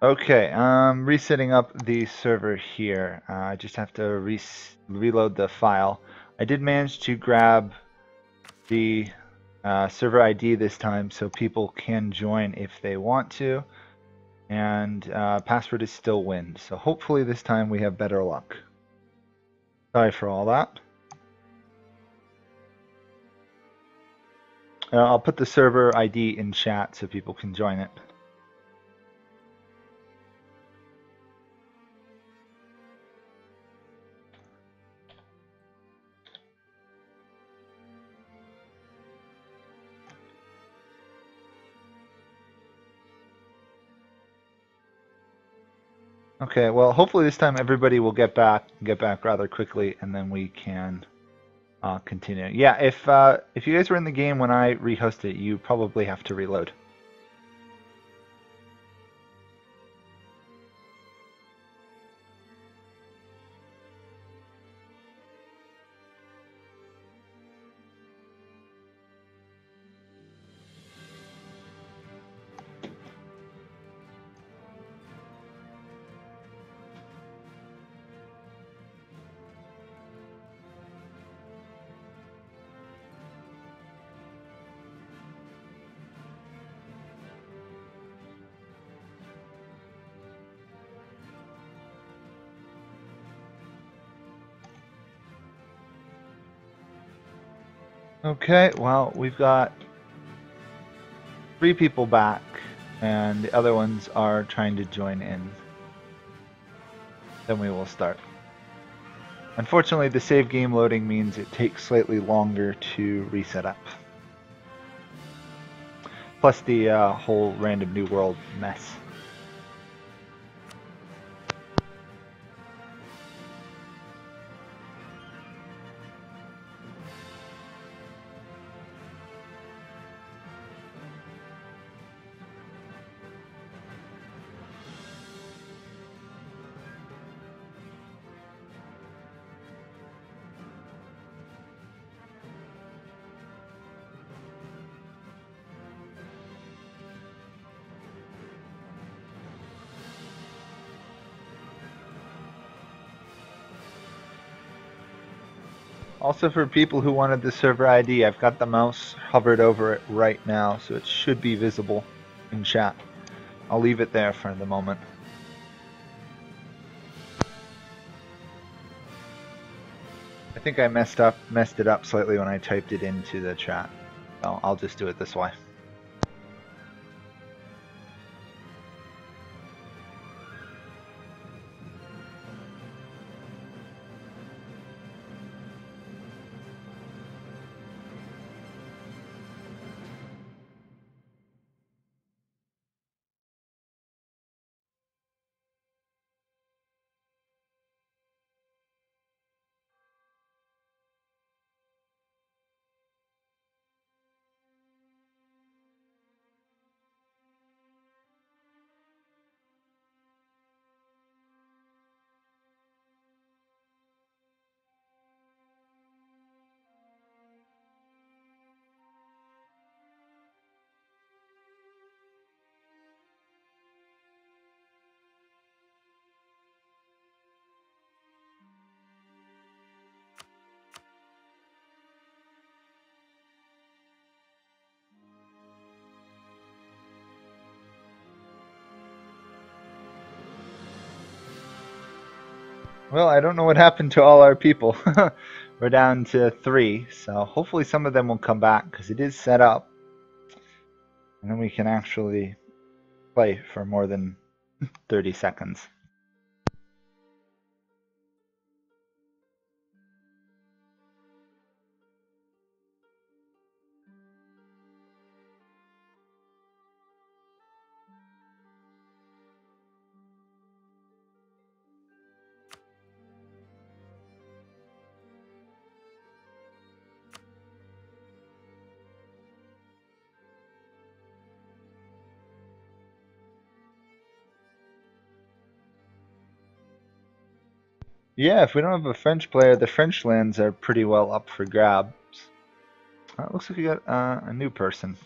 Okay, resetting up the server here. I just have to reload the file. I did manage to grab the server ID this time so people can join if they want to, and password is still win. So hopefully this time we have better luck. Sorry for all that. I'll put the server ID in chat so people can join it. Okay, well, hopefully this time everybody will get back rather quickly, and then we can continue. Yeah, if you guys were in the game when I rehost it, you probably have to reload. Okay, well, we've got 3 people back, and the other ones are trying to join in. Then we will start. Unfortunately, the save game loading means it takes slightly longer to reset up. Plus the whole random new world mess. Also, for people who wanted the server ID, I've got the mouse hovered over it right now, so it should be visible in chat. I'll leave it there for the moment. I think I messed it up slightly when I typed it into the chat. So I'll just do it this way. Well, I don't know what happened to all our people. We're down to 3, so hopefully some of them will come back because it is set up. And then we can actually play for more than 30 seconds. Yeah, if we don't have a French player, the French lands are pretty well up for grabs. It looks like we got a new person.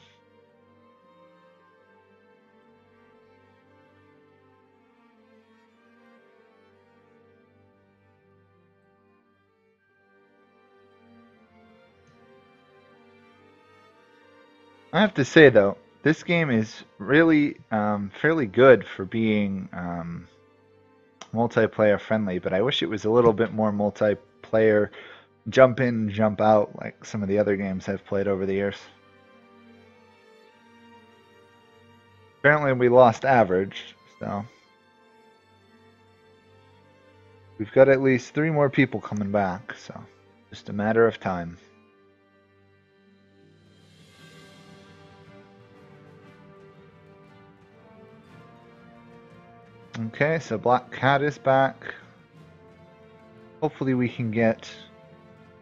I have to say though, this game is really fairly good for being multiplayer friendly, but I wish it was a little bit more multiplayer jump in, jump out like some of the other games I've played over the years. Apparently we lost average, so we've got at least 3 more people coming back, so just a matter of time. Okay, so Black Cat is back. Hopefully we can get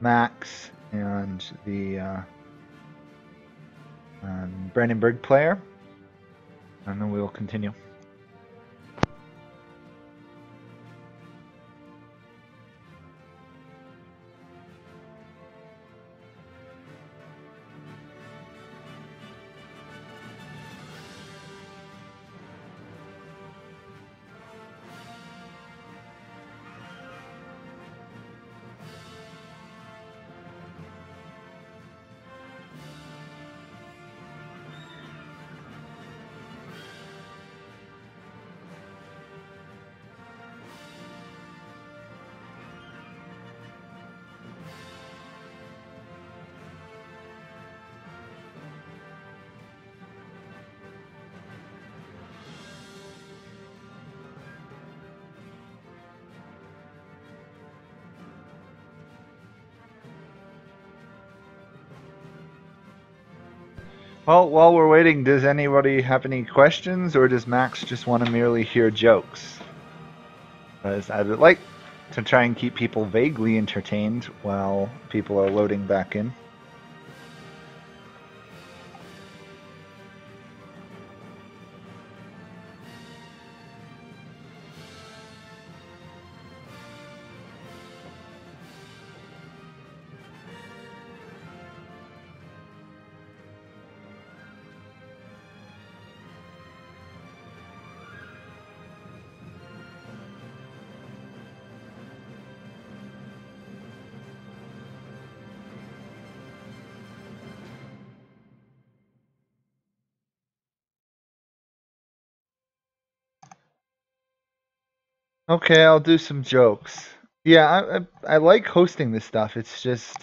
Max and the Brandenburg player, and then we will continue. Well, while we're waiting, does anybody have any questions, or does Max just want to merely hear jokes? Because I would like to try and keep people vaguely entertained while people are loading back in. Okay, I'll do some jokes. Yeah, I like hosting this stuff. It's just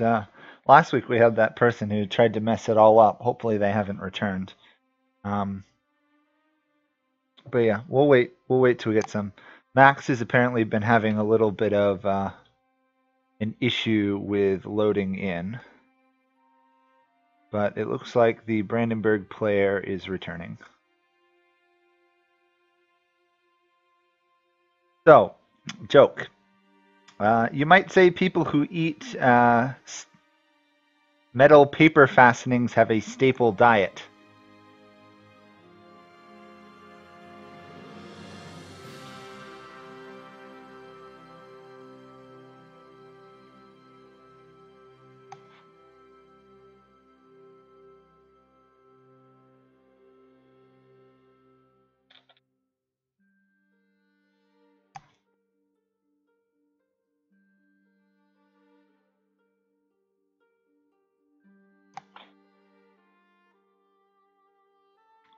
last week we had that person who tried to mess it all up. Hopefully they haven't returned. Um, but yeah, we'll wait. We'll wait till we get some. Max has apparently been having a little bit of an issue with loading in, but it looks like the Brandenburg player is returning. So, joke. You might say people who eat metal paper fastenings have a staple diet.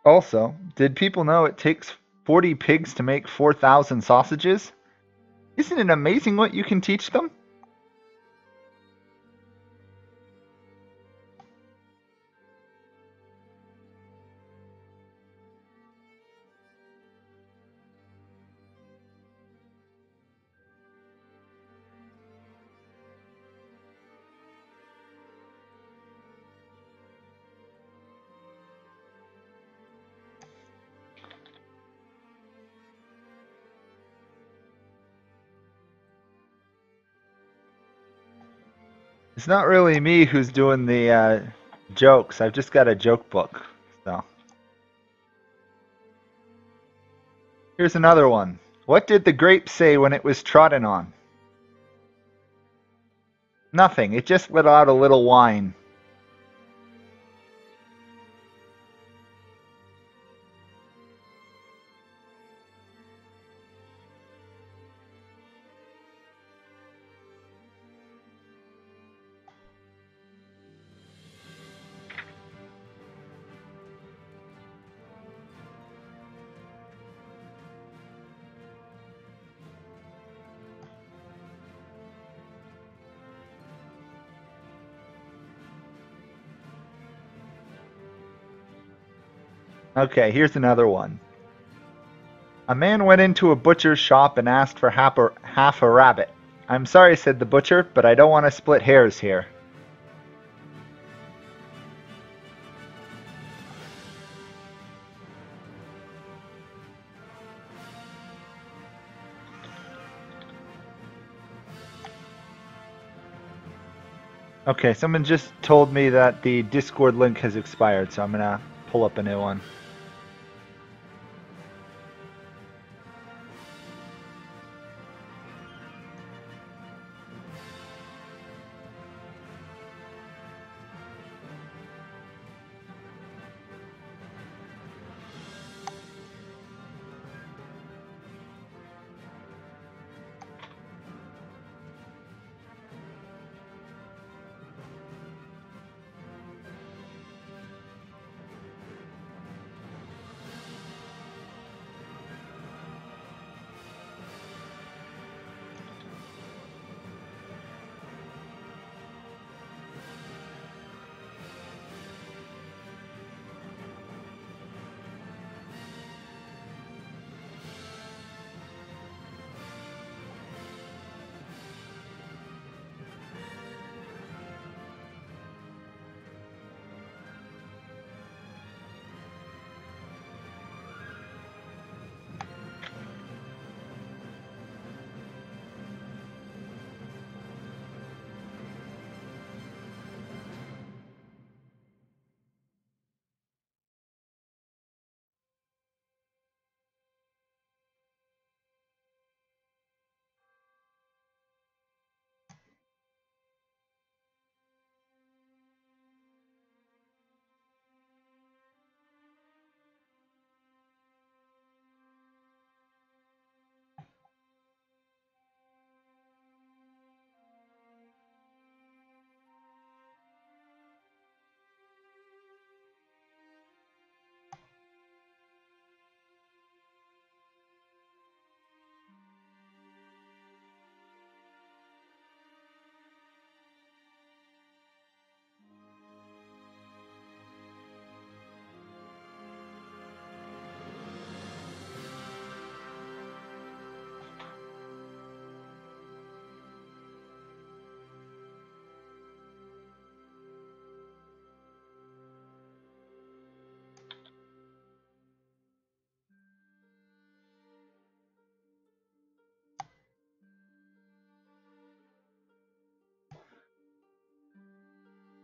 Also, did people know it takes 40 pigs to make 4,000 sausages? Isn't it amazing what you can teach them? It's not really me who's doing the jokes. I've just got a joke book. So here's another one. What did the grape say when it was trodden on? Nothing. It just let out a little whine. Okay, here's another one. A man went into a butcher's shop and asked for half a rabbit. I'm sorry, said the butcher, but I don't want to split hairs here. Okay, someone just told me that the Discord link has expired, so I'm gonna pull up a new one.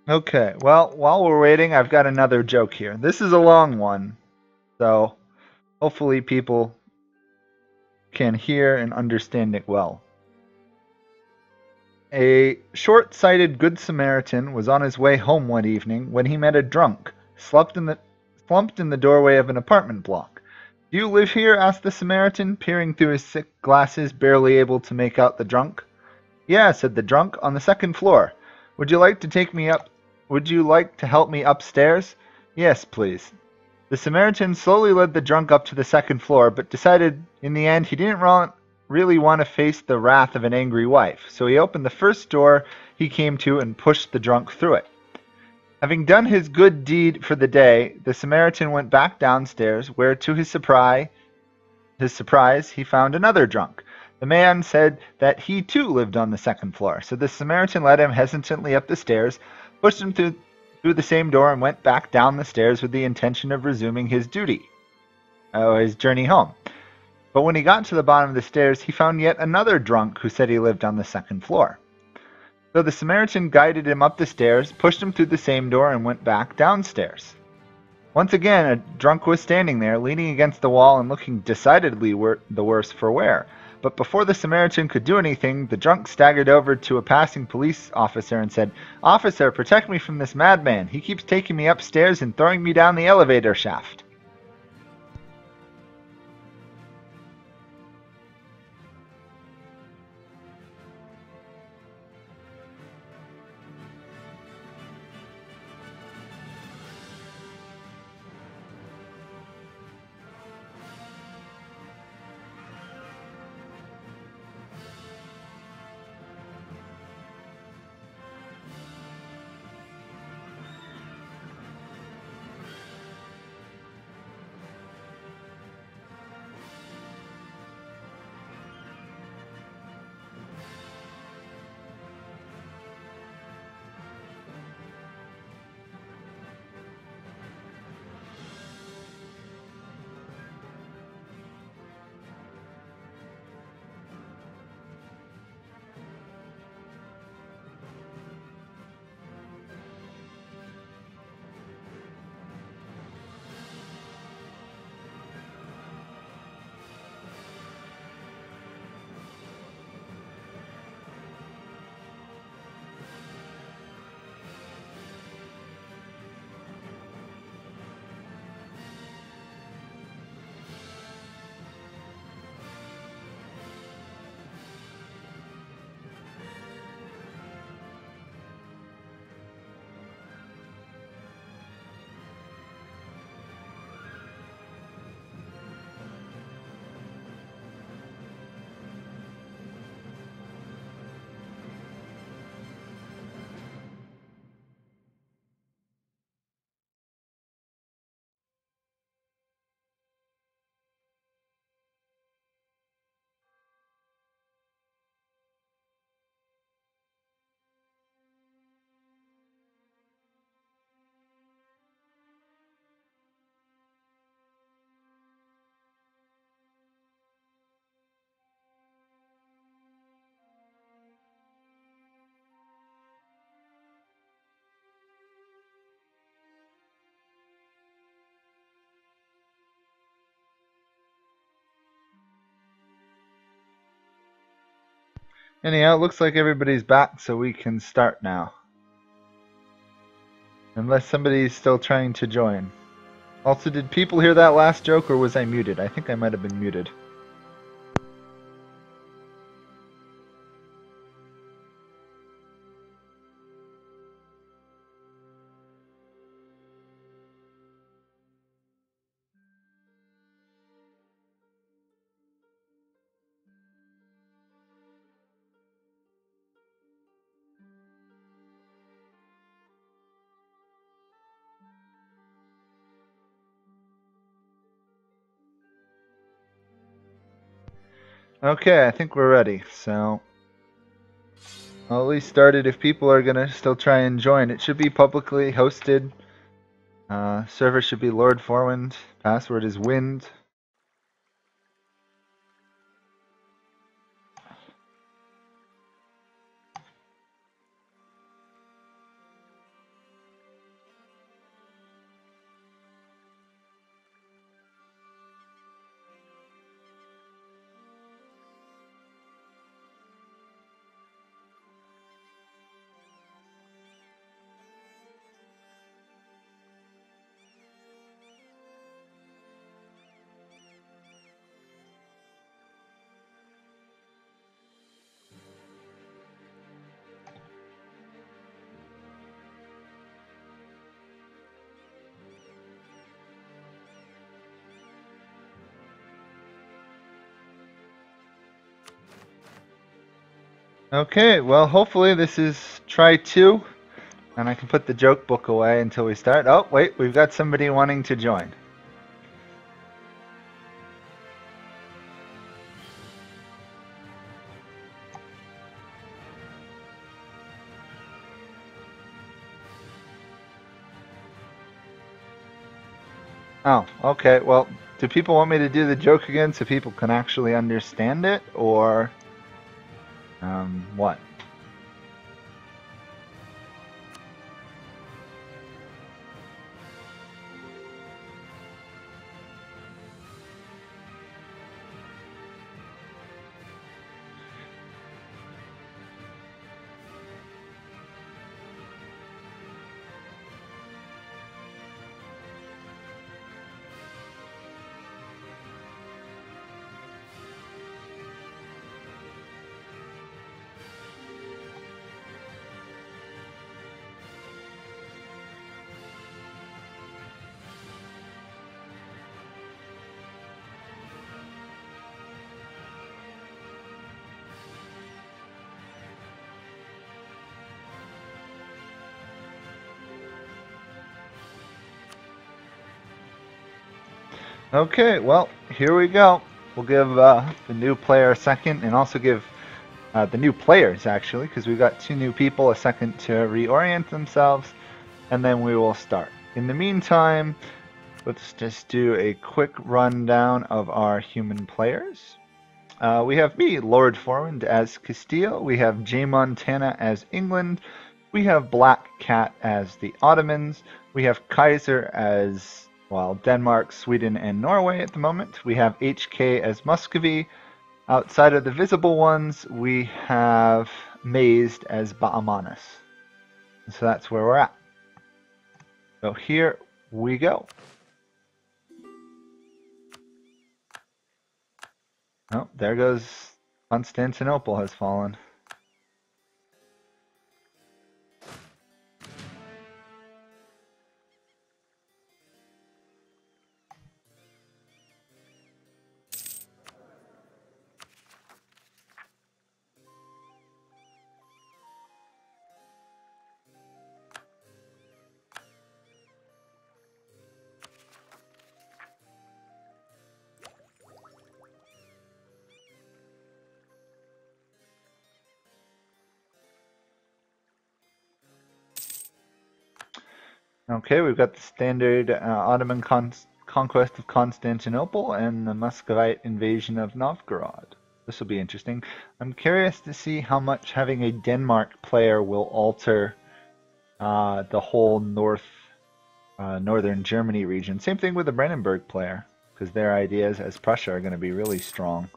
Okay, well, while we're waiting, I've got another joke here. This is a long one, so hopefully people can hear and understand it well. A short-sighted Good Samaritan was on his way home one evening when he met a drunk, slumped in the doorway of an apartment block. Do you live here? Asked the Samaritan, peering through his thick glasses, barely able to make out the drunk. Yeah, said the drunk, on the second floor. Would you like to take me up? Would you like to help me upstairs? Yes, please. The Samaritan slowly led the drunk up to the second floor, but decided in the end he didn't really want to face the wrath of an angry wife, so he opened the first door he came to and pushed the drunk through it. Having done his good deed for the day, the Samaritan went back downstairs, where to his surprise, he found another drunk. The man said that he too lived on the second floor, so the Samaritan led him hesitantly up the stairs, pushed him through the same door, and went back down the stairs with the intention of resuming his journey home. But when he got to the bottom of the stairs, he found yet another drunk who said he lived on the second floor. So the Samaritan guided him up the stairs, pushed him through the same door, and went back downstairs. Once again, a drunk was standing there, leaning against the wall and looking decidedly the worse for wear. But before the Samaritan could do anything, the drunk staggered over to a passing police officer and said, "Officer, protect me from this madman. He keeps taking me upstairs and throwing me down the elevator shaft." Anyhow, it looks like everybody's back, so we can start now. Unless somebody's still trying to join. Also, did people hear that last joke, or was I muted? I think I might have been muted. Okay, I think we're ready, so I'll at least start it if people are gonna still try and join. It should be publicly hosted. Server should be Lord Forwind. Password is Wind. Okay, well, hopefully this is try 2, and I can put the joke book away until we start. Oh, wait, we've got somebody wanting to join. Oh, okay, well, do people want me to do the joke again so people can actually understand it, or what? Okay, well, here we go. We'll give the new player a second, and also give the new players, actually, because we've got 2 new people, a second to reorient themselves, and then we will start. In the meantime, let's just do a quick rundown of our human players. We have me, Lord Forwind, as Castile. We have J. Montana as England. We have Black Cat as the Ottomans. We have Kaiser as, well, Denmark, Sweden, and Norway at the moment. We have HK as Muscovy. Outside of the visible ones, we have Mazed as Ba'amanis. So that's where we're at. So here we go. Oh, there goes Constantinople has fallen. Okay, we've got the standard Ottoman conquest of Constantinople and the Muscovite invasion of Novgorod. This will be interesting. I'm curious to see how much having a Denmark player will alter the whole northern Germany region. Same thing with the Brandenburg player, because their ideas as Prussia are going to be really strong.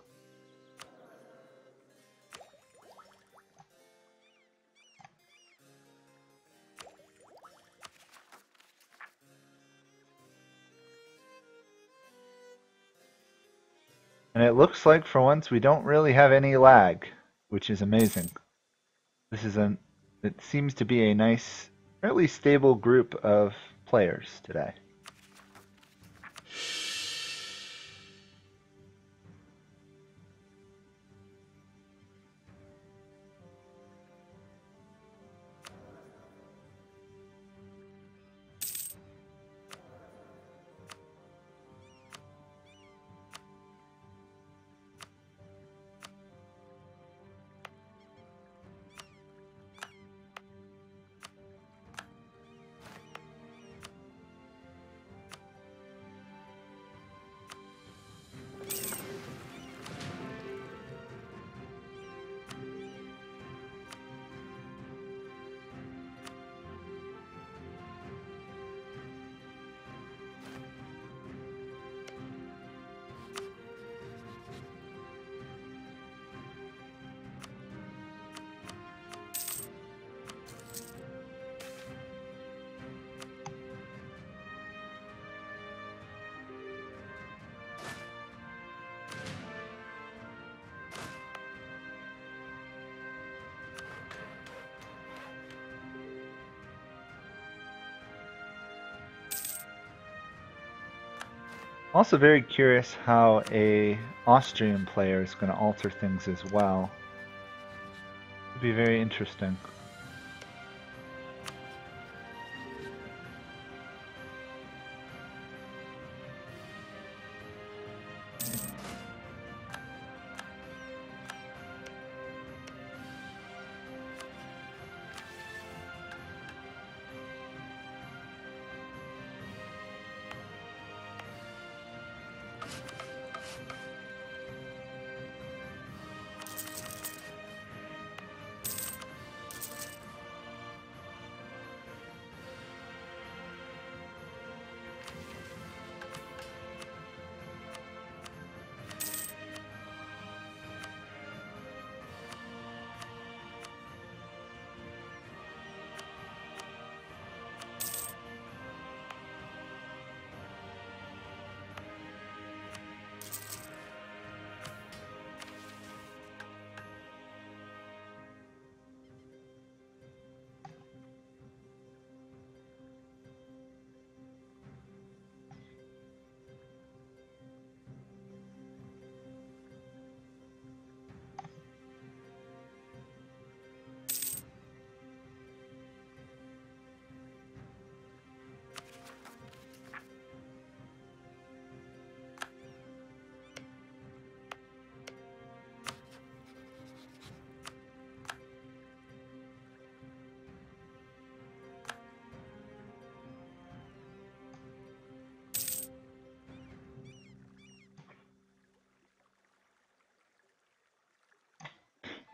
And it looks like for once we don't really have any lag, which is amazing. It seems to be a nice, fairly stable group of players today. Also very curious how a Austrian player is going to alter things as well. It'd be very interesting.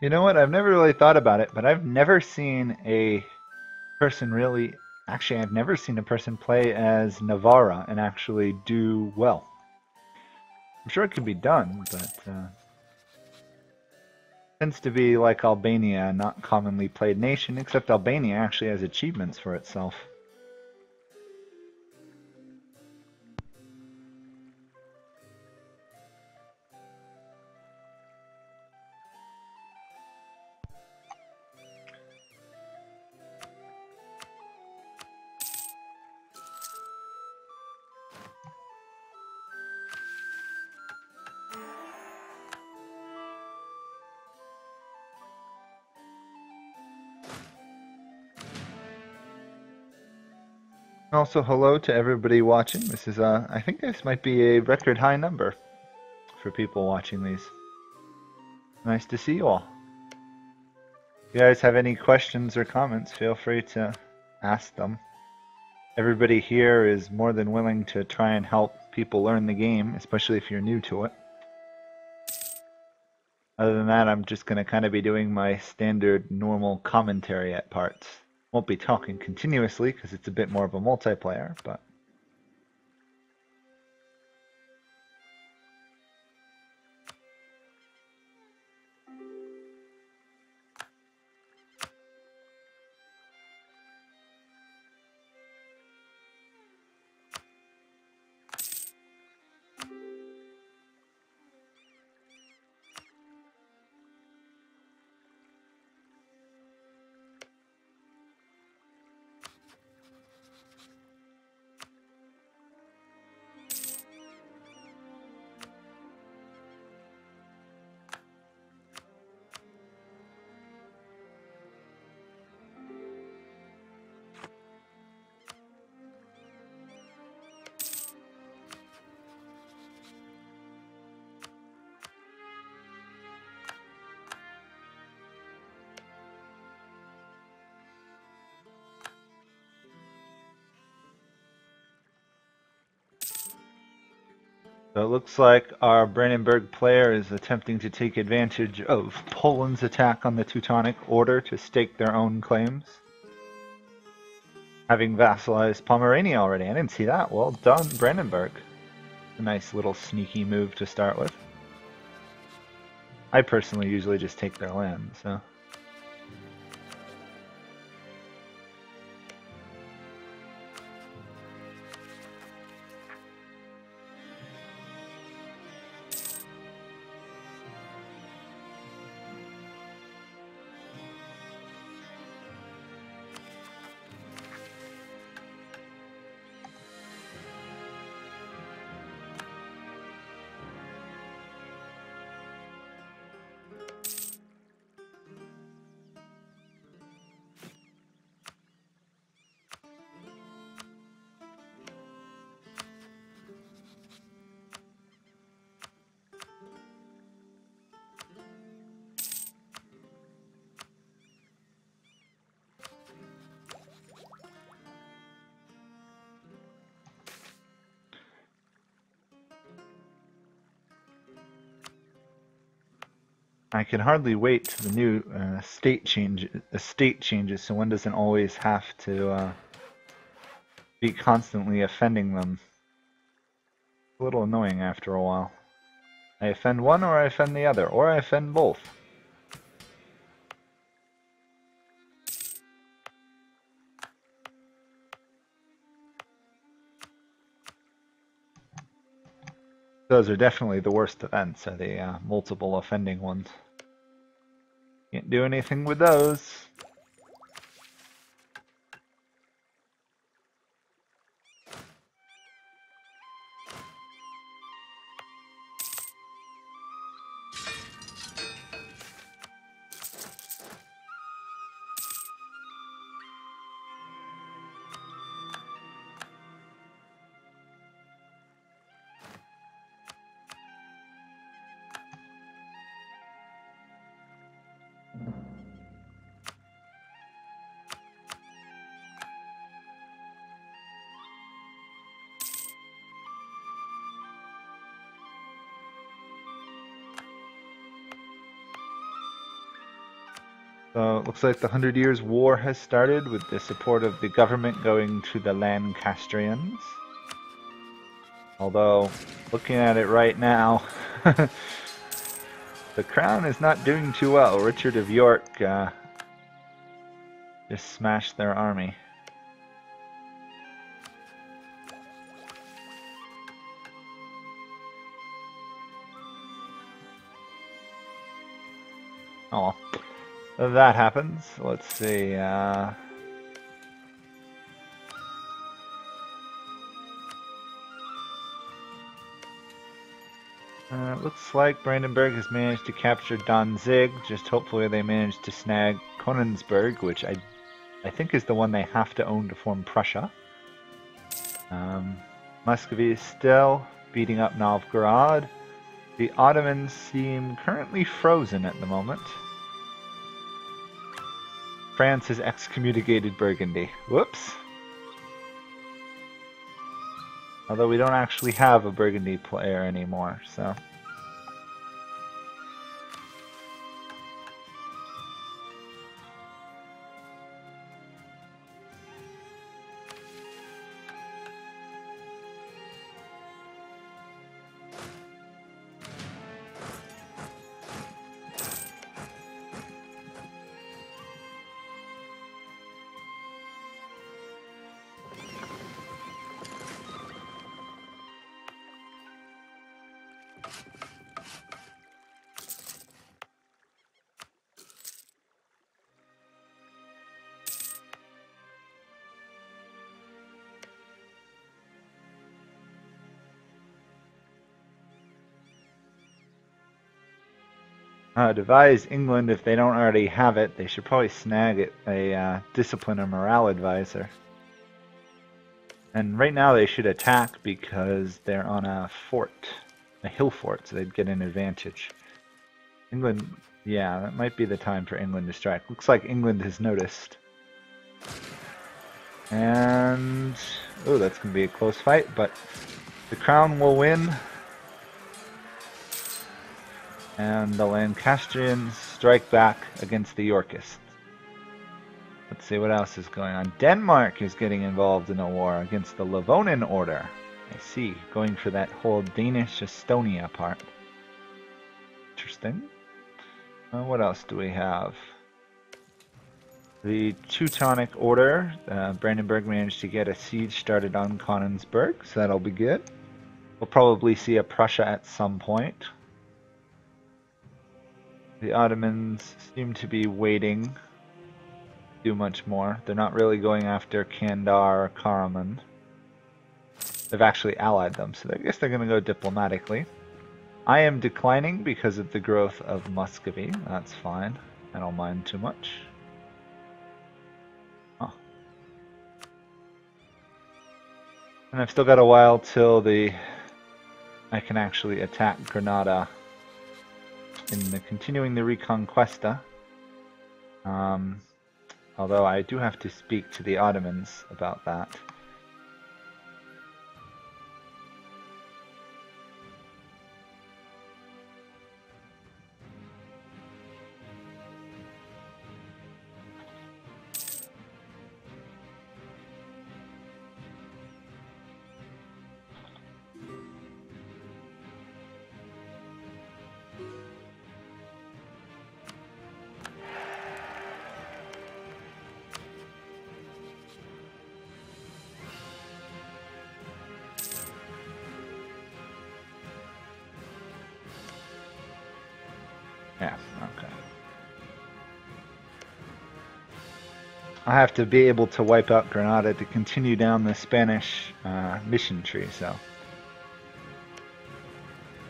You know what? I've never really thought about it, but I've never seen a person really. Actually, I've never seen a person play as Navarra and actually do well. I'm sure it could be done, but tends to be like Albania, a not commonly played nation, except Albania actually has achievements for itself. Also, hello to everybody watching. This is, I think this might be a record high number for people watching these. Nice to see you all. If you guys have any questions or comments, feel free to ask them. Everybody here is more than willing to try and help people learn the game, especially if you're new to it. Other than that, I'm just going to kind of be doing my standard normal commentary at parts. Won't be talking continuously because it's a bit more of a multiplayer, but So it looks like our Brandenburg player is attempting to take advantage of Poland's attack on the Teutonic Order to stake their own claims. Having vassalized Pomerania already. I didn't see that. Well done, Brandenburg. A nice little sneaky move to start with. I personally usually just take their land, so... I can hardly wait till the new estate changes, so one doesn't always have to be constantly offending them. It's a little annoying after a while. I offend one or I offend the other, or I offend both. Those are definitely the worst events, are the multiple offending ones. Can't do anything with those. So it looks like the 100 Years' War has started with the support of the government going to the Lancastrians. Although, looking at it right now, the crown is not doing too well. Richard of York just smashed their army. Oh, that happens. Let's see. Looks like Brandenburg has managed to capture Danzig. Just hopefully they managed to snag Konigsberg, which I think is the one they have to own to form Prussia. Muscovy is still beating up Novgorod. The Ottomans seem currently frozen at the moment. France has excommunicated Burgundy. Whoops. Although we don't actually have a Burgundy player anymore, so... Devise England, if they don't already have it, they should probably snag it a discipline or morale advisor. And right now they should attack because they're on a fort, a hill fort, so they'd get an advantage. England, yeah, that might be the time for England to strike. Looks like England has noticed. And, oh, that's going to be a close fight, but the crown will win. And the Lancastrians strike back against the Yorkists. Let's see what else is going on. Denmark is getting involved in a war against the Livonian Order. I see, going for that whole Danish-Estonia part. Interesting. What else do we have? The Teutonic Order. Brandenburg managed to get a siege started on Konigsberg, so that'll be good. We'll probably see a Prussia at some point. The Ottomans seem to be waiting to do much more. They're not really going after Kandar or Karaman. They've actually allied them, so I guess they're going to go diplomatically. I am declining because of the growth of Muscovy. That's fine. I don't mind too much. Oh. And I've still got a while till I can actually attack Granada in continuing the Reconquesta. Although I do have to speak to the Ottomans about that. Yeah, okay. I have to be able to wipe out Granada to continue down the Spanish mission tree, so.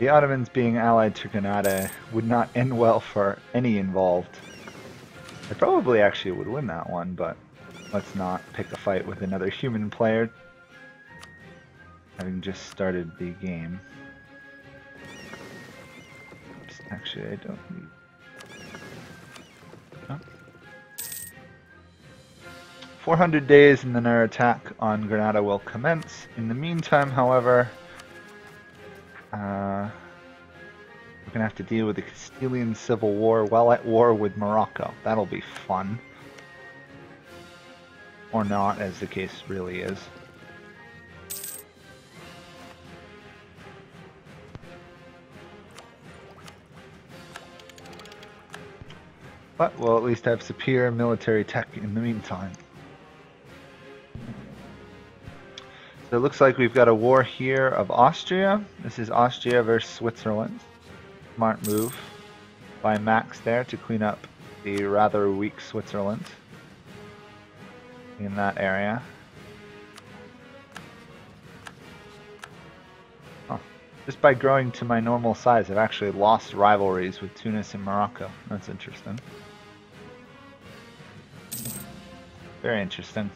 The Ottomans being allied to Granada would not end well for any involved. I probably actually would win that one, but let's not pick a fight with another human player, having just started the game. Oops, actually, I don't need... Oh. 400 days and then our attack on Granada will commence. In the meantime, however, we're going to have to deal with the Castilian Civil War while at war with Morocco. That'll be fun. Or not, as the case really is. But we'll at least have superior military tech in the meantime. So it looks like we've got a war here of Austria. This is Austria versus Switzerland. Smart move by Max there to clean up the rather weak Switzerland in that area. Oh, just by growing to my normal size, I've actually lost rivalries with Tunis and Morocco. That's interesting. Very interesting.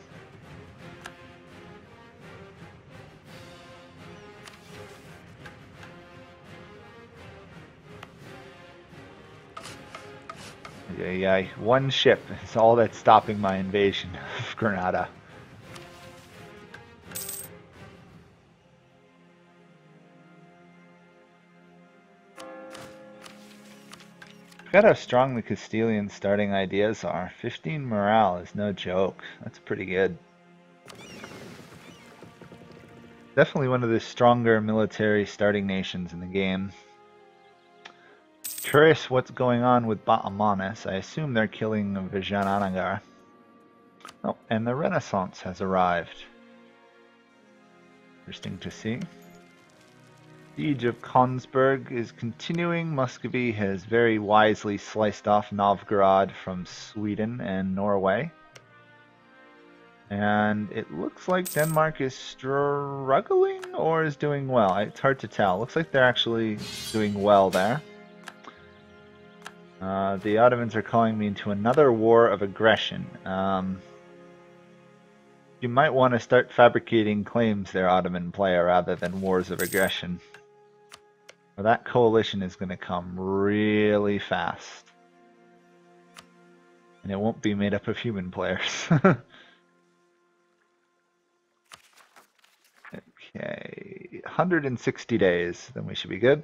Yeah, one ship is all that's stopping my invasion of Granada. Forgot how strong the Castilian starting ideas are. 15 morale is no joke. That's pretty good. Definitely one of the stronger military starting nations in the game. Curious what's going on with Ba'amanis. I assume they're killing Vijayanagara. Oh, and the Renaissance has arrived. Interesting to see. Siege of Konigsberg is continuing. Muscovy has very wisely sliced off Novgorod from Sweden and Norway. And it looks like Denmark is struggling or is doing well. It's hard to tell. Looks like they're actually doing well there. The Ottomans are calling me into another war of aggression. You might want to start fabricating claims there, Ottoman player, rather than wars of aggression. Well, that coalition is going to come really fast. And it won't be made up of human players. Okay, 160 days, then we should be good.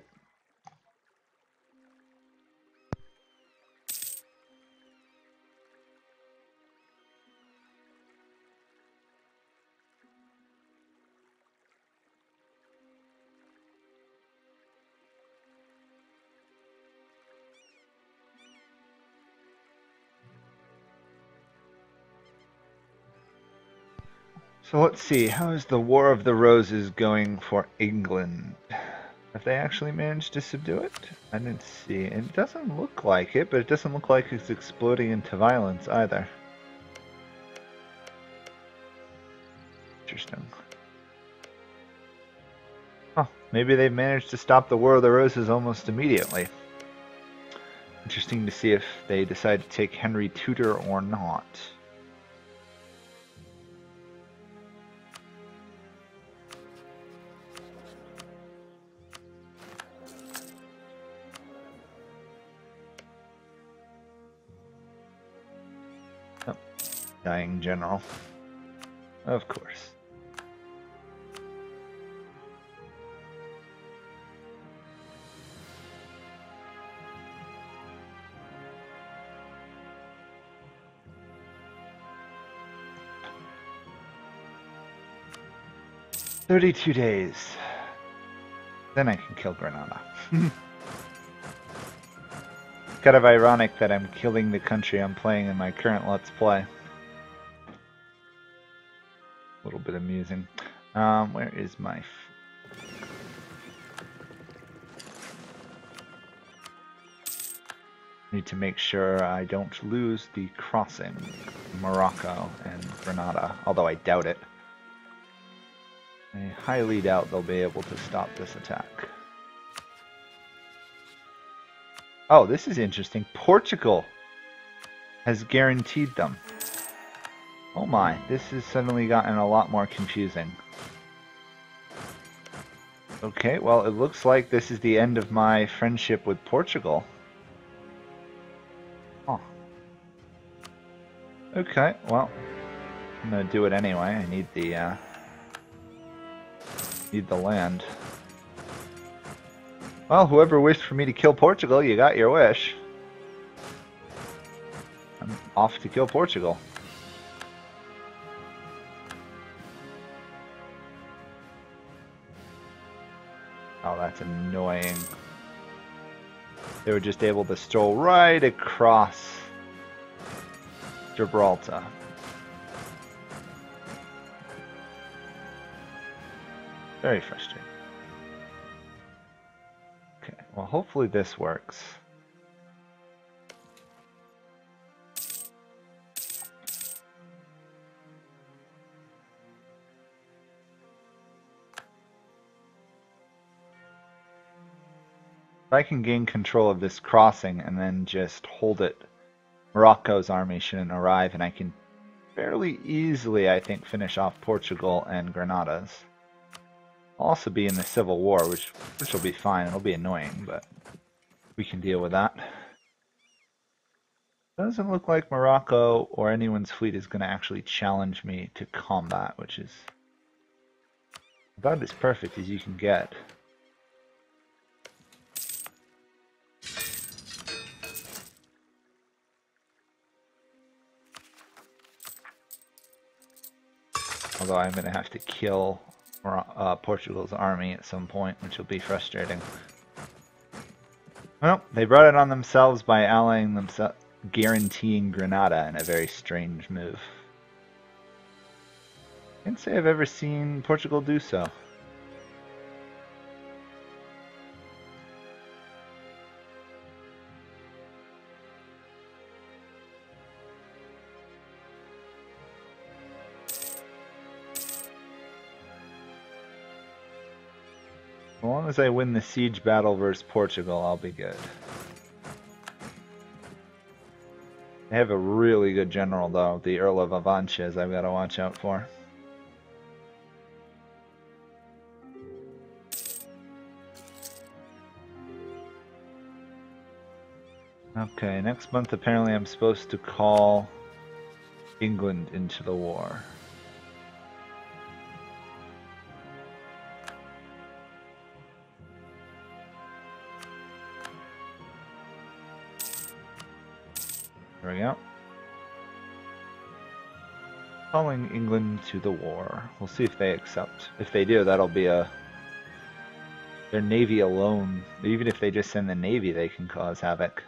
So let's see, how is the War of the Roses going for England? Have they actually managed to subdue it? I didn't see. It doesn't look like it, but it doesn't look like it's exploding into violence either. Interesting. Huh, maybe they've managed to stop the War of the Roses almost immediately. Interesting to see if they decide to take Henry Tudor or not. Oh, dying general. Of course. "32 days. Then I can kill Granada." Kind of ironic that I'm killing the country I'm playing in my current Let's Play. A little bit amusing. Where is my... Need to make sure I don't lose the crossing. Morocco and Granada, although I doubt it. I highly doubt they'll be able to stop this attack. Oh, this is interesting. Portugal has guaranteed them. Oh my, this has suddenly gotten a lot more confusing. Okay, well, it looks like this is the end of my friendship with Portugal. Oh. Okay, well, I'm gonna do it anyway. I need the land. Well, whoever wished for me to kill Portugal, you got your wish. I'm off to kill Portugal. Oh, that's annoying. They were just able to stroll right across Gibraltar. Very frustrating. Okay, well, hopefully this works. If I can gain control of this crossing and then just hold it, Morocco's army shouldn't arrive, and I can fairly easily, I think, finish off Portugal and Granada's. I'll also be in the Civil War, which will be fine. It'll be annoying, but we can deal with that. Doesn't look like Morocco or anyone's fleet is going to actually challenge me to combat, which is about as perfect as you can get. Although I'm going to have to kill Portugal's army at some point, which will be frustrating. Well, they brought it on themselves by allying themselves, guaranteeing Granada in a very strange move. Can't say I've ever seen Portugal do so. As long as I win the siege battle versus Portugal, I'll be good. They have a really good general, though, the Earl of Avanches, I've got to watch out for. Okay, next month apparently I'm supposed to call England into the war. There we go. Calling England to the war. We'll see if they accept. If they do, that'll be their navy alone. Even if they just send the navy, they can cause havoc.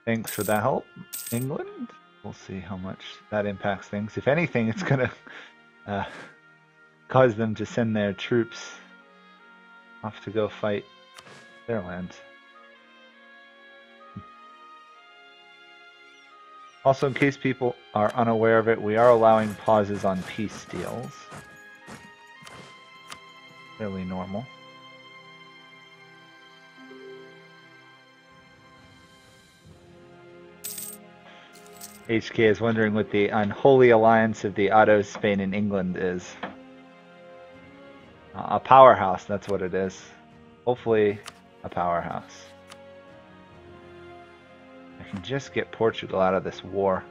Thanks for that help, England. We'll see how much that impacts things. If anything, it's going to cause them to send their troops off to go fight their land. Also, in case people are unaware of it, we are allowing pauses on peace deals. Fairly normal. HK is wondering what the unholy alliance of the Ottos, Spain, and England is. A powerhouse, that's what it is. Hopefully, a powerhouse. I can just get Portugal out of this war.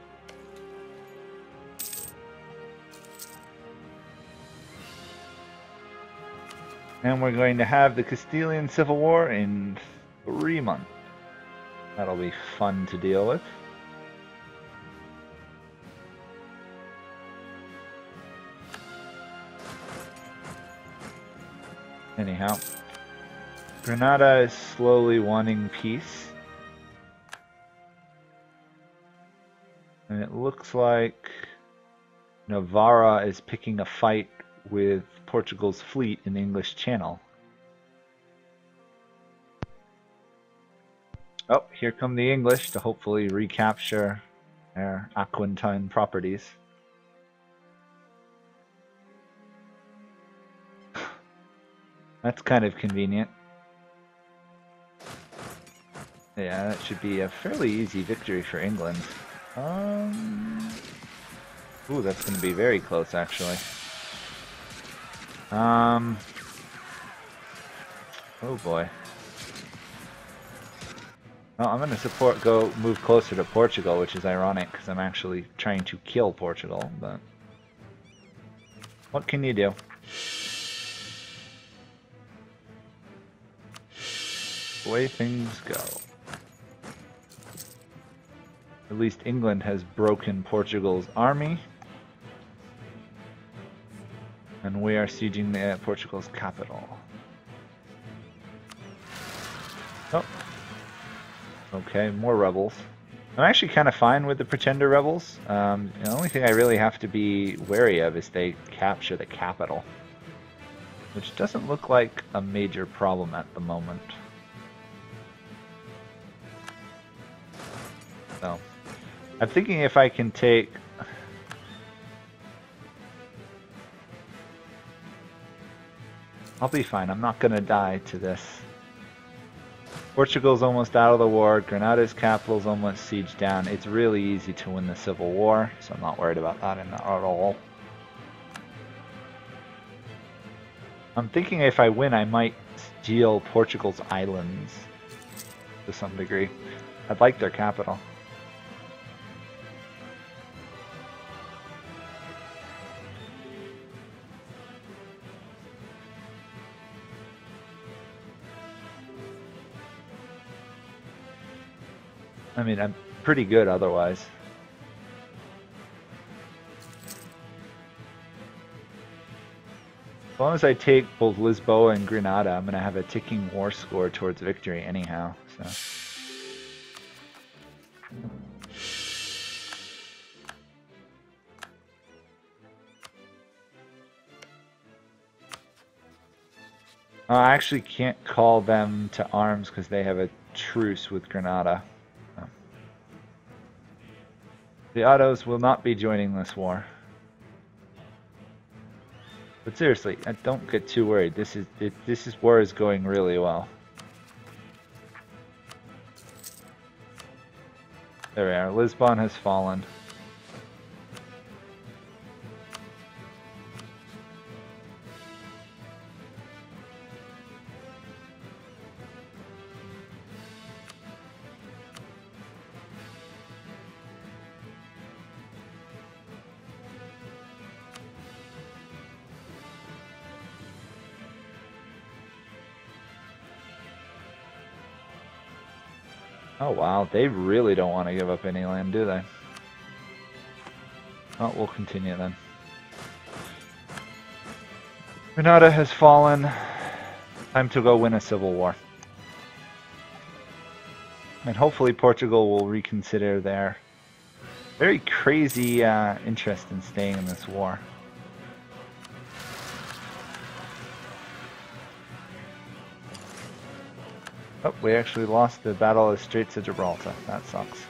And we're going to have the Castilian Civil War in 3 months. That'll be fun to deal with. Anyhow, Granada is slowly wanting peace. And it looks like Navarra is picking a fight with Portugal's fleet in the English Channel. Oh, here come the English to hopefully recapture their Aquintine properties. That's kind of convenient. Yeah, that should be a fairly easy victory for England. Ooh, that's going to be very close, actually. Oh boy. Well, I'm going to move closer to Portugal, which is ironic, because I'm actually trying to kill Portugal, but... what can you do? The way things go. At least England has broken Portugal's army. And we are sieging Portugal's capital. Oh. Okay, more rebels. I'm actually kind of fine with the pretender rebels. The only thing I really have to be wary of is they capture the capital. Which doesn't look like a major problem at the moment. So, I'm thinking if I can take... I'll be fine. I'm not going to die to this. Portugal's almost out of the war. Granada's capital's almost sieged down. It's really easy to win the Civil War, so I'm not worried about that at all. I'm thinking if I win, I might steal Portugal's islands to some degree. I'd like their capital. I mean, I'm pretty good otherwise. As long as I take both Lisboa and Granada, I'm going to have a ticking war score towards victory anyhow. So. I actually can't call them to arms because they have a truce with Granada. The Ottos will not be joining this war. But seriously, don't get too worried. This war is going really well. There we are. Lisbon has fallen. Oh wow, they really don't want to give up any land, do they? Oh, we'll continue then. Granada has fallen. Time to go win a civil war. And hopefully Portugal will reconsider their very crazy interest in staying in this war. Oh, we actually lost the Battle of the Straits of Gibraltar. That sucks.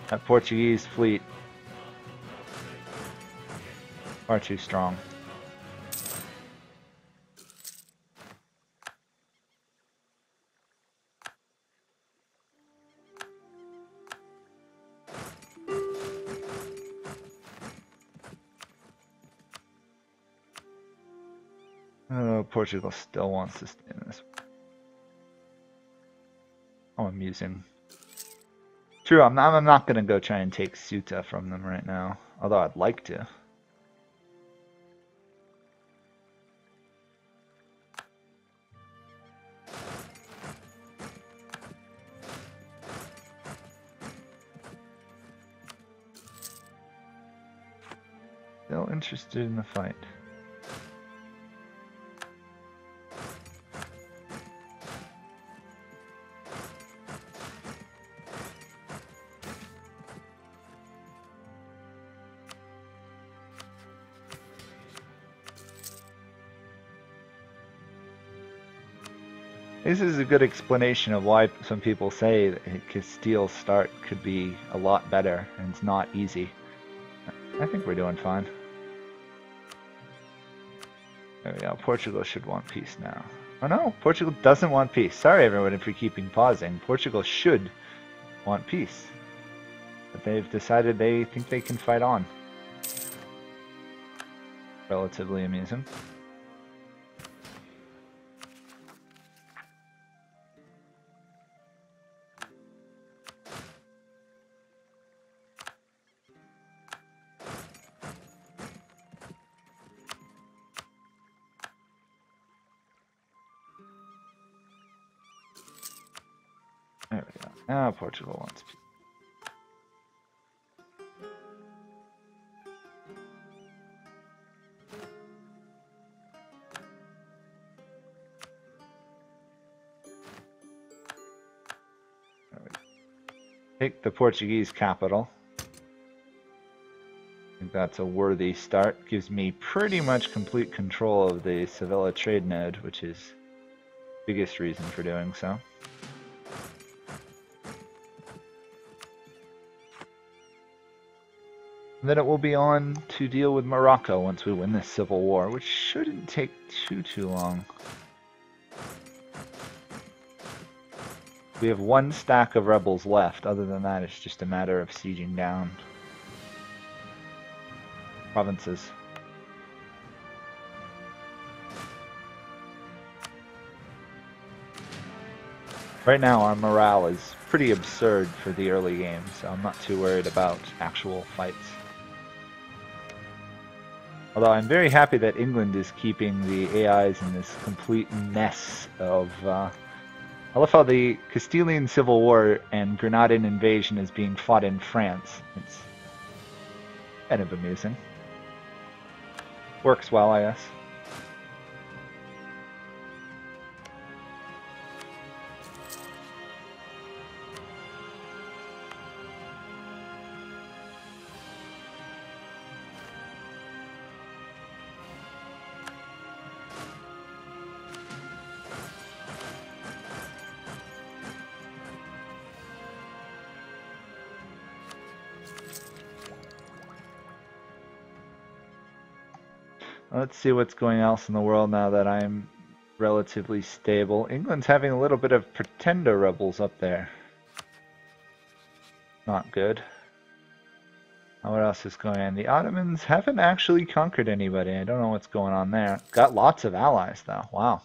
That Portuguese fleet, far too strong. Oh, Portugal still wants to stay in this. Oh, amusing. True, I'm not gonna go try and take Ceuta from them right now, although I'd like to. Still interested in the fight. This is a good explanation of why some people say that Castile's start could be a lot better, and it's not easy. I think we're doing fine. There we go. Portugal should want peace now. Oh no, Portugal doesn't want peace. Sorry everyone for keeping pausing. Portugal should want peace. But they've decided they think they can fight on. Relatively amusing. There we go. Now Portugal wants peace. Take the Portuguese capital. I think that's a worthy start. Gives me pretty much complete control of the Sevilla trade node, which is the biggest reason for doing so. And then it will be on to deal with Morocco once we win this civil war, which shouldn't take too long. We have one stack of rebels left. Other than that, it's just a matter of sieging down provinces. Right now, our morale is pretty absurd for the early game, so I'm not too worried about actual fights. Although I'm very happy that England is keeping the AIs in this complete mess of... I love how the Castilian Civil War and Granadan invasion is being fought in France. It's kind of amusing. Works well, I guess. Let's see what's going else in the world now that I'm relatively stable. England's having a little bit of pretender rebels up there. Not good. What else is going on? The Ottomans haven't actually conquered anybody. I don't know what's going on there. Got lots of allies though. Wow.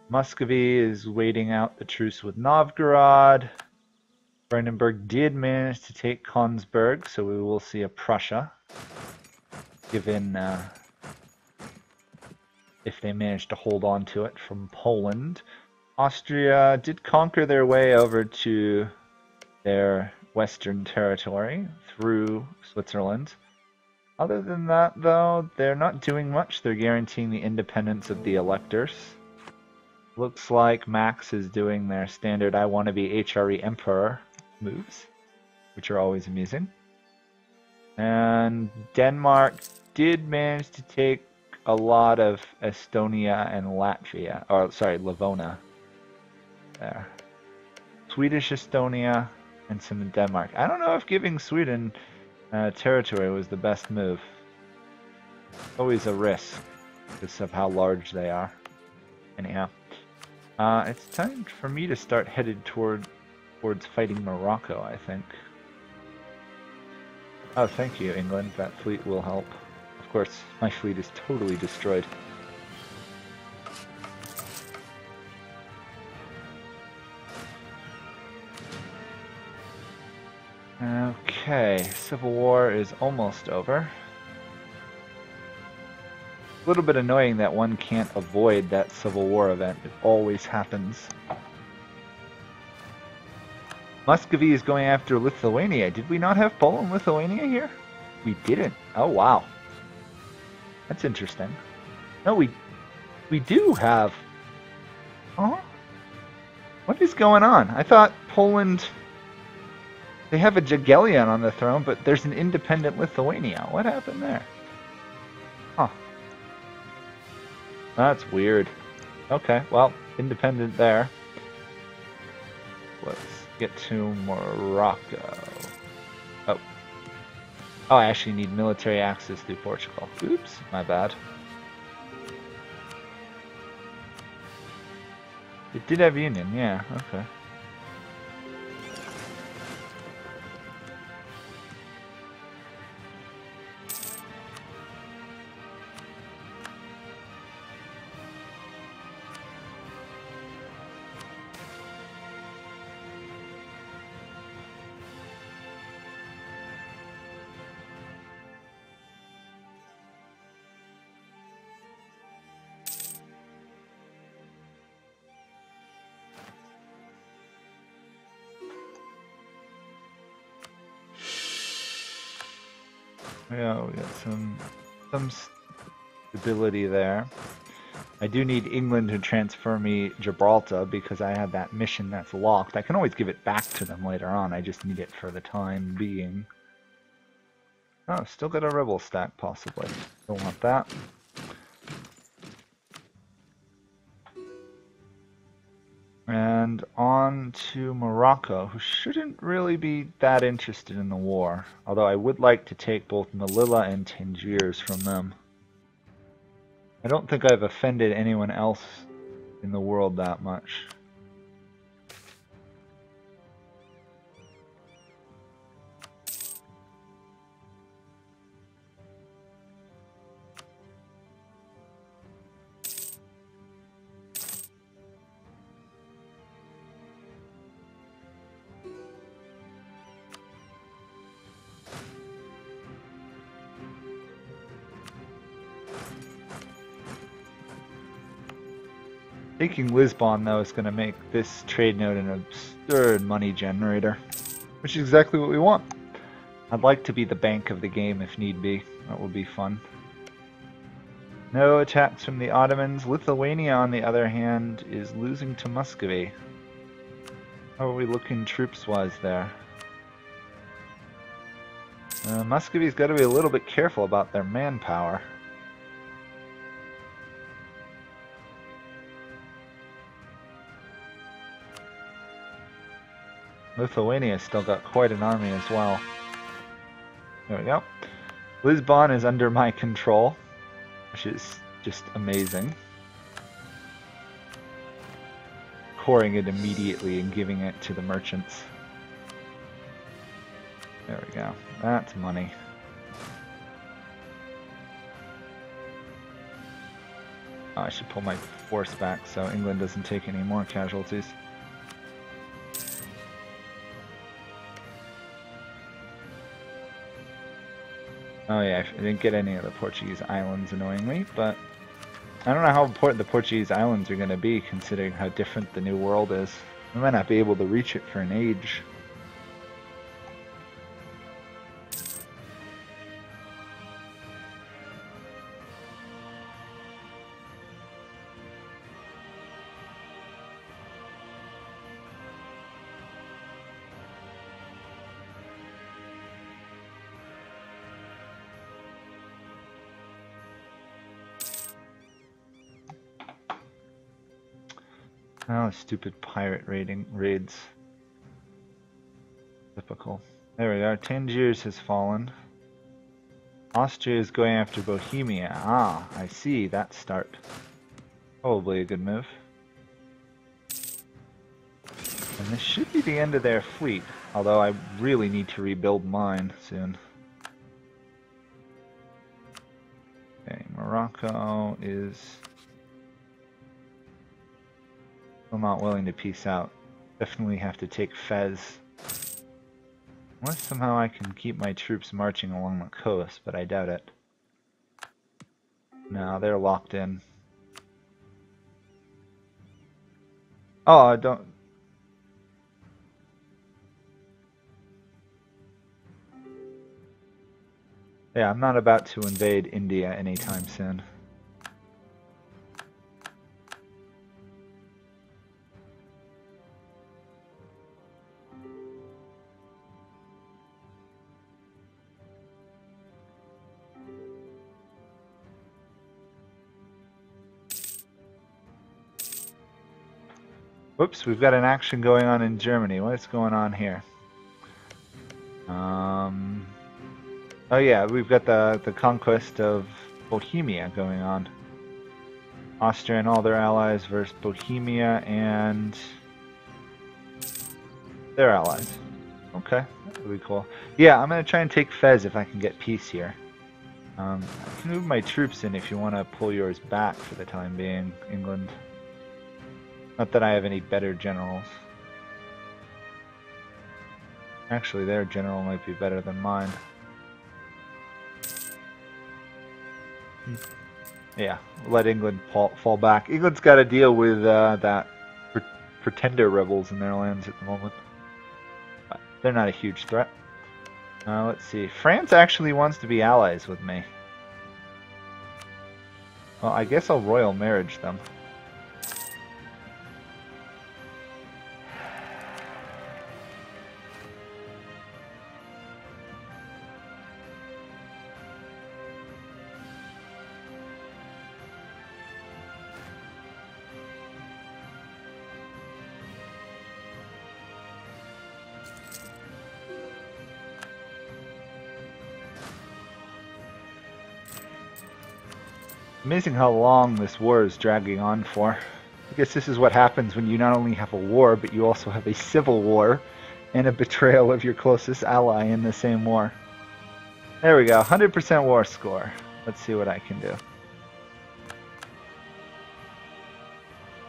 Muscovy is waiting out the truce with Novgorod. Brandenburg did manage to take Konsberg, so we will see a Prussia. Given if they manage to hold on to it from Poland. Austria did conquer their way over to their western territory through Switzerland. Other than that, though, they're not doing much. They're guaranteeing the independence of the electors. looks like Max is doing their standard I want to be HRE Emperor moves, which are always amusing. And Denmark did manage to take a lot of Estonia and Latvia, or sorry, Livona. There. Swedish Estonia and some in Denmark. I don't know if giving Sweden territory was the best move. Always a risk because of how large they are. Anyhow, it's time for me to start headed towards fighting Morocco, I think. Oh, thank you, England. That fleet will help. Of course, my fleet is totally destroyed. Okay, Civil War is almost over. A little bit annoying that one can't avoid that Civil War event. It always happens. Muscovy is going after Lithuania. Did we not have Poland, Lithuania here? We didn't. Oh, wow. That's interesting. No, we do have... Huh? What is going on? I thought Poland... They have a Jagiellon on the throne, but there's an independent Lithuania. What happened there? Huh. That's weird. Okay, well, independent there. Let's get to Morocco. Oh. Oh, I actually need military access through Portugal. Oops, my bad. It did have union, yeah, okay. Yeah, we got some stability there. I do need England to transfer me Gibraltar because I have that mission that's locked. I can always give it back to them later on. I just need it for the time being. Oh, still got a rebel stack possibly. Don't want that. And on to Morocco, who shouldn't really be that interested in the war. Although I would like to take both Melilla and Tangiers from them. I don't think I've offended anyone else in the world that much. Taking Lisbon, though, is going to make this trade node an absurd money generator, which is exactly what we want. I'd like to be the bank of the game if need be. That would be fun. No attacks from the Ottomans. Lithuania, on the other hand, is losing to Muscovy. How are we looking troops-wise there? Muscovy's got to be a little bit careful about their manpower. Lithuania's still got quite an army as well. There we go. Lisbon is under my control, which is just amazing. Coring it immediately and giving it to the merchants. There we go. That's money. Oh, I should pull my force back so England doesn't take any more casualties. Oh yeah, I didn't get any of the Portuguese islands, annoyingly, but I don't know how important the Portuguese islands are going to be, considering how different the New World is. We might not be able to reach it for an age. Oh, stupid pirate raids. Typical. There we go. Tangiers has fallen. Austria is going after Bohemia. Ah, I see that start. Probably a good move. And this should be the end of their fleet, although I really need to rebuild mine soon. Okay, Morocco is still not willing to peace out. Definitely have to take Fez. Unless somehow I can keep my troops marching along the coast, but I doubt it. No, they're locked in. Oh, I don't... Yeah, I'm not about to invade India anytime soon. Whoops, we've got an action going on in Germany. What's going on here? Oh yeah, we've got the conquest of Bohemia going on. Austria and all their allies versus Bohemia and their allies. Okay, that'll be cool. Yeah, I'm gonna try and take Fez if I can get peace here. I can move my troops in if you want to pull yours back for the time being, England. Not that I have any better generals. Actually, their general might be better than mine. Yeah, let England fall back. England's got to deal with that pretender rebels in their lands at the moment. But they're not a huge threat. Let's see. France actually wants to be allies with me. Well, I guess I'll royal marriage them. Amazing how long this war is dragging on for. I guess this is what happens when you not only have a war, but you also have a civil war and a betrayal of your closest ally in the same war. There we go, 100% war score. Let's see what I can do.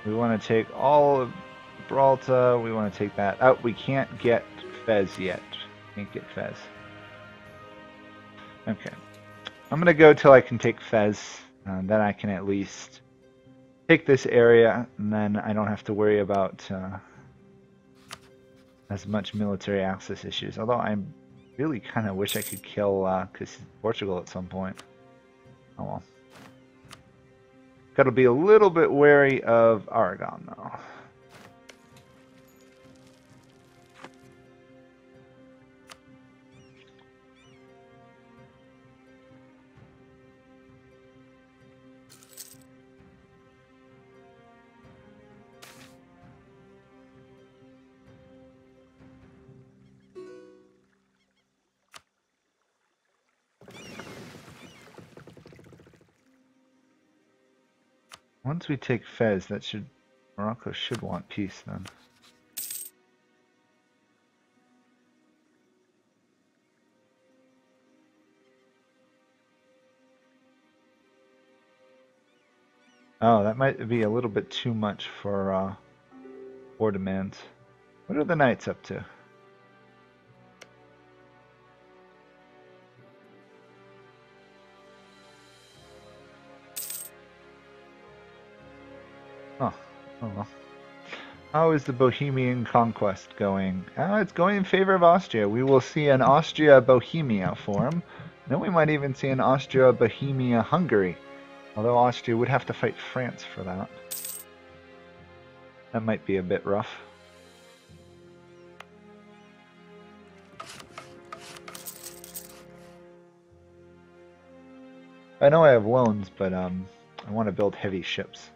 We want to take all of Gibraltar. We want to take that out. We can't get Fez yet. Can't get Fez. Okay. I'm going to go till I can take Fez. Then I can at least take this area, and then I don't have to worry about as much military access issues. Although I really kind of wish I could kill Portugal at some point. Oh well. Got to be a little bit wary of Aragon, though. Once we take Fez, Morocco should want peace then. Oh, that might be a little bit too much for war demands. What are the knights up to? Oh, oh well. How is the Bohemian conquest going? It's going in favor of Austria. We will see an Austria-Bohemia form. Then we might even see an Austria-Bohemia-Hungary. Although Austria would have to fight France for that. That might be a bit rough. I know I have loans, but I want to build heavy ships.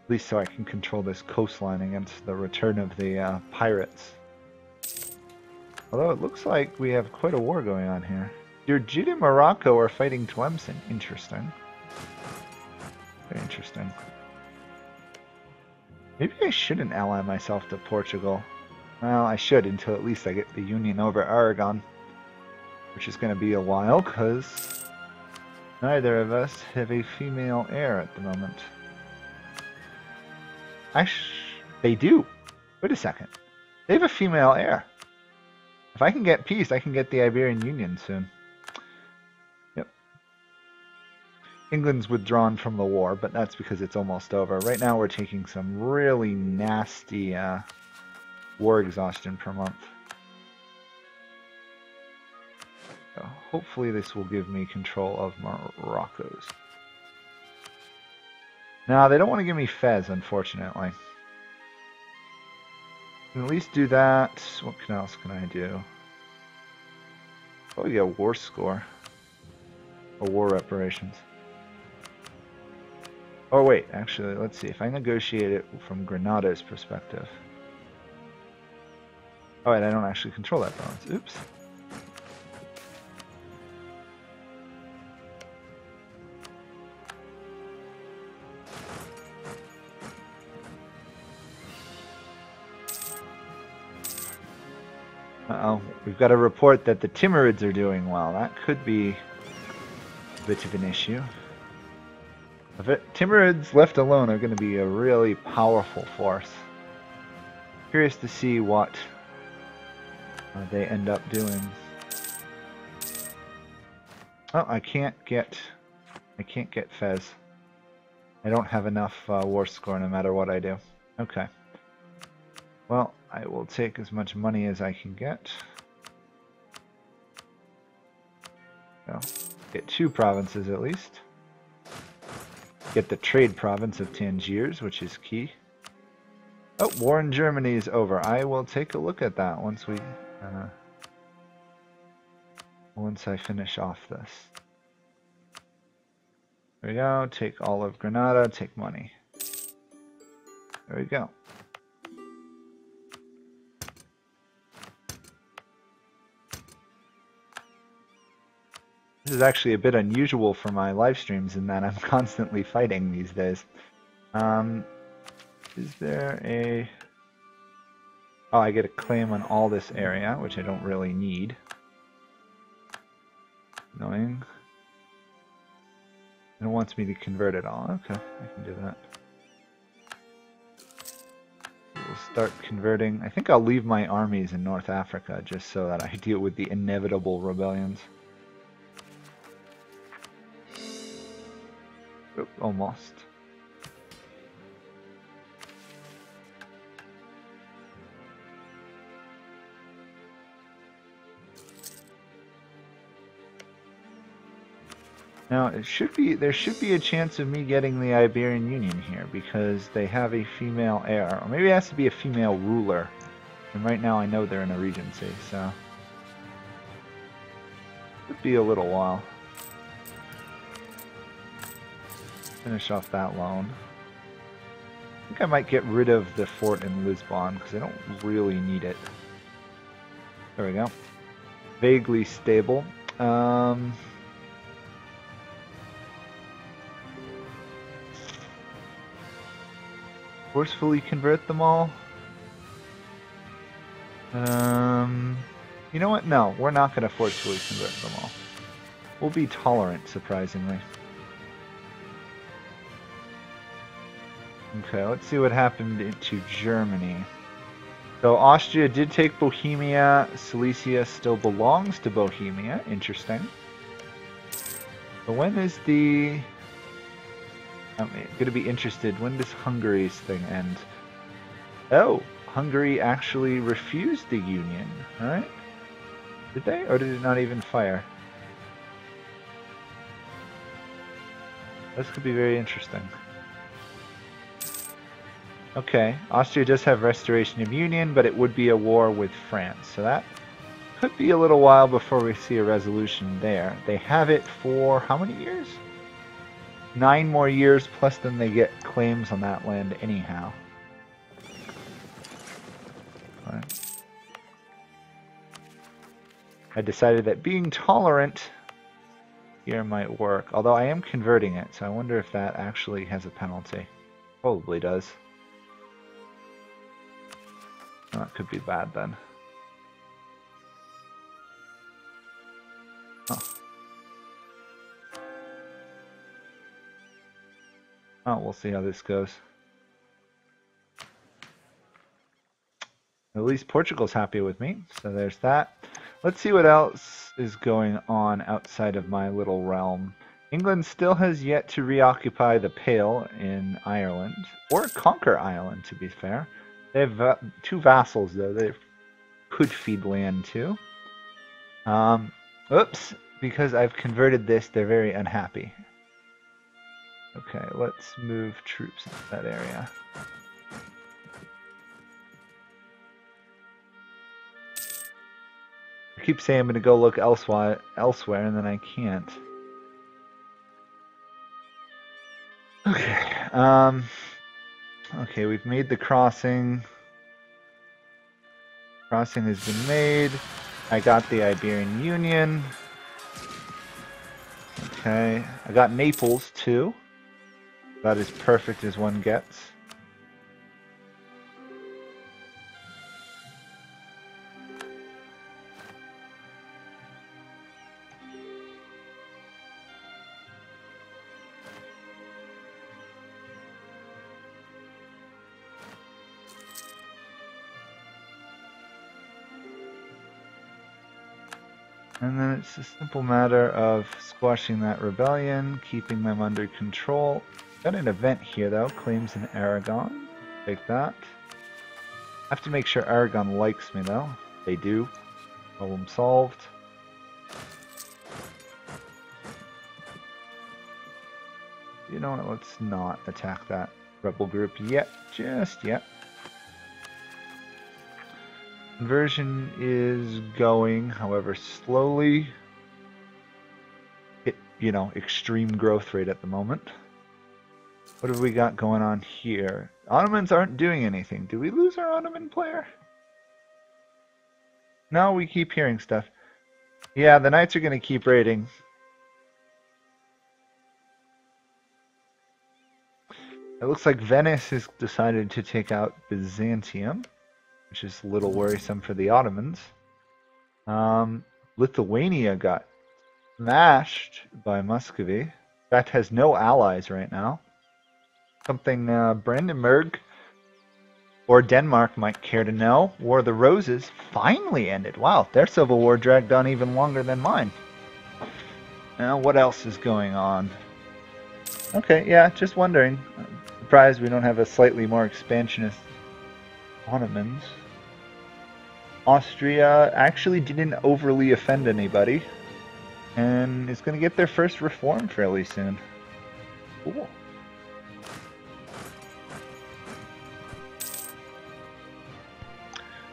At least so I can control this coastline against the return of the pirates. Although it looks like we have quite a war going on here. Dirjit and Morocco are fighting Tlemcen. Interesting. Very interesting. Maybe I shouldn't ally myself to Portugal. Well, I should until at least I get the Union over Aragon. Which is going to be a while, because neither of us have a female heir at the moment. They do. Wait a second. They have a female heir. If I can get peace, I can get the Iberian Union soon. Yep. England's withdrawn from the war, but that's because it's almost over. Right now we're taking some really nasty war exhaustion per month. So hopefully this will give me control of Morocco's. No, they don't want to give me Fez, unfortunately. I can at least do that. What else can I do? Probably get a war score. Or war reparations. Oh wait, actually, let's see. If I negotiate it from Granada's perspective. Oh wait, I don't actually control that balance. Oops. Uh-oh, we've got a report that the Timurids are doing well. That could be a bit of an issue. Timurids left alone are going to be a really powerful force. Curious to see what they end up doing. Oh, I can't get Fez. I don't have enough war score no matter what I do. Okay. Well, I will take as much money as I can get. So, get 2 provinces at least. Get the trade province of Tangiers, which is key. Oh, war in Germany is over. I will take a look at that once I finish off this. There we go. Take all of Granada. Take money. There we go. This is actually a bit unusual for my live streams in that I'm constantly fighting these days. Is there a... Oh, I get a claim on all this area, which I don't really need. Annoying. And it wants me to convert it all. Okay, I can do that. We'll start converting. I think I'll leave my armies in North Africa just so that I deal with the inevitable rebellions. Oop, almost. Now there should be a chance of me getting the Iberian Union here because they have a female heir, or maybe it has to be a female ruler. And right now I know they're in a regency, so could be a little while. Finish off that loan. I think I might get rid of the fort in Lisbon because I don't really need it. There we go. Vaguely stable. Forcefully convert them all. You know what? No, we're not going to forcefully convert them all. We'll be tolerant, surprisingly. Okay, let's see what happened to Germany. So Austria did take Bohemia. Silesia still belongs to Bohemia. Interesting. So when is the... I'm going to be interested. When does Hungary's thing end? Oh, Hungary actually refused the union. Alright. Did they? Or did it not even fire? This could be very interesting. Okay, Austria does have restoration of union, but it would be a war with France. So that could be a little while before we see a resolution there. They have it for how many years? 9 more years, plus then they get claims on that land anyhow. But I decided that being tolerant here might work, although I am converting it, so I wonder if that actually has a penalty. Probably does. That could be bad then. Oh. Oh, we'll see how this goes. At least Portugal's happy with me, so there's that. Let's see what else is going on outside of my little realm. England still has yet to reoccupy the Pale in Ireland, or conquer Ireland, to be fair. They have 2 vassals, though, they could feed land to. Oops, because I've converted this, they're very unhappy. Okay, let's move troops into that area. I keep saying I'm going to go look elsewhere, and then I can't. Okay, okay, we've made the crossing. Crossing has been made. I got the Iberian Union. Okay, I got Naples too. About as perfect as one gets. And then it's a simple matter of squashing that rebellion, keeping them under control. Got an event here though, claims in Aragon. Take that. I have to make sure Aragon likes me though. They do. Problem solved. You know what, let's not attack that rebel group yet, just yet. Conversion is going, however, slowly. You know, extreme growth rate at the moment. What have we got going on here? Ottomans aren't doing anything. Did we lose our Ottoman player? No, we keep hearing stuff. Yeah, the Knights are going to keep raiding. It looks like Venice has decided to take out Byzantium, which is a little worrisome for the Ottomans. Lithuania got smashed by Muscovy. That has no allies right now. Something Brandenburg or Denmark might care to know. War of the Roses finally ended. Wow, their civil war dragged on even longer than mine. Now, what else is going on? Okay, yeah, just wondering. I'm surprised we don't have a slightly more expansionist Ottomans. Austria actually didn't overly offend anybody and is going to get their first reform fairly soon. Cool.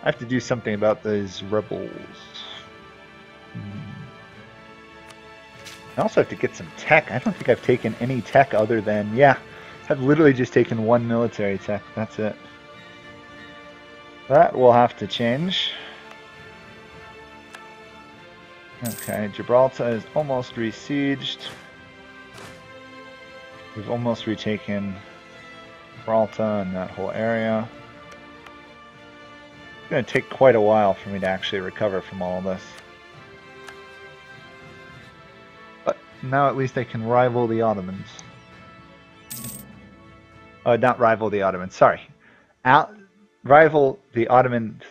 I have to do something about those rebels. I also have to get some tech. I don't think I've taken any tech other than, yeah, I've literally just taken 1 military tech. That's it. That will have to change. Okay, Gibraltar is almost besieged. We've almost retaken Gibraltar and that whole area. It's going to take quite a while for me to actually recover from all of this. But now at least I can rival the Ottomans. Not rival the Ottomans, sorry. Rival the Ottomans.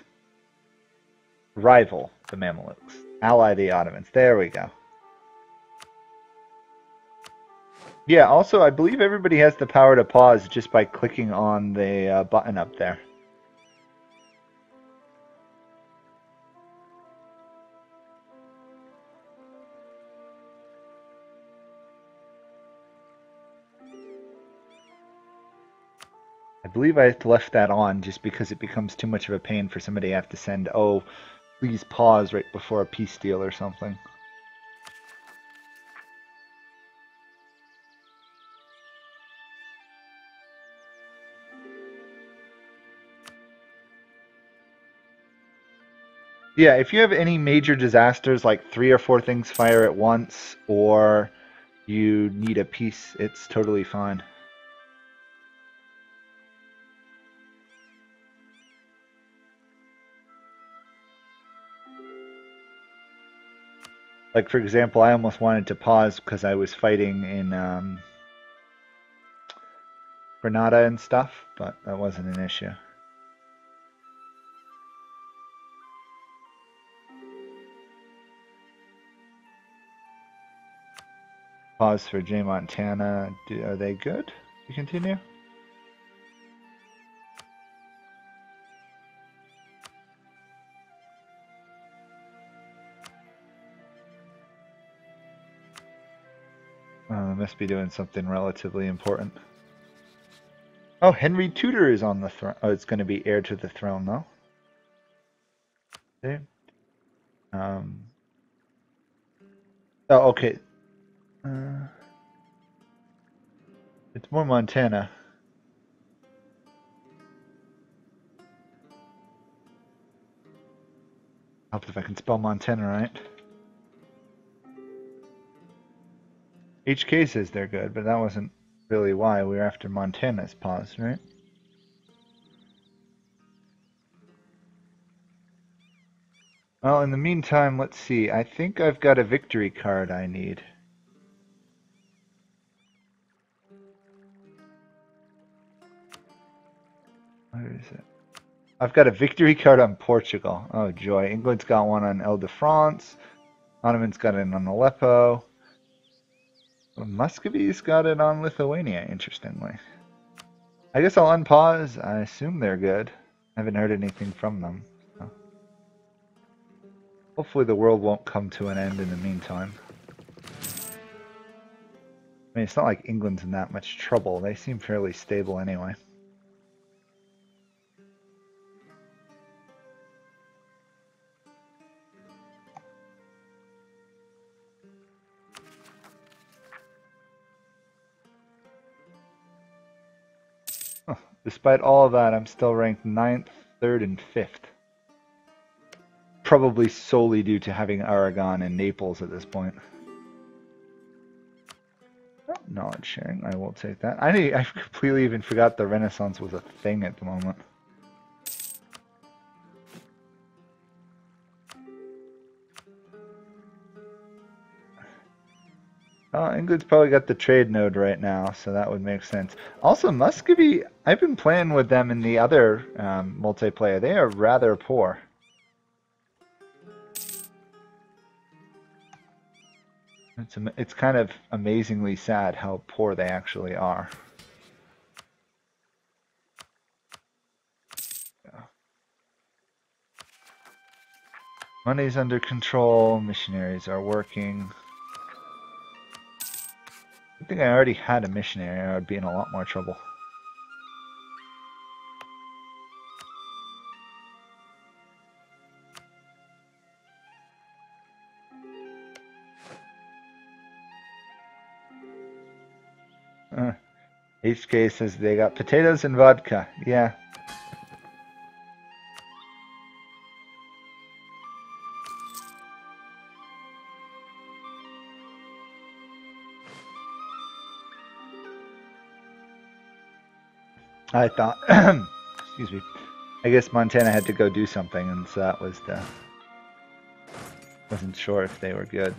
Rival the Mamelukes. Ally the Ottomans. There we go. Yeah, also I believe everybody has the power to pause just by clicking on the button up there. I believe I left that on just because it becomes too much of a pain for somebody to have to send, oh, please pause right before a peace deal or something. Yeah, if you have any major disasters, like 3 or 4 things fire at once, or you need a peace, it's totally fine. Like, for example, I almost wanted to pause because I was fighting in Granada and stuff, but that wasn't an issue. Pause for J Montana. Are they good? You continue? Must be doing something relatively important. Oh, Henry Tudor is on the throne. Oh, it's going to be heir to the throne, though. Okay. Oh, okay. It's more Montana. Helps if I can spell Montana right. HK says they're good, but that wasn't really why. We were after Montana's pause, right? Well, in the meantime, let's see. I think I've got a victory card I need. Where is it? I've got a victory card on Portugal. Oh, joy. England's got one on Ile-de-France. Ottoman's got it on Aleppo. Muscovy's got it on Lithuania, interestingly. I guess I'll unpause. I assume they're good. I haven't heard anything from them. So. Hopefully the world won't come to an end in the meantime. I mean, it's not like England's in that much trouble. They seem fairly stable anyway. Despite all of that, I'm still ranked 9th, 3rd, and 5th. Probably solely due to having Aragon and Naples at this point. Oh, knowledge sharing, I will take that. I completely even forgot the Renaissance was a thing at the moment. England's probably got the trade node right now, so that would make sense. Also, Muscovy, I've been playing with them in the other multiplayer. They are rather poor. It's kind of amazingly sad how poor they actually are. Yeah. Money's under control. Missionaries are working. I think I already had a missionary, or I'd be in a lot more trouble. HK says they got potatoes and vodka. Yeah. I thought, excuse me, I guess Montana had to go do something, and so that was the, wasn't sure if they were good.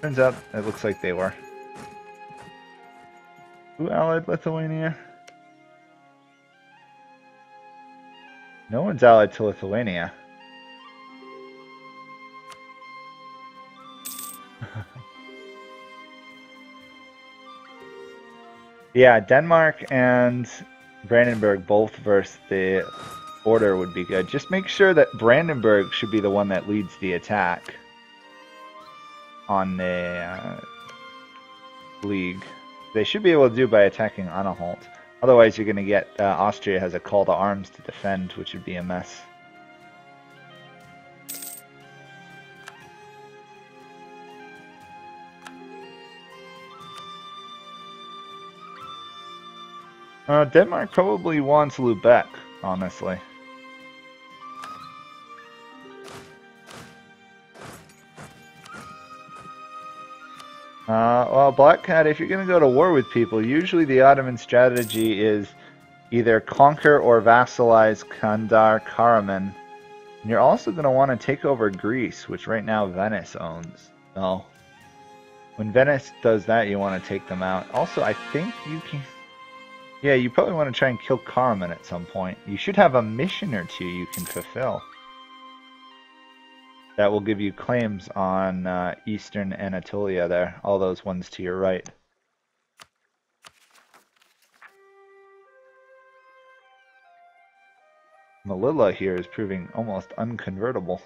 Turns out it looks like they were. Who allied Lithuania? No one's allied to Lithuania. Yeah, Denmark and Brandenburg both versus the Order would be good. Just make sure that Brandenburg should be the one that leads the attack on the League. They should be able to do by attacking Anhalt. Otherwise, you're going to get Austria has a call to arms to defend, which would be a mess. Denmark probably wants Lubeck, honestly. Well, Black Cat, if you're going to go to war with people, usually the Ottoman strategy is either conquer or vassalize Kandar Karaman. And you're also going to want to take over Greece, which right now Venice owns. So when Venice does that, you want to take them out. Also, I think you can... Yeah, you probably want to try and kill Karaman at some point. You should have a mission or two you can fulfill. That will give you claims on eastern Anatolia there, all those ones to your right. Melilla here is proving almost unconvertible.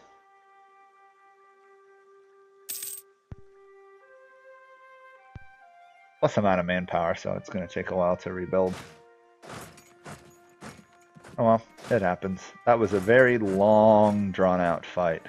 Plus I'm out of manpower, so it's going to take a while to rebuild. Oh well, it happens. That was a very long, drawn-out fight.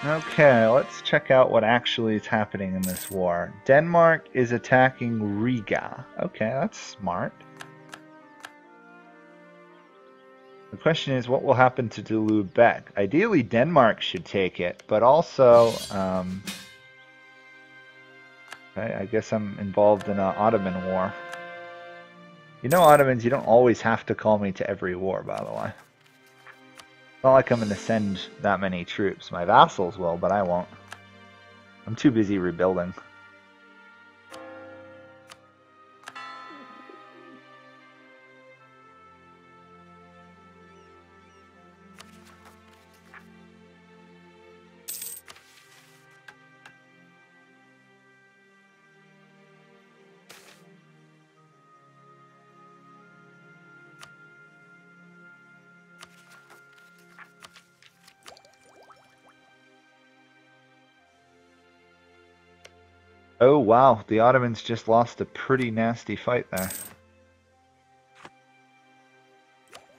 Okay, let's check out what actually is happening in this war. Denmark is attacking Riga. Okay, that's smart. The question is, what will happen to Lubeck? Ideally, Denmark should take it, but also, okay, I guess I'm involved in an Ottoman war. You know, Ottomans, you don't always have to call me to every war, by the way. It's not like I'm going to send that many troops. My vassals will, but I won't. I'm too busy rebuilding. Oh wow, the Ottomans just lost a pretty nasty fight there.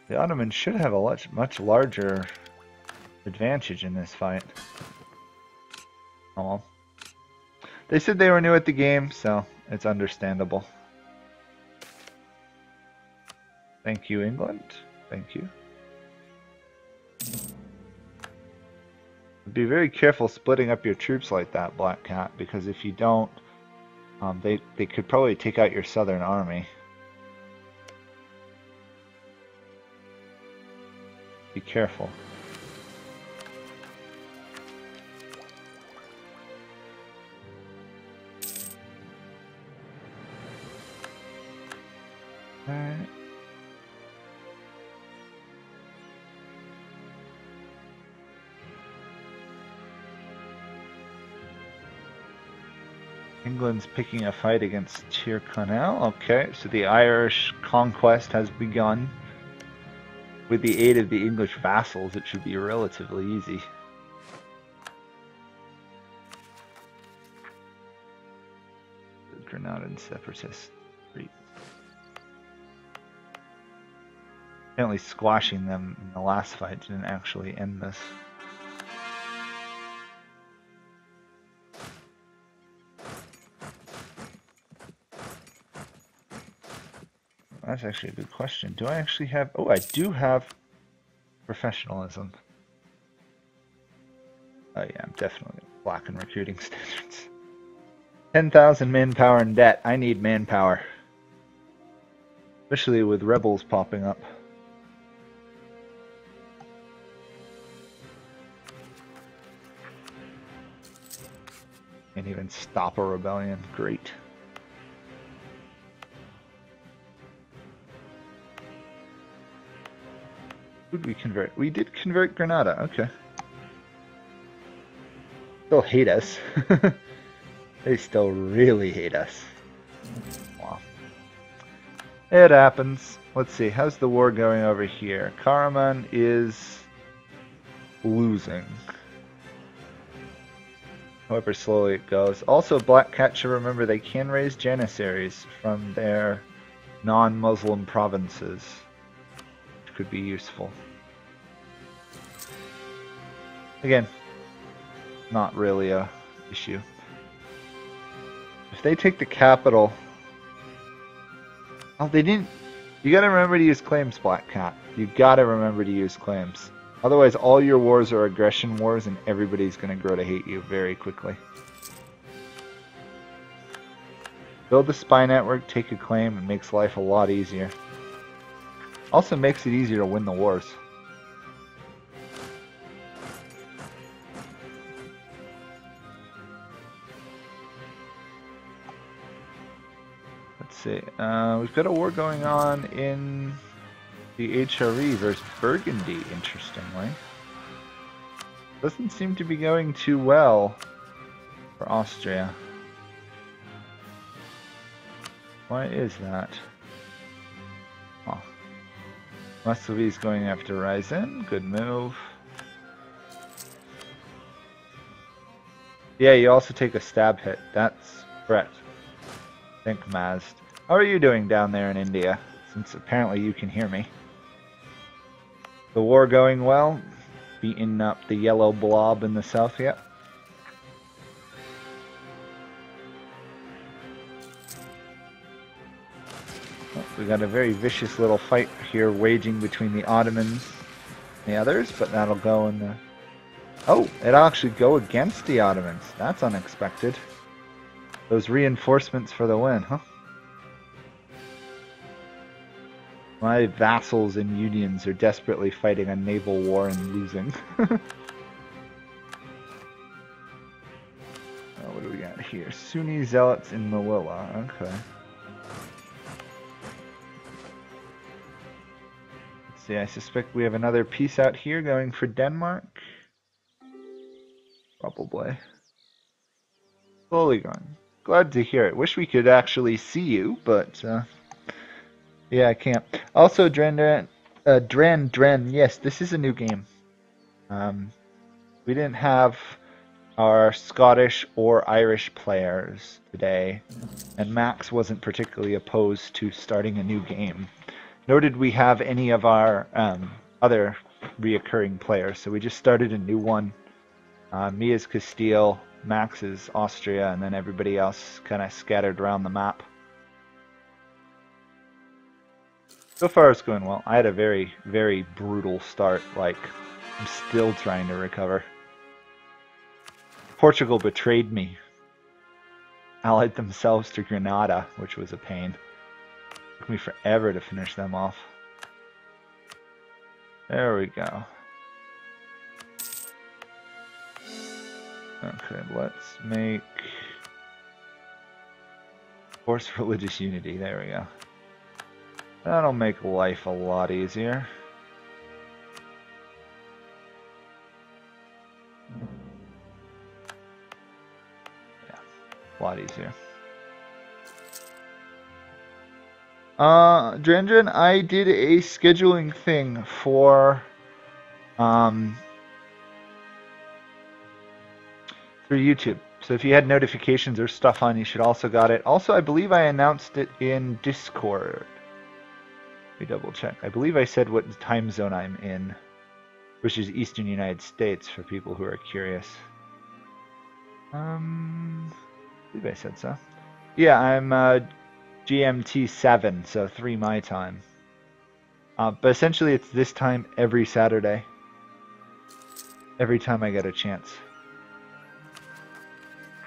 The Ottomans should have a much larger advantage in this fight. Oh well. They said they were new at the game, so it's understandable. Thank you, England. Thank you. Be very careful splitting up your troops like that, Black Cat, because if you don't, they could probably take out your southern army. Be careful. Alright. England's picking a fight against Tyrconnell. Okay, so the Irish conquest has begun. With the aid of the English vassals, it should be relatively easy. The Granadan separatists. Apparently squashing them in the last fight didn't actually end this. That's actually a good question. Do I actually have... Oh, I do have professionalism. Oh yeah, I'm definitely black in recruiting standards. 10,000 manpower in debt. I need manpower. Especially with rebels popping up. Can't even stop a rebellion. Great. Who did we convert? We did convert Granada, okay. Still hate us. They still really hate us. Wow. It happens. Let's see, how's the war going over here? Karaman is losing. However slowly it goes. Also, Black Cat should remember they can raise Janissaries from their non-Muslim provinces, which could be useful. Again, not really a issue. If they take the capital... Oh, they didn't... You gotta remember to use claims, Black Cat. You gotta remember to use claims. Otherwise, all your wars are aggression wars, and everybody's gonna grow to hate you very quickly. Build the spy network, take a claim, it makes life a lot easier. Also makes it easier to win the wars. Let's see. We've got a war going on in the HRE versus Burgundy, interestingly. Doesn't seem to be going too well for Austria. Why is that? Oh. Muscovy's going after Ryzen. Good move. Yeah, you also take a stab hit. That's correct. Think Mazd. How are you doing down there in India? Since apparently you can hear me. The war going well? Beating up the yellow blob in the south yet? Well, we got a very vicious little fight here waging between the Ottomans and the others, but that'll go in the... Oh, it'll actually go against the Ottomans. That's unexpected. Those reinforcements for the win, huh? My vassals and unions are desperately fighting a naval war and losing. What do we got here? Sunni zealots in Melilla. Okay. Let's see, I suspect we have another piece out here going for Denmark. Probably. Slowly going. Glad to hear it. Wish we could actually see you, but yeah, I can't. Also, Dren, yes, this is a new game. We didn't have our Scottish or Irish players today, and Max wasn't particularly opposed to starting a new game. Nor did we have any of our other reoccurring players, so we just started a new one. Me is Castile, Max is Austria, and then everybody else kind of scattered around the map. So far it's going well. I had a very, very brutal start. Like, I'm still trying to recover. Portugal betrayed me. Allied themselves to Granada, which was a pain. Took me forever to finish them off. There we go. Okay, let's make... Force religious unity. There we go. That'll make life a lot easier. Yeah, a lot easier. Dren, I did a scheduling thing for through YouTube. So if you had notifications or stuff on, you should also got it. Also, I believe I announced it in Discord. Let me double check. I believe I said what time zone I'm in, which is Eastern United States for people who are curious. I believe I said so. Yeah, I'm GMT 7, so 3 my time. But essentially it's this time every Saturday. Every time I get a chance.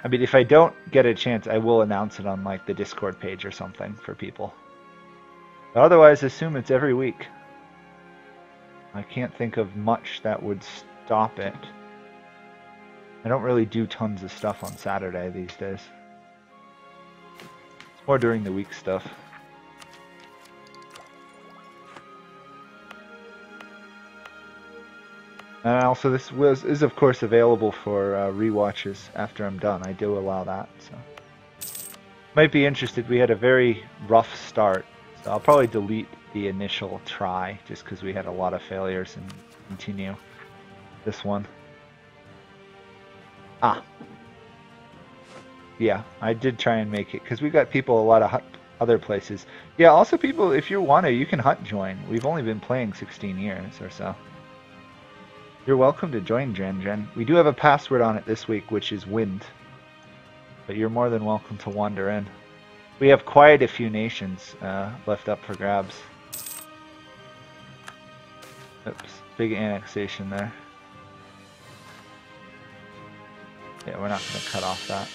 I mean, if I don't get a chance, I will announce it on like the Discord page or something for people. But otherwise, assume it's every week. I can't think of much that would stop it. I don't really do tons of stuff on Saturday these days. It's more during the week stuff. And also, this is of course available for rewatches after I'm done. I do allow that, so might be interested. We had a very rough start, so I'll probably delete the initial try just because we had a lot of failures and continue this one. Yeah, I did try and make it because we got people a lot of other places. Yeah, also people, if you want to, you can hunt join. We've only been playing 16 years or so. You're welcome to join, Jen. We do have a password on it this week, which is wind. But you're more than welcome to wander in. We have quite a few nations left up for grabs. Oops, big annexation there. Yeah, we're not going to cut off that.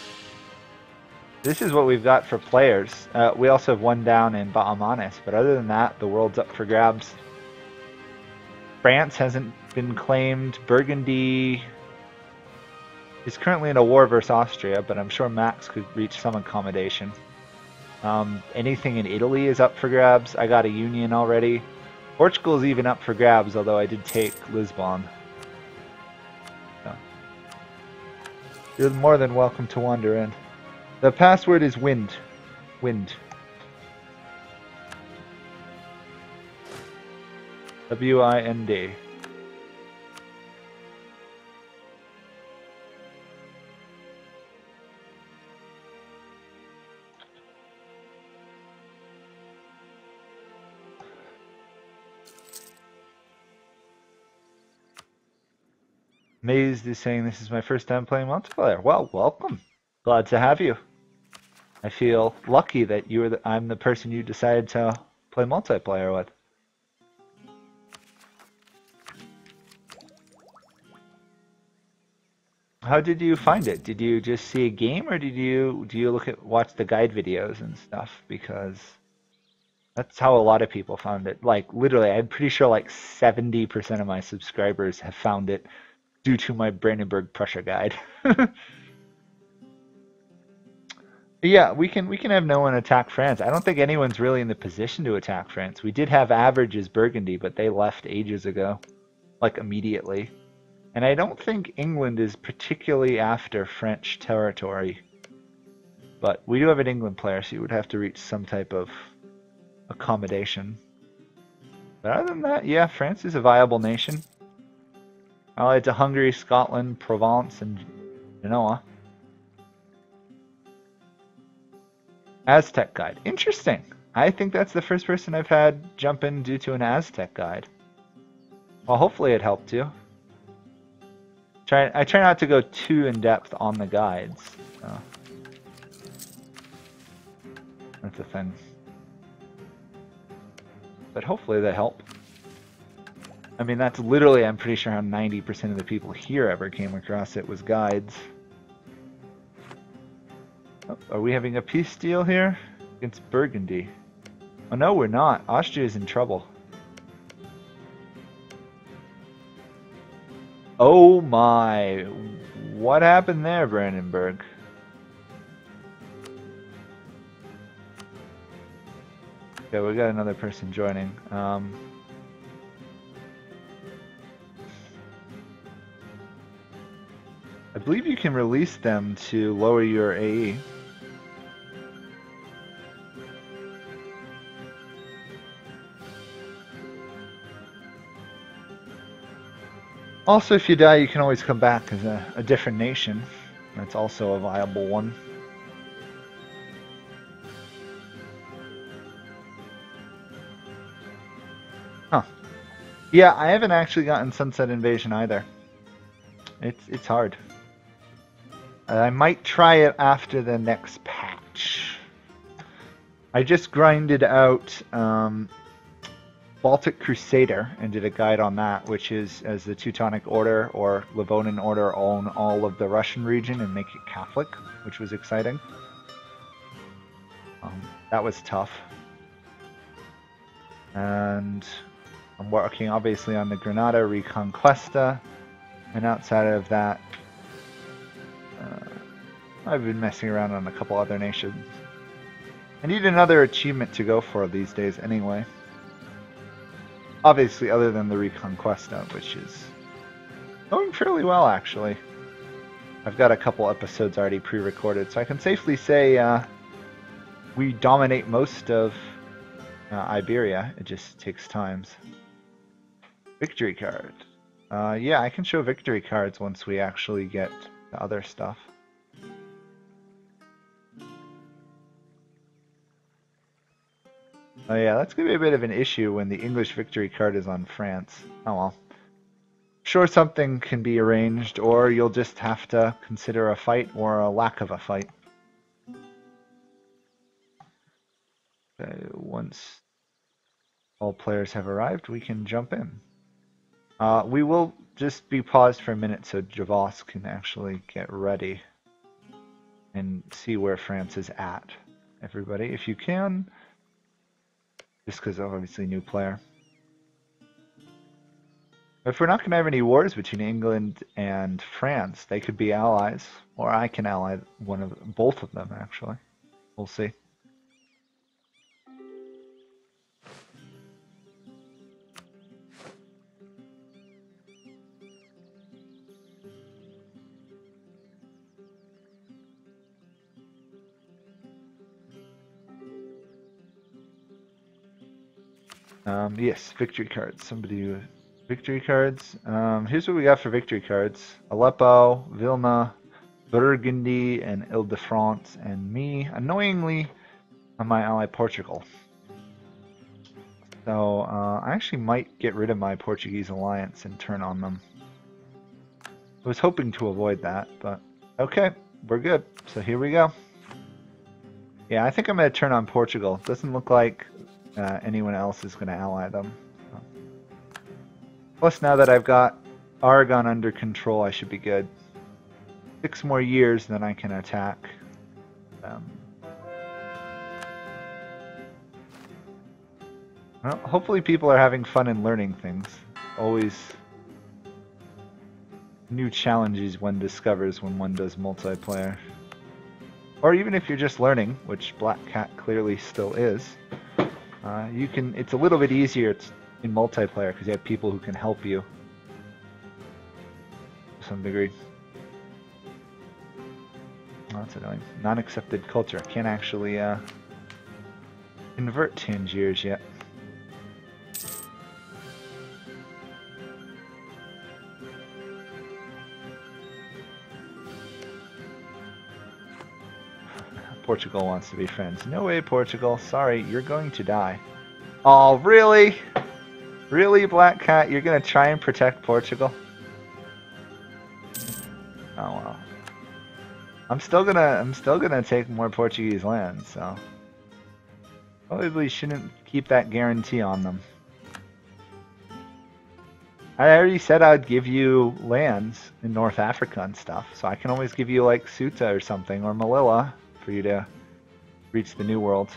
This is what we've got for players. We also have one down in Bahamas, but other than that, the world's up for grabs. France hasn't been claimed. Burgundy is currently in a war versus Austria, but I'm sure Max could reach some accommodation. Anything in Italy is up for grabs. I got a union already. Portugal's even up for grabs, although I did take Lisbon. So, you're more than welcome to wander in. The password is wind. Wind. W-I-N-D. Mazed is saying this is my first time playing multiplayer. Well, welcome. Glad to have you. I feel lucky that I'm the person you decided to play multiplayer with. How did you find it? Did you just see a game, or do you watch the guide videos and stuff? Because that's how a lot of people found it. Like literally, I'm pretty sure like 70% of my subscribers have found it due to my Brandenburg Prussia guide. Yeah, we can have no one attack France. I don't think anyone's really in the position to attack France. We did have averages Burgundy, but they left ages ago, like immediately. And I don't think England is particularly after French territory. But we do have an England player, so you would have to reach some type of accommodation. But other than that, yeah, France is a viable nation. Allied to Hungary, Scotland, Provence, and Genoa. Aztec guide. Interesting. I think that's the first person I've had jump in due to an Aztec guide. Well, hopefully it helped you. I try not to go too in depth on the guides. So. That's a thing. But hopefully they help. I mean, that's literally, I'm pretty sure how 90% of the people here ever came across it was guides. Oh, are we having a peace deal here? Against Burgundy. Oh no, we're not. Austria is in trouble. Oh my. What happened there, Brandenburg? Okay, we got another person joining. I believe you can release them to lower your AE. Also, if you die, you can always come back as a different nation. That's also a viable one. Huh. Yeah, I haven't actually gotten Sunset Invasion either. It's hard. I might try it after the next patch. I just grinded out Baltic Crusader and did a guide on that, which is as the Teutonic Order or Livonian Order own all of the Russian region and make it Catholic, which was exciting. That was tough. And I'm working obviously on the Granada Reconquesta, and outside of that, I've been messing around on a couple other nations. I need another achievement to go for these days anyway. Obviously, other than the Reconquesta, which is going fairly well, actually. I've got a couple episodes already pre-recorded, so I can safely say we dominate most of Iberia. It just takes time. Victory card. Yeah, I can show victory cards once we actually get the other stuff. Oh yeah, that's gonna be a bit of an issue when the English victory card is on France. Oh well. Sure, something can be arranged, or you'll just have to consider a fight or a lack of a fight. Once all players have arrived, we can jump in. We will just be paused for a minute so Javos can actually get ready and see where France is at. Everybody, if you can, just because obviously new player. If we're not going to have any wars between England and France, they could be allies, or I can ally both of them actually. We'll see. Yes, victory cards. Somebody victory cards. Here's what we got for victory cards: Aleppo, Vilna, Burgundy, and Ile-de-France, and me, annoyingly, on my ally Portugal. So I actually might get rid of my Portuguese alliance and turn on them. I was hoping to avoid that, but okay, we're good. So here we go. Yeah, I think I'm going to turn on Portugal. Doesn't look like anyone else is going to ally them. Plus, now that I've got Aragon under control, I should be good. 6 more years, then I can attack them. Well, hopefully people are having fun and learning things. Always new challenges one discovers when one does multiplayer. Or even if you're just learning, which Black Cat clearly still is, it's a little bit easier in multiplayer because you have people who can help you to some degree. Oh, that's annoying. Non-accepted culture. Can't actually convert Tangiers yet. Portugal wants to be friends. No way, Portugal. Sorry, you're going to die. Oh, really? Really, Black Cat? You're gonna try and protect Portugal? Oh well. I'm still gonna take more Portuguese land, so probably shouldn't keep that guarantee on them. I already said I'd give you lands in North Africa and stuff, so I can always give you like Ceuta or something, or Melilla, for you to reach the New World.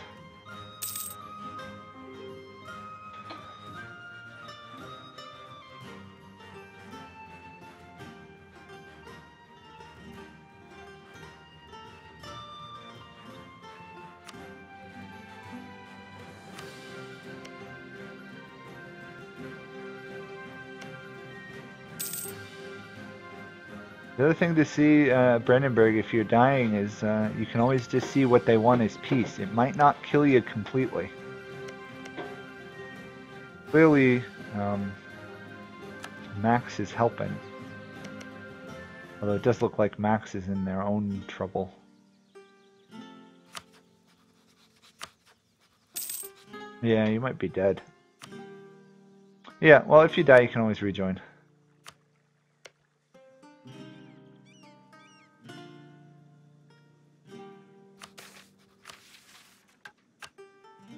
The other thing to see, Brandenburg, if you're dying, is you can always just see what they want is peace. It might not kill you completely. Clearly, Max is helping. Although it does look like Max is in their own trouble. Yeah, you might be dead. Yeah, well, if you die, you can always rejoin.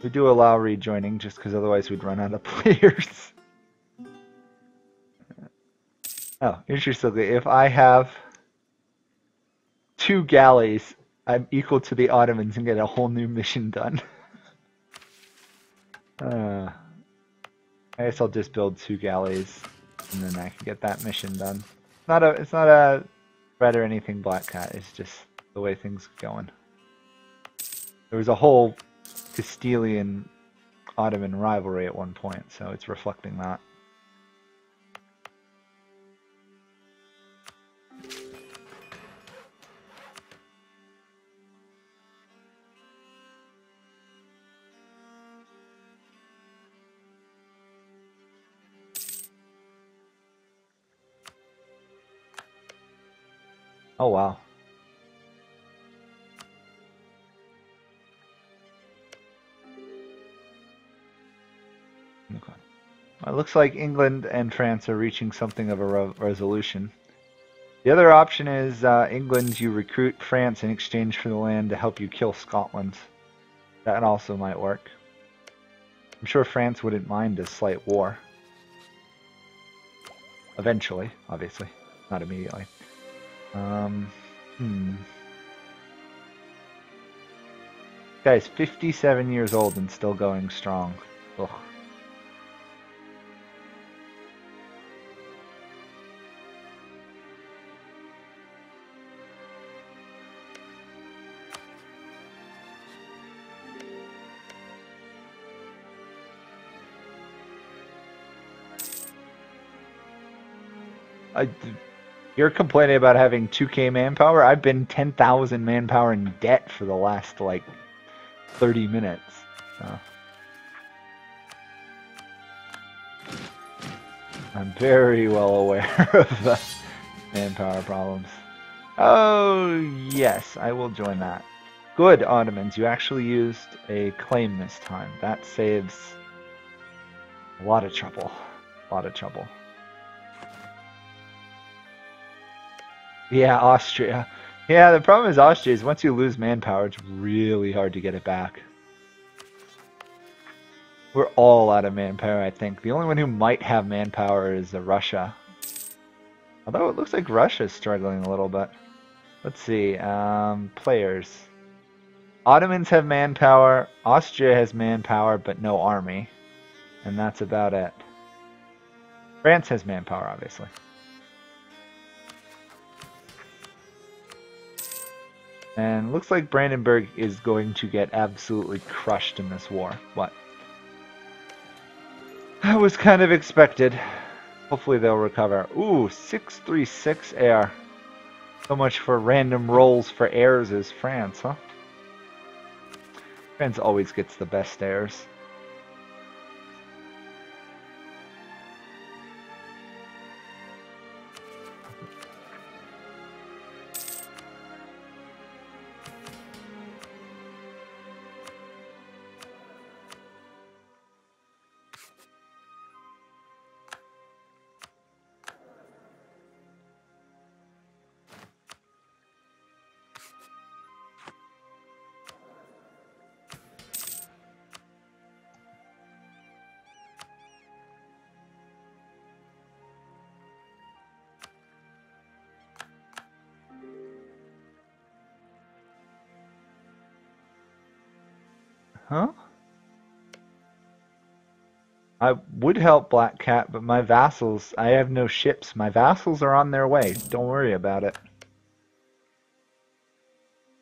We do allow rejoining just because otherwise we'd run out of players. Oh, interestingly, if I have 2 galleys, I'm equal to the Ottomans and get a whole new mission done. I guess I'll just build 2 galleys and then I can get that mission done. It's not a threat or anything, Black Cat. It's just the way things are going. There was a whole Castilian Ottoman rivalry at one point, so it's reflecting that. Oh wow. it looks like England and France are reaching something of a resolution. The other option is England, you recruit France in exchange for the land to help you kill Scotland. That also might work. I'm sure France wouldn't mind a slight war. Eventually, obviously. Not immediately. Guy's 57 years old and still going strong. Ugh. You're complaining about having 2k manpower? I've been 10,000 manpower in debt for the last, like, 30 minutes. I'm very well aware of the manpower problems. Oh, yes, I will join that. Good, Ottomans. You actually used a claim this time. That saves a lot of trouble. A lot of trouble. Yeah, Austria. Yeah, the problem is Austria is once you lose manpower, it's really hard to get it back. We're all out of manpower, I think. The only one who might have manpower is Russia. Although it looks like Russia's struggling a little bit. Let's see. Players. Ottomans have manpower. Austria has manpower, but no army. And that's about it. France has manpower, obviously. And looks like Brandenburg is going to get absolutely crushed in this war. What? That was kind of expected. Hopefully they'll recover. Ooh, 636 air. So much for random rolls for heirs is France, huh? France always gets the best heirs. Huh? I would help Black Cat, but my vassals, I have no ships. My vassals are on their way. Don't worry about it.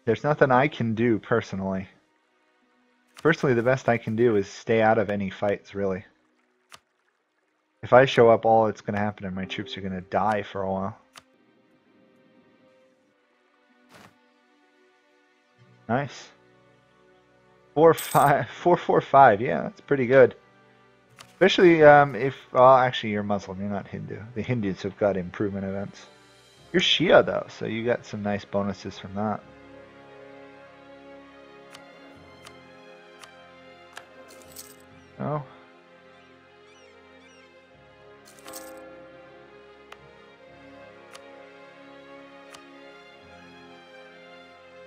There's nothing I can do personally. Personally, the best I can do is stay out of any fights, really. If I show up, all that's going to happen is my troops are going to die for a while. Nice. 445. Yeah, that's pretty good. Especially if, well, actually you're Muslim, you're not Hindu. The Hindus have got improvement events. You're Shia though, so you got some nice bonuses from that. Oh.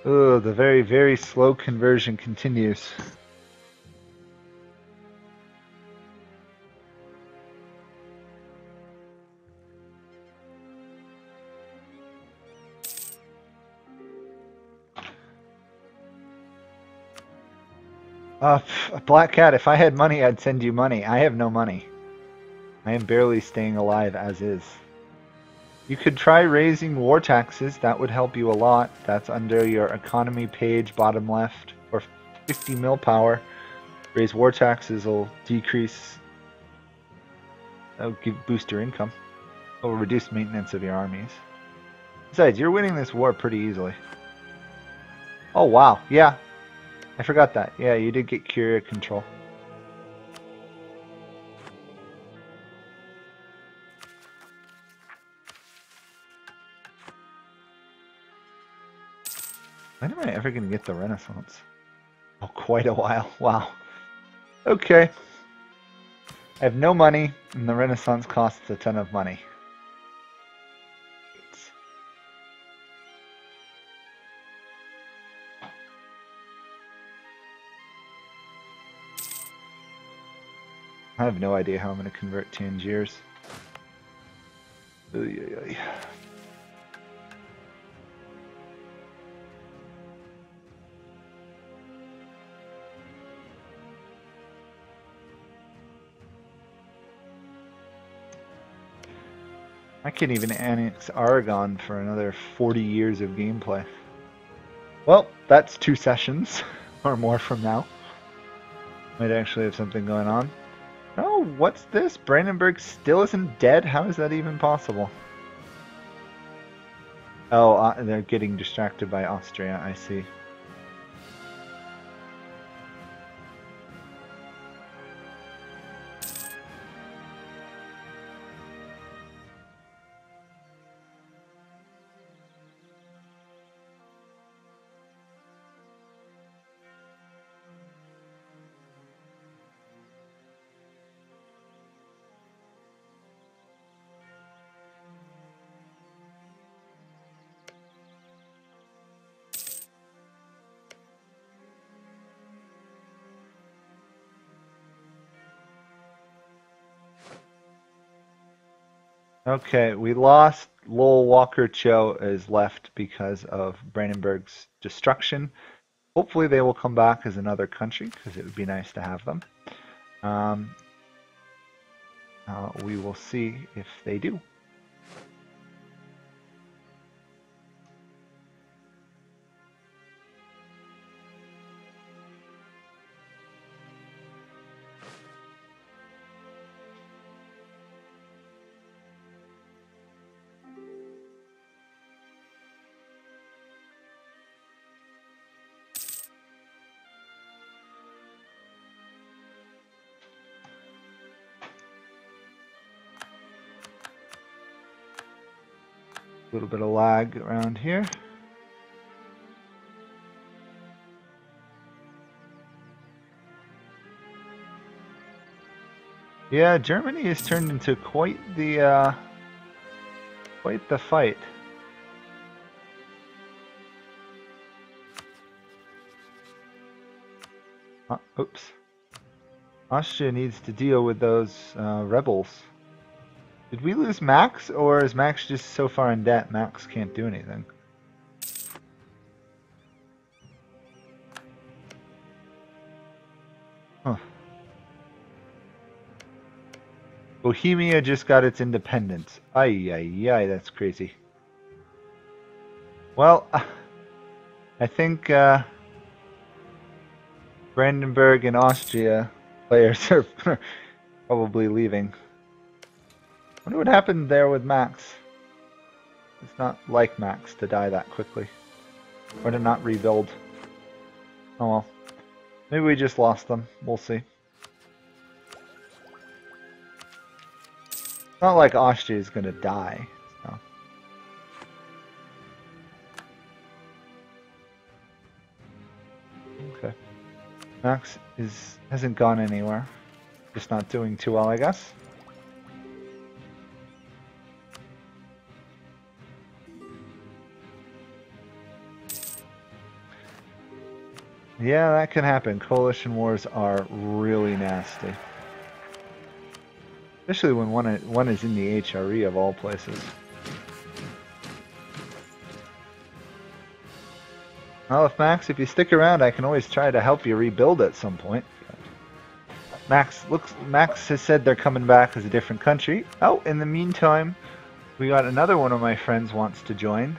Oh, the very, very slow conversion continues. Black Cat, if I had money, I'd send you money. I have no money. I am barely staying alive as is. You could try raising war taxes. That would help you a lot. That's under your economy page, bottom left. For 50 mil power. Raise war taxes will decrease. That'll boost your income. It will reduce maintenance of your armies. Besides, you're winning this war pretty easily. Oh, wow. Yeah. I forgot that. Yeah, you did get Curia control. When am I ever going to get the Renaissance? Oh, quite a while. Wow. Okay. I have no money, and the Renaissance costs a ton of money. I have no idea how I'm going to convert Tangiers. I can't even annex Aragon for another 40 years of gameplay. Well, that's 2 sessions or more from now. Might actually have something going on. Oh, what's this? Brandenburg still isn't dead? How is that even possible? Oh, they're getting distracted by Austria, I see. Okay, we lost. Lowell Walker Cho is left because of Brandenburg's destruction. Hopefully they will come back as another country because it would be nice to have them. We will see if they do. A little bit of lag around here. Yeah, Germany has turned into quite the fight. Oops. Austria needs to deal with those rebels. Did we lose Max, or is Max just so far in debt Max can't do anything? Huh. Bohemia just got its independence. Ay, ay, ay, that's crazy. Well, I think Brandenburg and Austria players are probably leaving. I wonder what happened there with Max. It's not like Max to die that quickly. Or to not rebuild. Oh well. Maybe we just lost them. We'll see. It's not like Austria is going to die. So. Okay. Max hasn't gone anywhere. Just not doing too well, I guess. Yeah, that can happen. Coalition wars are really nasty. Especially when one is in the HRE of all places. Well, if you stick around, I can always try to help you rebuild at some point. Max has said they're coming back as a different country. Oh, in the meantime, we got another one of my friends wants to join.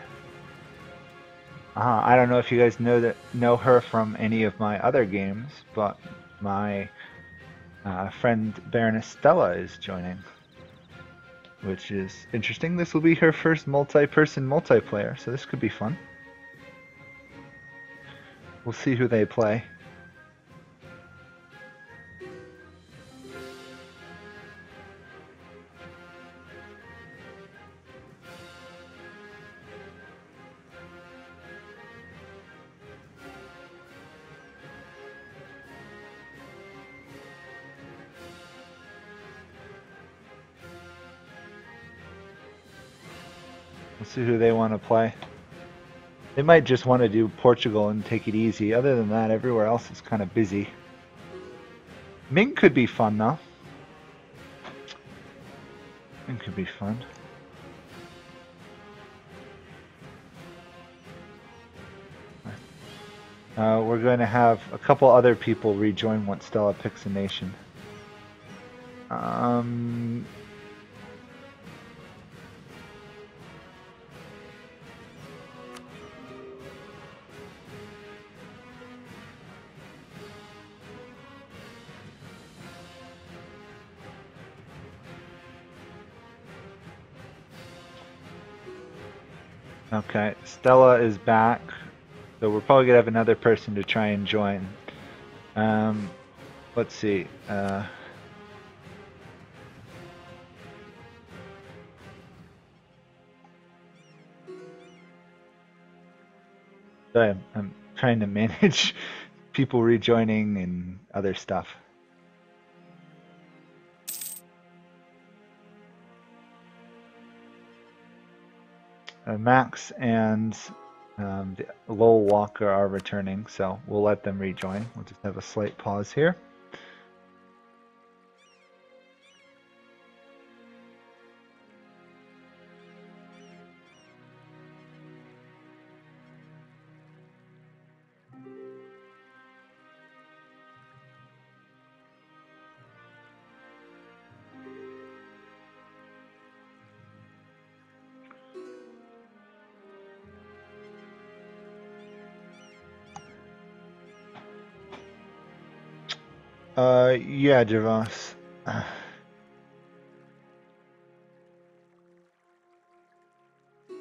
I don't know if you guys know her from any of my other games, but my friend Baroness Stella is joining, which is interesting. This will be her first multi-person multiplayer, so this could be fun. We'll see who they play. Let's see who they want to play. They might just want to do Portugal and take it easy. Other than that, everywhere else is kind of busy. Ming could be fun, though. Ming could be fun. We're going to have a couple other people rejoin once Stella picks a nation. Okay, Stella is back, so we're probably gonna have another person to try and join. Let's see. Sorry, I'm trying to manage people rejoining and other stuff. Max and the Lowell Walker are returning, so we'll let them rejoin. We'll just have a slight pause here. Yeah, Javas.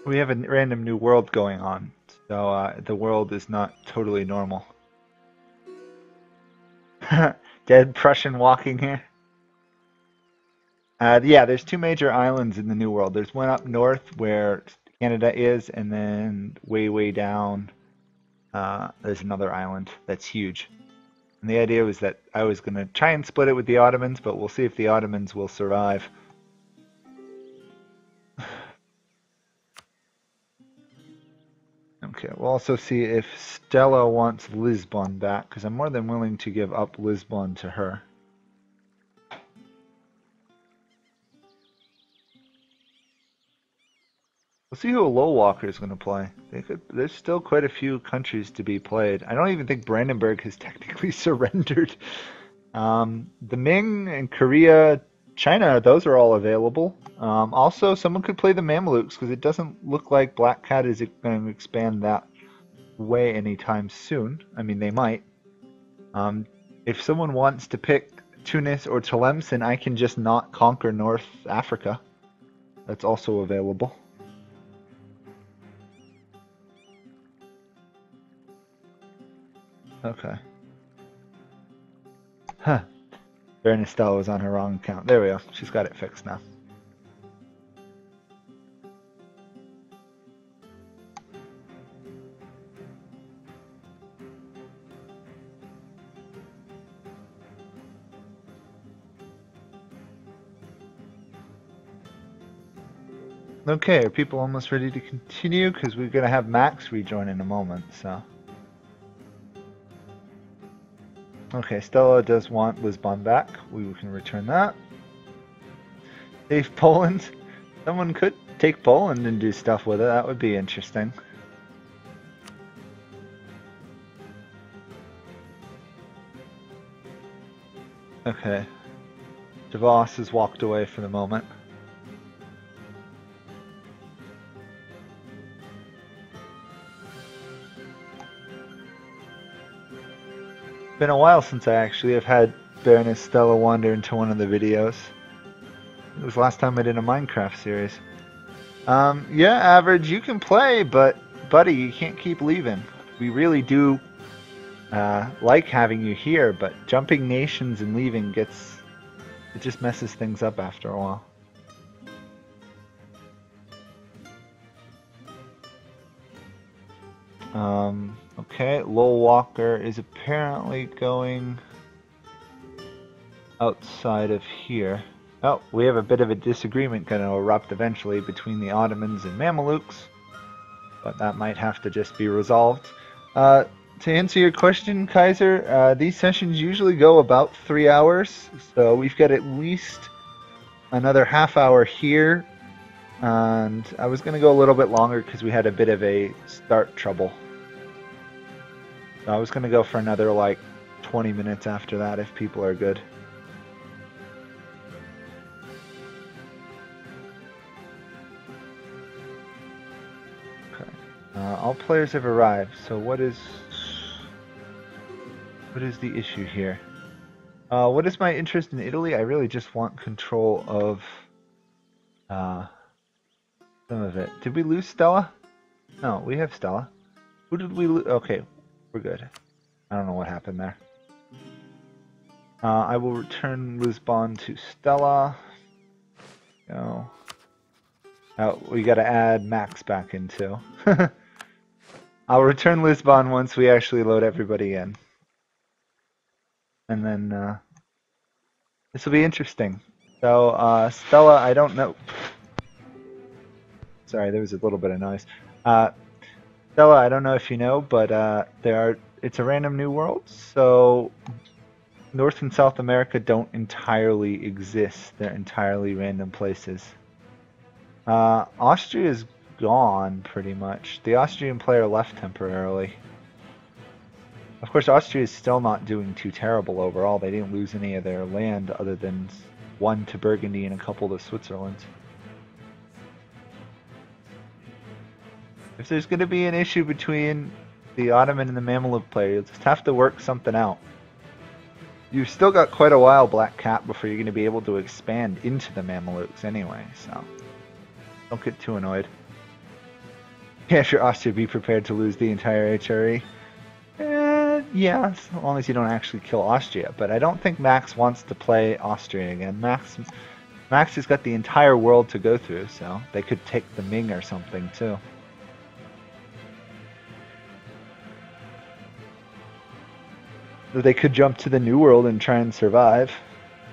We have a random new world going on, so the world is not totally normal. Dead Prussian walking here. Yeah, there's two major islands in the New World. There's one up north where Canada is, and then way down, there's another island that's huge. And the idea was that I was going to try and split it with the Ottomans, but we'll see if the Ottomans will survive. Okay, we'll also see if Stella wants Lisbon back, because I'm more than willing to give up Lisbon to her. We'll see who a low walker is going to play. There's still quite a few countries to be played. I don't even think Brandenburg has technically surrendered. The Ming and Korea, China, those are all available. Also, someone could play the Mamelukes because it doesn't look like Black Cat is going to expand that way anytime soon. I mean, they might. If someone wants to pick Tunis or Tlemcen, I can just not conquer North Africa. That's also available. Okay. Huh. Baroness Stella was on her wrong account. There we go. She's got it fixed now. Okay, are people almost ready to continue? Because we're going to have Max rejoin in a moment, so... Okay, Stella does want Lisbon back. We can return that. Save Poland. Someone could take Poland and do stuff with it. That would be interesting. Okay. DeVos has walked away for the moment. Been a while since I actually have had Baroness Stella wander into one of the videos. It was last time I did a Minecraft series. Yeah, Average, you can play, but buddy, you can't keep leaving. We really do like having you here, but jumping nations and leaving it just messes things up after a while. Okay, Lowell Walker is apparently going outside of here. Oh, we have a bit of a disagreement going to erupt eventually between the Ottomans and Mamelukes, but that might have to just be resolved. To answer your question, Kaiser, these sessions usually go about 3 hours, so we've got at least another half hour here, and I was going to go a little bit longer because we had a bit of a start trouble. So I was going to go for another like 20 minutes after that if people are good. Okay. All players have arrived, so what is the issue here? What is my interest in Italy? I really just want control of some of it. Did we lose Stella? No, we have Stella. Who did we lose? Okay, we're good. I don't know what happened there. I will return Lisbon to Stella. No. Oh, we gotta add Max back in too. I'll return Lisbon once we actually load everybody in. And then this will be interesting. So Stella, I don't know. Sorry, there was a little bit of noise. Stella, I don't know if you know, but it's a random new world, so North and South America don't entirely exist. They're entirely random places. Austria's gone, pretty much. The Austrian player left temporarily. Of course, Austria is still not doing too terrible overall. They didn't lose any of their land other than one to Burgundy and a couple to Switzerland. If there's going to be an issue between the Ottoman and the Mamluk player, you'll just have to work something out. You've still got quite a while, Black Cat, before you're going to be able to expand into the Mamluks anyway, so don't get too annoyed. Yeah, sure, Austria, be prepared to lose the entire HRE. Yeah, as long as you don't actually kill Austria. But I don't think Max wants to play Austria again. Max has got the entire world to go through, so they could take the Ming or something too. They could jump to the New World and try and survive.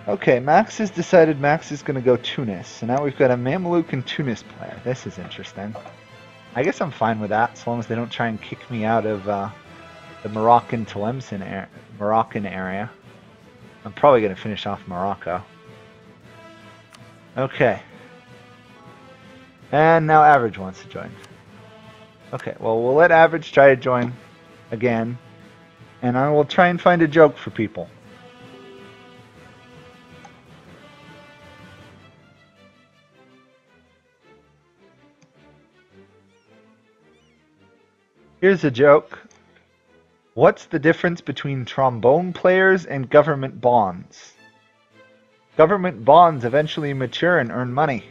Okay, Max has decided Max is going to go Tunis. So now we've got a Mamluk and Tunis player. This is interesting. I guess I'm fine with that, as long as they don't try and kick me out of the Moroccan Tlemcen Moroccan area. I'm probably going to finish off Morocco. Okay. And now Average wants to join. Okay, well, we'll let Average try to join again. And I will try and find a joke for people. Here's a joke. What's the difference between trombone players and government bonds? Government bonds eventually mature and earn money.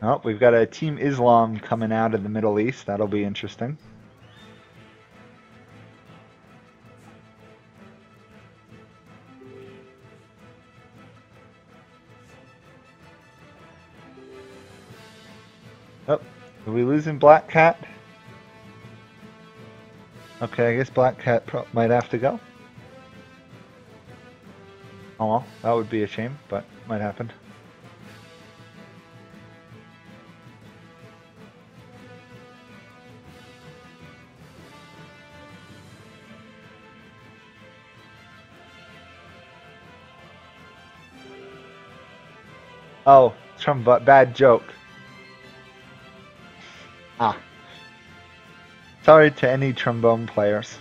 Oh, we've got a Team Islam coming out of the Middle East. That'll be interesting. Oh, are we losing Black Cat? Okay, I guess Black Cat might have to go. Oh well, that would be a shame, but might happen. Oh, bad joke. Ah. Sorry to any trombone players.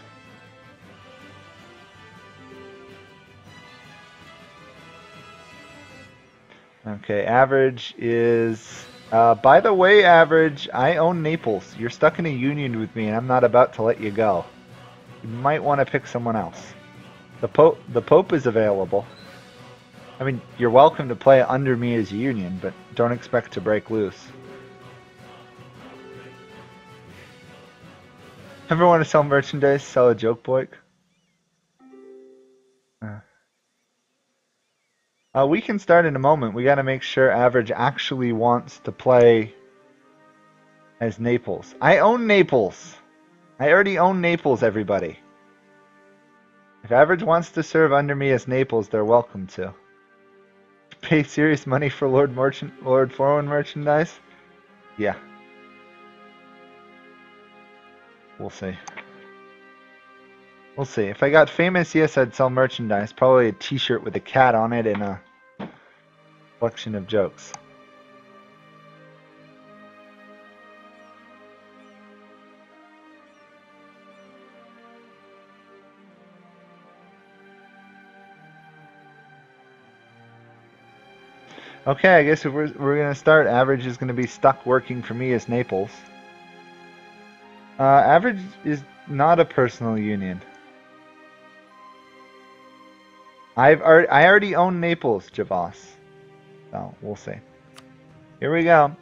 Okay, Average is... by the way, Average, I own Naples. You're stuck in a union with me and I'm not about to let you go. You might want to pick someone else. The Pope is available. I mean, you're welcome to play under me as a union, but don't expect to break loose. Ever want to sell merchandise? Sell a joke, Boik? We can start in a moment. We got to make sure Average actually wants to play as Naples. I own Naples. I already own Naples, everybody. If Average wants to serve under me as Naples, they're welcome to. Pay serious money for Lord Foreign merchandise? Yeah. We'll see. We'll see. If I got famous, yes, I'd sell merchandise. Probably a t-shirt with a cat on it and a collection of jokes. Okay, I guess if we're going to start, Average is going to be stuck working for me as Naples. Average is not a personal union. I already own Naples, Javas. So, we'll see. Here we go.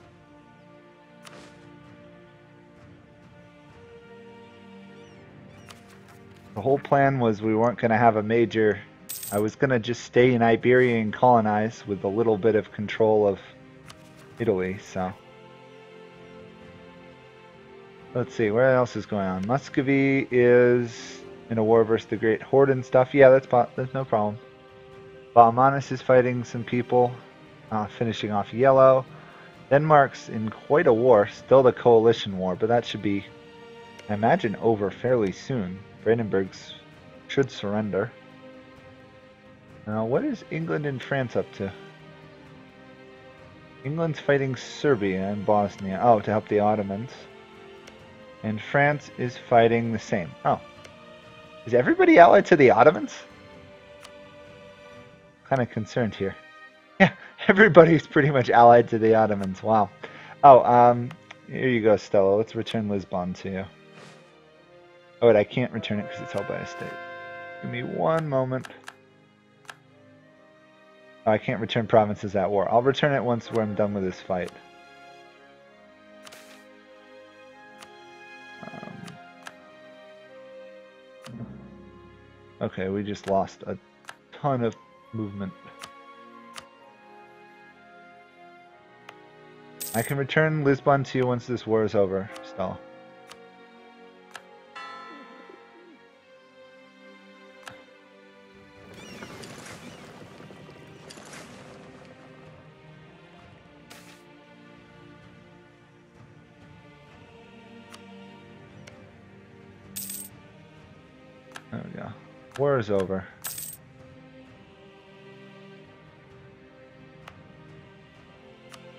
The whole plan was we weren't going to have a major... I was going to just stay in Iberia and colonize with a little bit of control of Italy, so... Let's see, what else is going on? Muscovy is in a war versus the Great Horde and stuff. Yeah, that's no problem. Baumanus is fighting some people, finishing off Yellow. Denmark's in quite a war, still the coalition war, but that should be, I imagine, over fairly soon. Brandenburg's should surrender. Now, what is England and France up to? England's fighting Serbia and Bosnia. Oh, to help the Ottomans. And France is fighting the same. Oh. Is everybody allied to the Ottomans? Kind of concerned here. Yeah, everybody's pretty much allied to the Ottomans. Wow. Oh, here you go, Stella. Let's return Lisbon to you. Oh, wait, I can't return it because it's held by a state. Give me one moment. Oh, I can't return provinces at war. I'll return it once I'm done with this fight. Okay, we just lost a ton of movement. I can return Lisbon to you once this war is over, Stella. There we go. War is over.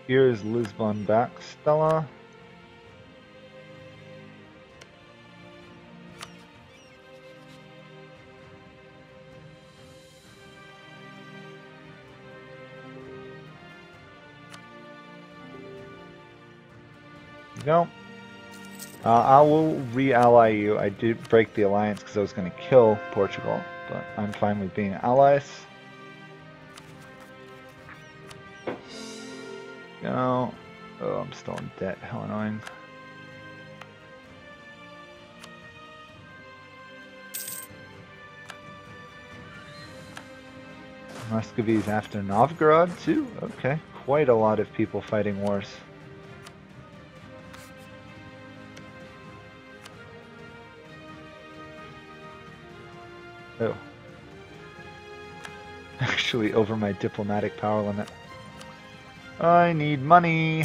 Here is Lisbon back, Stella. There we go. I will re-ally you. I did break the alliance because I was going to kill Portugal, but I'm fine with being allies. Go. Oh, I'm still in debt. How annoying. Muscovy's after Novgorod too? Okay. Quite a lot of people fighting wars. Oh. Actually over my diplomatic power limit. I need money.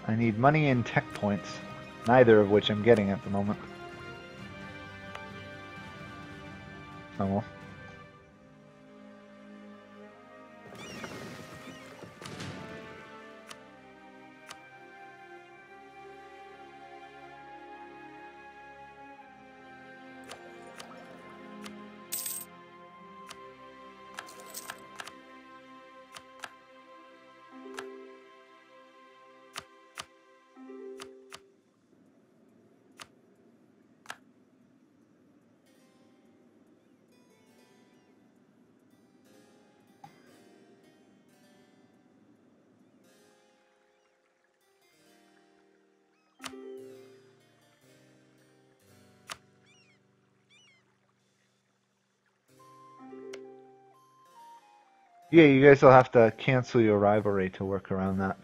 I need money and tech points. Neither of which I'm getting at the moment. Oh well. Yeah, you guys will have to cancel your rivalry to work around that.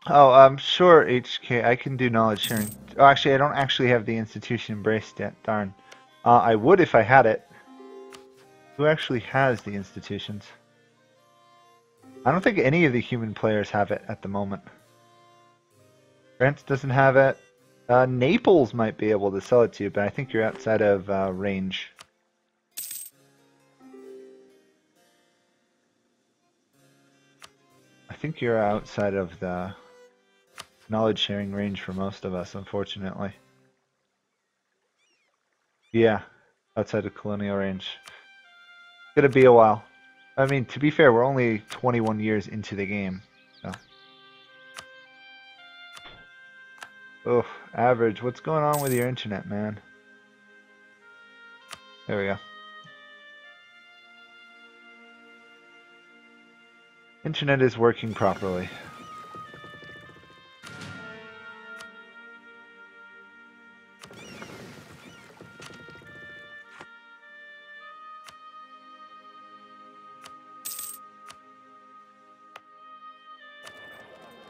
Oh, sure, HK. I can do knowledge sharing. Oh, actually, I don't actually have the institution embraced yet. Darn. I would if I had it. Who actually has the institutions? I don't think any of the human players have it at the moment. France doesn't have it. Naples might be able to sell it to you, but I think you're outside of range. I think you're outside of the knowledge sharing range for most of us, unfortunately. Yeah, outside of colonial range. It's gonna be a while. I mean, to be fair, we're only 21 years into the game. So. Oh, average. What's going on with your internet, man? There we go. Internet is working properly.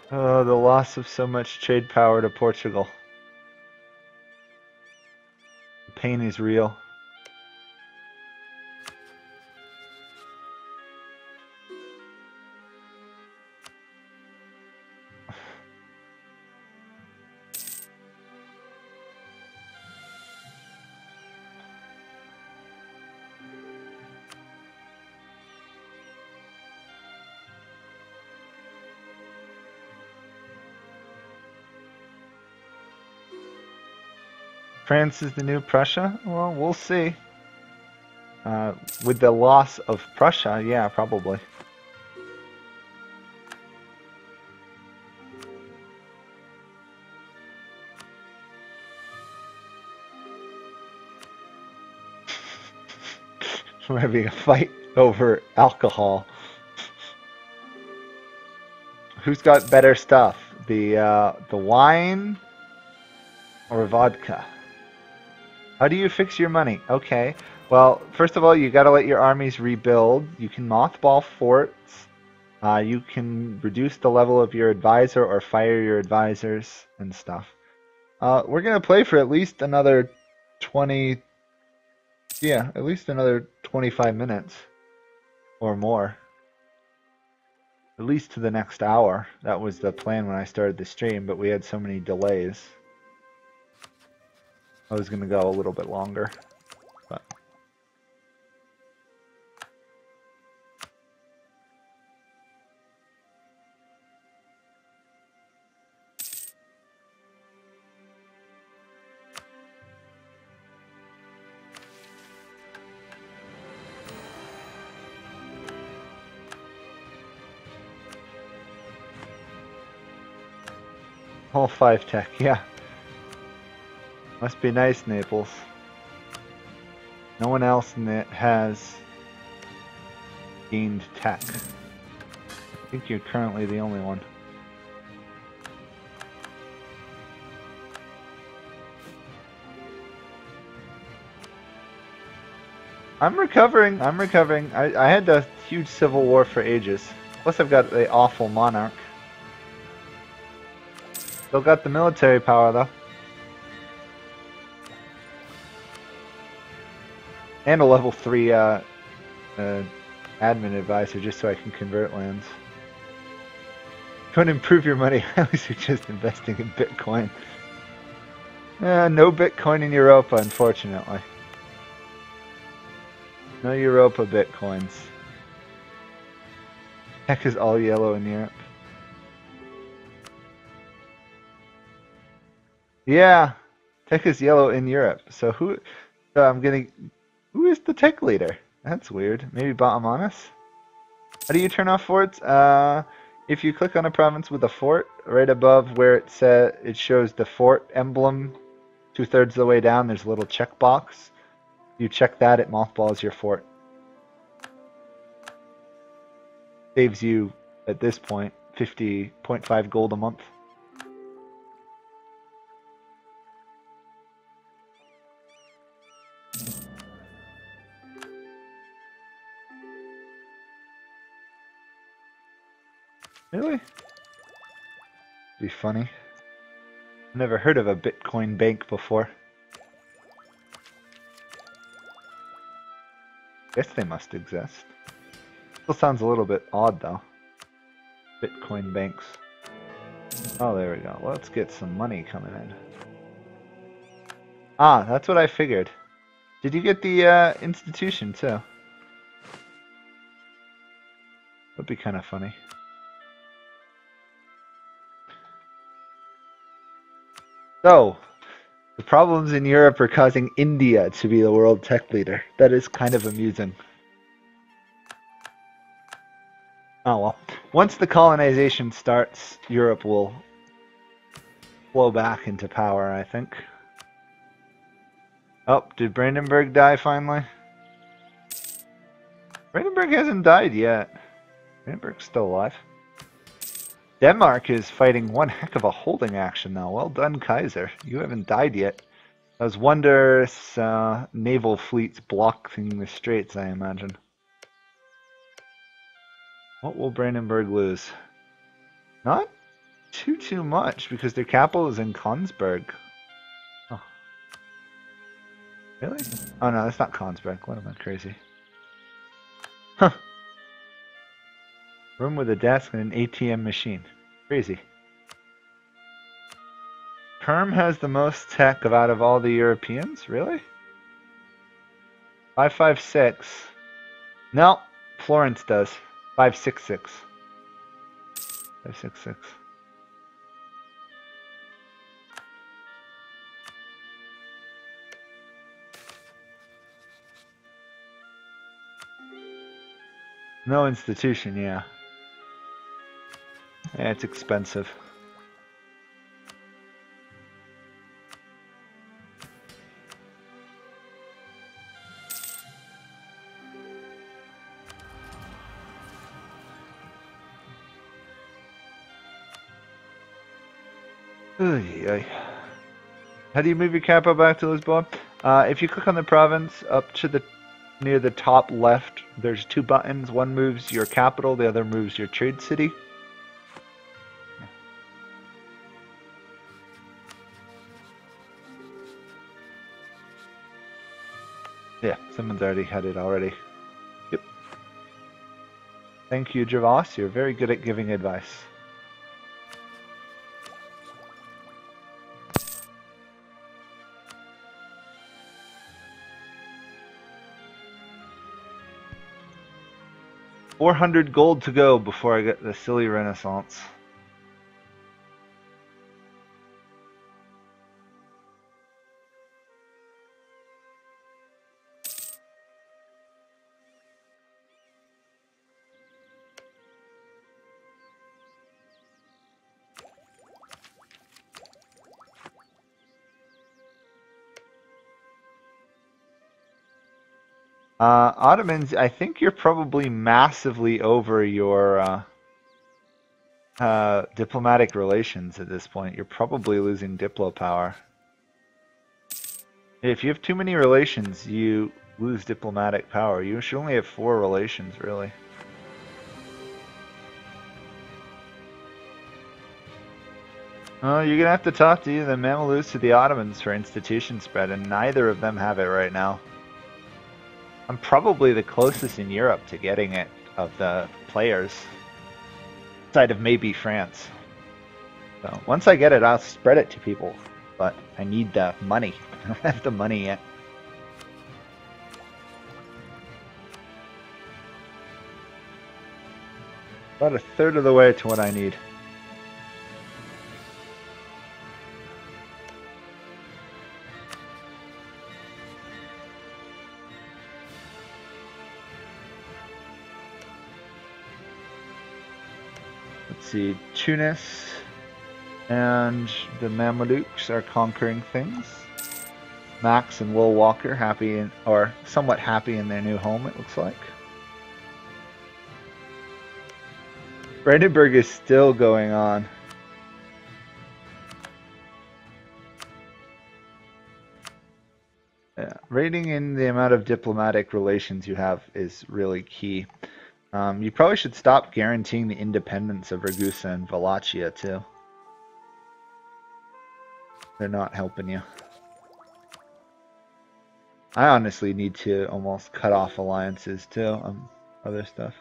Oh, the loss of so much trade power to Portugal. The pain is real. France is the new Prussia? Well, we'll see. With the loss of Prussia, yeah, probably. We're having a fight over alcohol. Who's got better stuff? The wine or vodka? How do you fix your money? Okay. Well, first of all, you got to let your armies rebuild. You can mothball forts. You can reduce the level of your advisor or fire your advisors and stuff. We're gonna play for at least another 20. Yeah, at least another 25 minutes or more. At least to the next hour. That was the plan when I started the stream, but we had so many delays. I was gonna go a little bit longer, but. All 5 tech, yeah. Must be nice, Naples. No one else in it has gained tech. I think you're currently the only one. I'm recovering. I'm recovering. I had a huge civil war for ages. Plus I've got the awful monarch. Still got the military power though. And a level 3 admin advisor just so I can convert lands. If you want to improve your money, I would suggest investing in Bitcoin. No Bitcoin in Europa, unfortunately. No Europa Bitcoins. Tech is all yellow in Europe. Yeah, tech is yellow in Europe. So who? So I'm getting. Who is the tech leader? That's weird. Maybe Bottomanis? How do you turn off forts? If you click on a province with a fort, right above where it shows the fort emblem, 2/3 of the way down, there's a little checkbox. You check that, it mothballs your fort. Saves you, at this point, 50.5 gold a month. Really? Be funny. Never heard of a Bitcoin bank before. Guess they must exist. Still sounds a little bit odd though. Bitcoin banks. Oh, there we go. Let's get some money coming in. Ah, that's what I figured. Did you get the institution too? That'd be kind of funny. So, the problems in Europe are causing India to be the world tech leader. That is kind of amusing. Oh well. Once the colonization starts, Europe will flow back into power, I think. Oh, did Brandenburg die finally? Brandenburg hasn't died yet. Brandenburg's still alive. Denmark is fighting one heck of a holding action now. Well done, Kaiser. You haven't died yet. Those wondrous naval fleets blocking the straits, I imagine. What will Brandenburg lose? Not too much, because their capital is in Konsberg. Oh. Really? Oh no, that's not Konsberg. What am I, crazy? Huh. Room with a desk and an ATM machine. Crazy. Perm has the most tech out of all the Europeans? Really? 556. No, Florence does. 566. 566. No institution, yeah. Yeah, it's expensive. How do you move your capital back to Lisbon? If you click on the province up to the near the top left, there's two buttons. One moves your capital, the other moves your trade city. Yeah, someone's already had it already. Yep. Thank you, Javas. You're very good at giving advice. $400 gold to go before I get the silly Renaissance. Ottomans, I think you're probably massively over your diplomatic relations at this point. You're probably losing diplo power. If you have too many relations, you lose diplomatic power. You should only have 4 relations, really. Oh, you're gonna have to talk to either the Mamelukes or the Ottomans for institution spread, and neither of them have it right now. I'm probably the closest in Europe to getting it of the players, outside of maybe France. So once I get it, I'll spread it to people, but I need the money. I don't have the money yet. About a third of the way to what I need. See, Tunis and the Mamelukes are conquering things. Max and Will Walker happy in, or somewhat happy in their new home, it looks like. Brandenburg is still going on. Yeah, rating in the amount of diplomatic relations you have is really key. You probably should stop guaranteeing the independence of Ragusa and Wallachia too. they're not helping you. I honestly need to almost cut off alliances too, other stuff.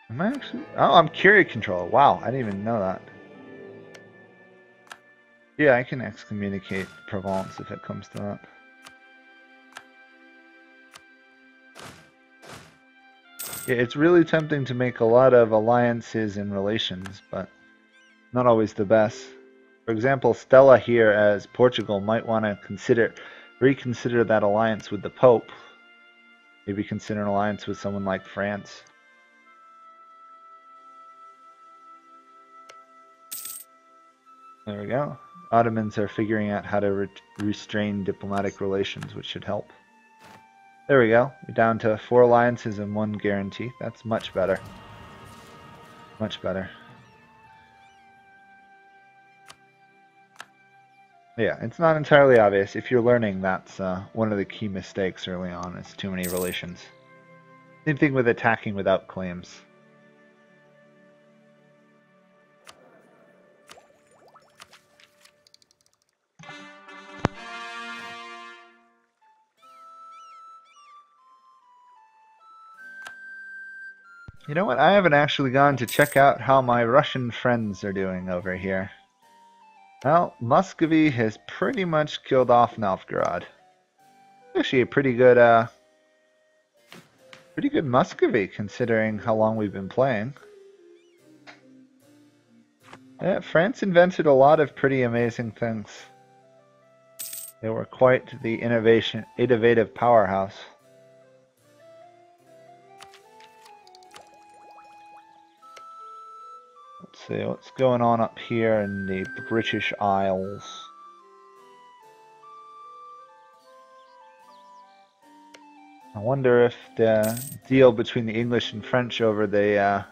Am I actually? Oh, I'm Curia control. Wow, I didn't even know that. Yeah, I can excommunicate Provence if it comes to that. Yeah, it's really tempting to make a lot of alliances and relations, but not always the best. For example, Stella here as Portugal might want to reconsider that alliance with the Pope. Maybe consider an alliance with someone like France. There we go. Ottomans are figuring out how to restrain diplomatic relations, which should help. There we go. We're down to 4 alliances and 1 guarantee. That's much better. Much better. Yeah, it's not entirely obvious. If you're learning, that's one of the key mistakes early on, is too many relations. Same thing with attacking without claims. You know what? I haven't actually gone to check out how my Russian friends are doing over here. Well, Muscovy has pretty much killed off Novgorod. Actually a pretty good Muscovy considering how long we've been playing. Yeah, France invented a lot of pretty amazing things. They were quite the innovative powerhouse. Let's see what's going on up here in the British Isles. I wonder if the deal between the English and French over the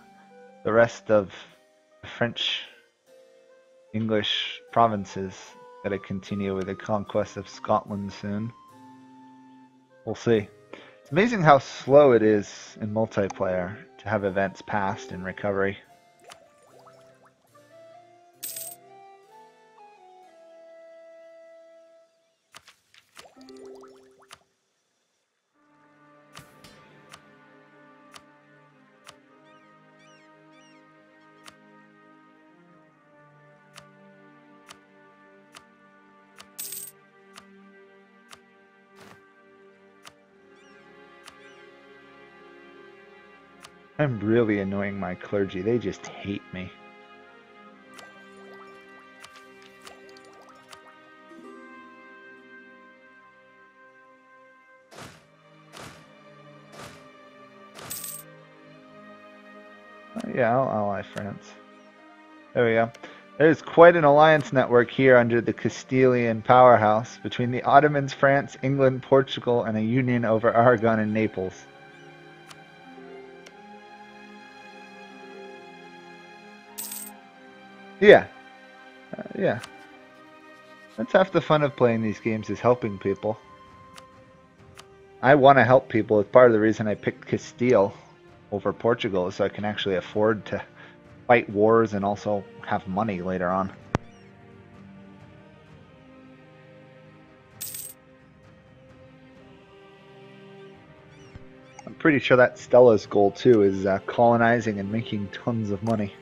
rest of the French English provinces going to continue with the conquest of Scotland soon. We'll see. It's amazing how slow it is in multiplayer to have events passed and recovery. I'm really annoying my clergy. They just hate me. Yeah, I'll ally France. There we go. There's quite an alliance network here under the Castilian powerhouse between the Ottomans, France, England, Portugal, and a union over Aragon and Naples. Yeah. Yeah. That's half the fun of playing these games, is helping people. I want to help people. It's part of the reason I picked Castile over Portugal, so I can actually afford to fight wars and also have money later on. I'm pretty sure that's Stella's goal too, is colonizing and making tons of money.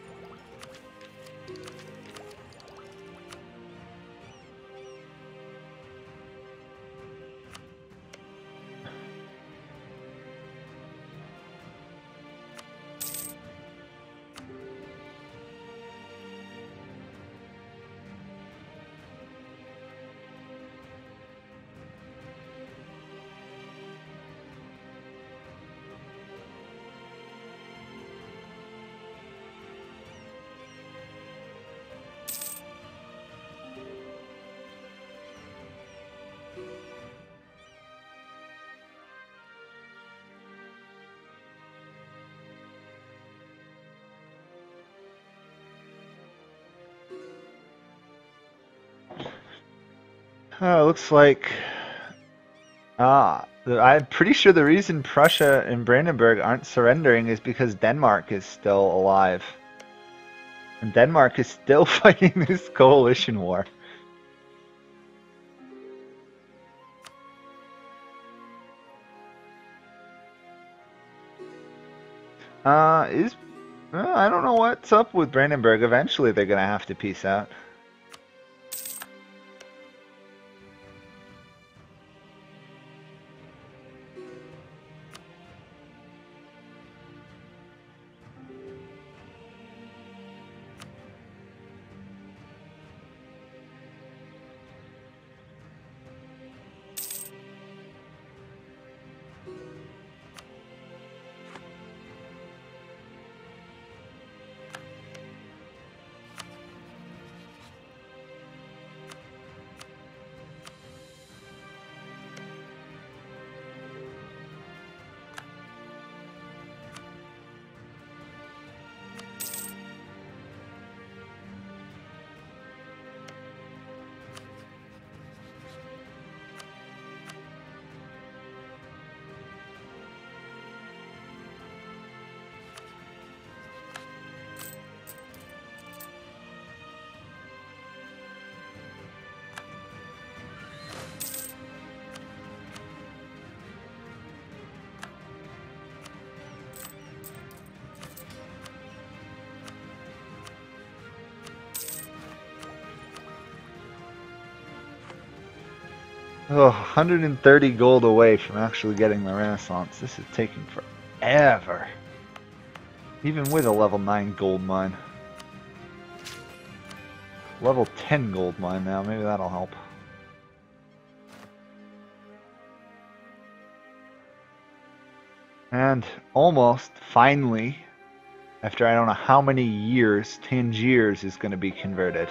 Looks like... I'm pretty sure the reason Prussia and Brandenburg aren't surrendering is because Denmark is still alive. And Denmark is still fighting this coalition war. I don't know what's up with Brandenburg. Eventually they're gonna have to peace out. Oh, 130 gold away from actually getting the Renaissance. This is taking forever. Even with a level 9 gold mine. Level 10 gold mine now, maybe that'll help. And almost, finally, after I don't know how many years, Tangiers is going to be converted.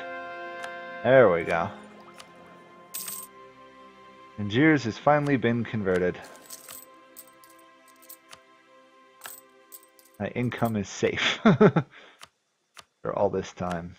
There we go. Tangiers has finally been converted. My income is safe for all this time.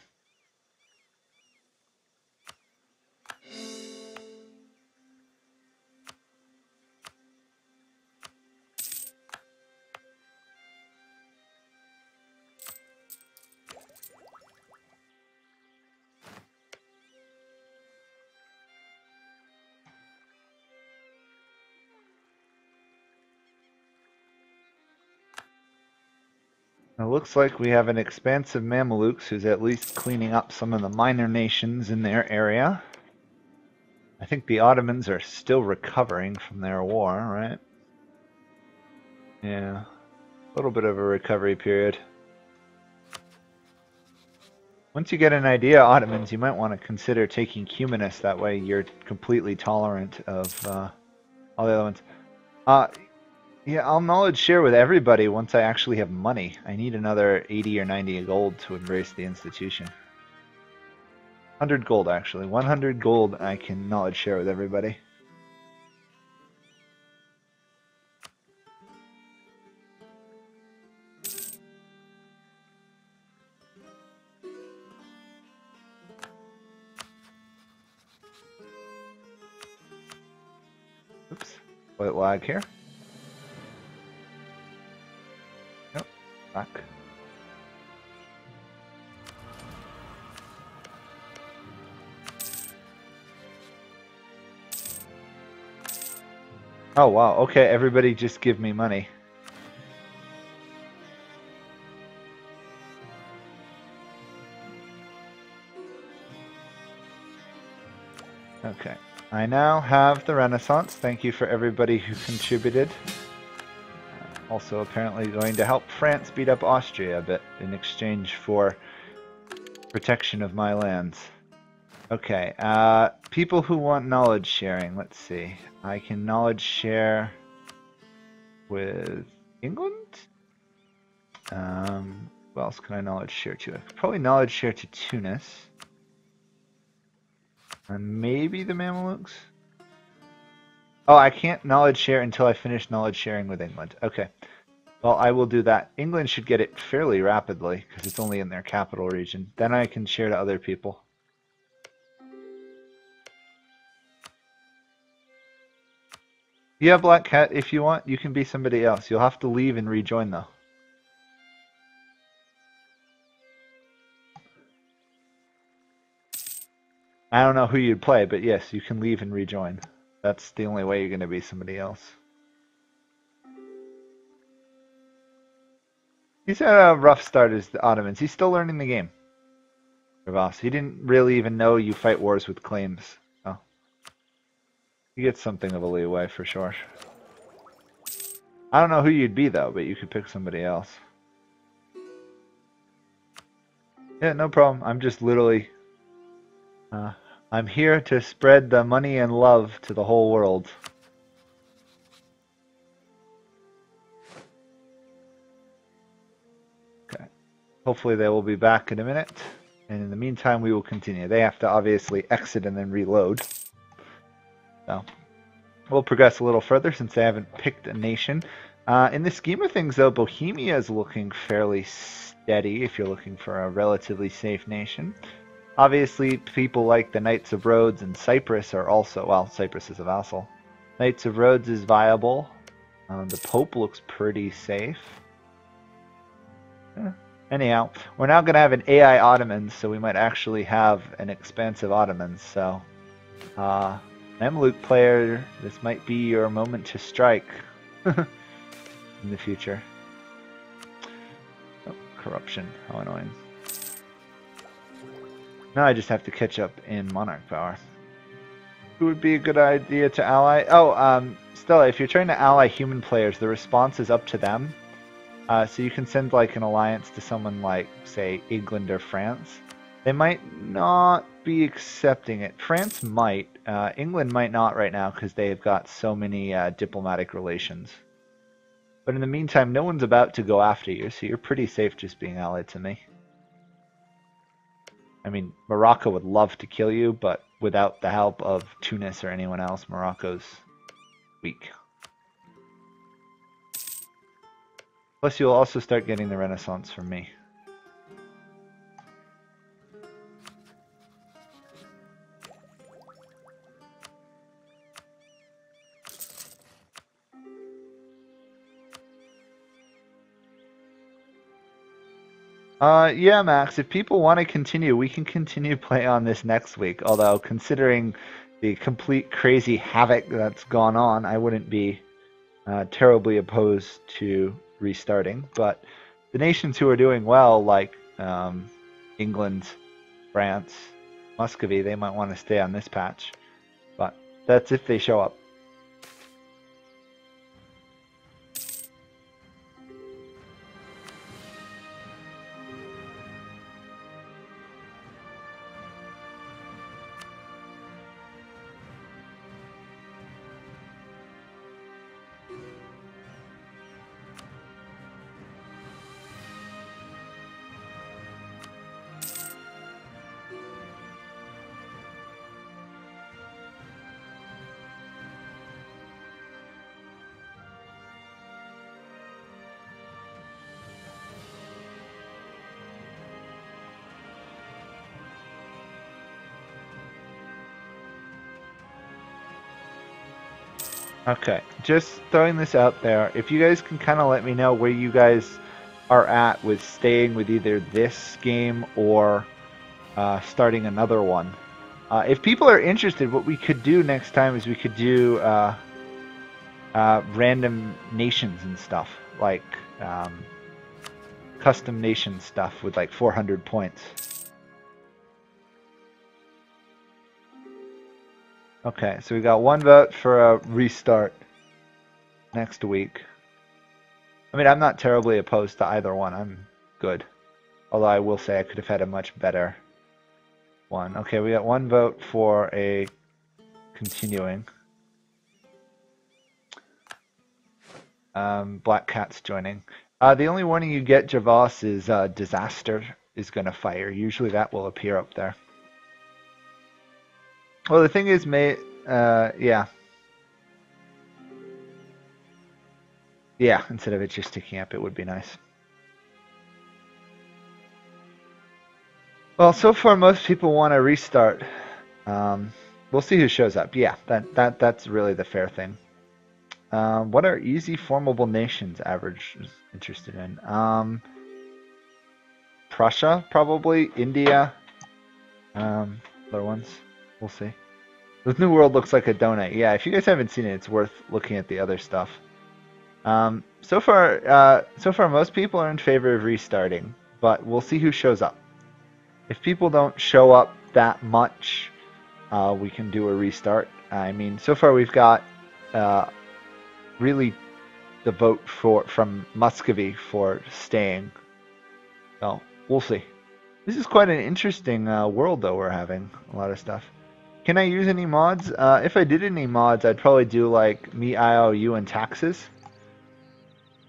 It looks like we have an expansive Mamelukes who's at least cleaning up some of the minor nations in their area. I think the Ottomans are still recovering from their war, right? Yeah, a little bit of a recovery period. Once you get an idea, Ottomans, you might want to consider taking Cumanus. That way you're completely tolerant of all the other ones. Yeah, I'll knowledge share with everybody once I actually have money. I need another 80 or 90 gold to embrace the institution. 100 gold, actually. 100 gold I can knowledge share with everybody. Oops, slight lag here. Yep, back. Oh wow, okay, everybody just give me money. Okay, I now have the Renaissance. Thank you for everybody who contributed. Also apparently going to help France beat up Austria a bit in exchange for protection of my lands. Okay, people who want knowledge sharing, let's see. I can knowledge share with England? Who else can I knowledge share to? I could probably knowledge share to Tunis. And maybe the Mamelukes? Oh, I can't knowledge share until I finish knowledge sharing with England. Okay. Well, I will do that. England should get it fairly rapidly, because it's only in their capital region. Then I can share to other people. Yeah, Black Cat, if you want, you can be somebody else. You'll have to leave and rejoin, though. I don't know who you'd play, but yes, you can leave and rejoin. That's the only way you're going to be somebody else. He's had a rough start as the Ottomans. He's still learning the game. Ravas. He didn't really even know you fight wars with claims. So he gets something of a leeway for sure. I don't know who you'd be though, but you could pick somebody else. Yeah, no problem. I'm just literally I'm here to spread the money and love to the whole world. Okay. Hopefully they will be back in a minute. And in the meantime, we will continue. They have to obviously exit and then reload. So we'll progress a little further since they haven't picked a nation. In the scheme of things, though, Bohemia is looking fairly steady if you're looking for a relatively safe nation. Obviously, people like the Knights of Rhodes and Cyprus are also, well, Cyprus is a vassal. Knights of Rhodes is viable. The Pope looks pretty safe. Anyhow, we're now going to have an AI Ottomans, so we might actually have an expansive Ottomans. So, Mamluk player, this might be your moment to strike in the future. Oh, corruption, how annoying. Now I just have to catch up in monarch power. Who would be a good idea to ally? Oh, Stella, if you're trying to ally human players, the response is up to them. So you can send like an alliance to someone like, say, England or France. They might not be accepting it. France might. England might not right now because they've got so many diplomatic relations. But in the meantime, no one's about to go after you, so you're pretty safe just being allied to me. I mean, Morocco would love to kill you, but without the help of Tunis or anyone else, Morocco's weak. Plus, you'll also start getting the Renaissance from me. Yeah, Max, if people want to continue, we can continue play on this next week. Although, considering the complete crazy havoc that's gone on, I wouldn't be terribly opposed to restarting. But the nations who are doing well, like England, France, Muscovy, they might want to stay on this patch. But that's if they show up. Okay, just throwing this out there. If you guys can kind of let me know where you guys are at with staying with either this game or starting another one. If people are interested, what we could do next time is we could do random nations and stuff, like custom nation stuff with like 400 points. Okay, so we got one vote for a restart next week. I mean, I'm not terribly opposed to either one. I'm good. Although I will say I could have had a much better one. Okay, we got one vote for a continuing. Black Cat's joining. The only warning you get, Javas, is disaster is going to fire. Usually that will appear up there. Well, the thing is, yeah. Yeah, instead of it just ticking up, it would be nice. Well, so far most people want to restart. We'll see who shows up. Yeah, that's really the fair thing. What are easy formable nations average is interested in? Prussia, probably. India. Other ones. We'll see. This New World looks like a donut. Yeah, if you guys haven't seen it, it's worth looking at the other stuff. So far, most people are in favor of restarting, but we'll see who shows up. If people don't show up that much, we can do a restart. I mean, so far we've got really the vote from Muscovy for staying. So we'll see. This is quite an interesting world, though. We're having a lot of stuff. Can I use any mods? If I did any mods, I'd probably do like me IOU and taxes.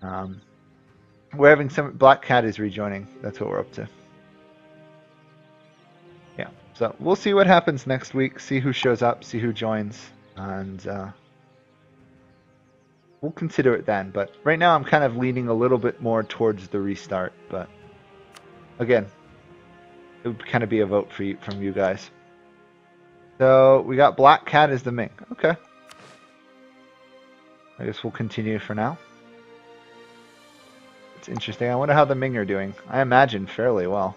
We're having some. Black Cat is rejoining. That's what we're up to. Yeah. So we'll see what happens next week. See who shows up. See who joins, and we'll consider it then. But right now, I'm kind of leaning a little bit more towards the restart. But again, it would kind of be a vote from you guys. So we got Black Cat as the Ming. Okay. I guess we'll continue for now. It's interesting. I wonder how the Ming are doing. I imagine fairly well.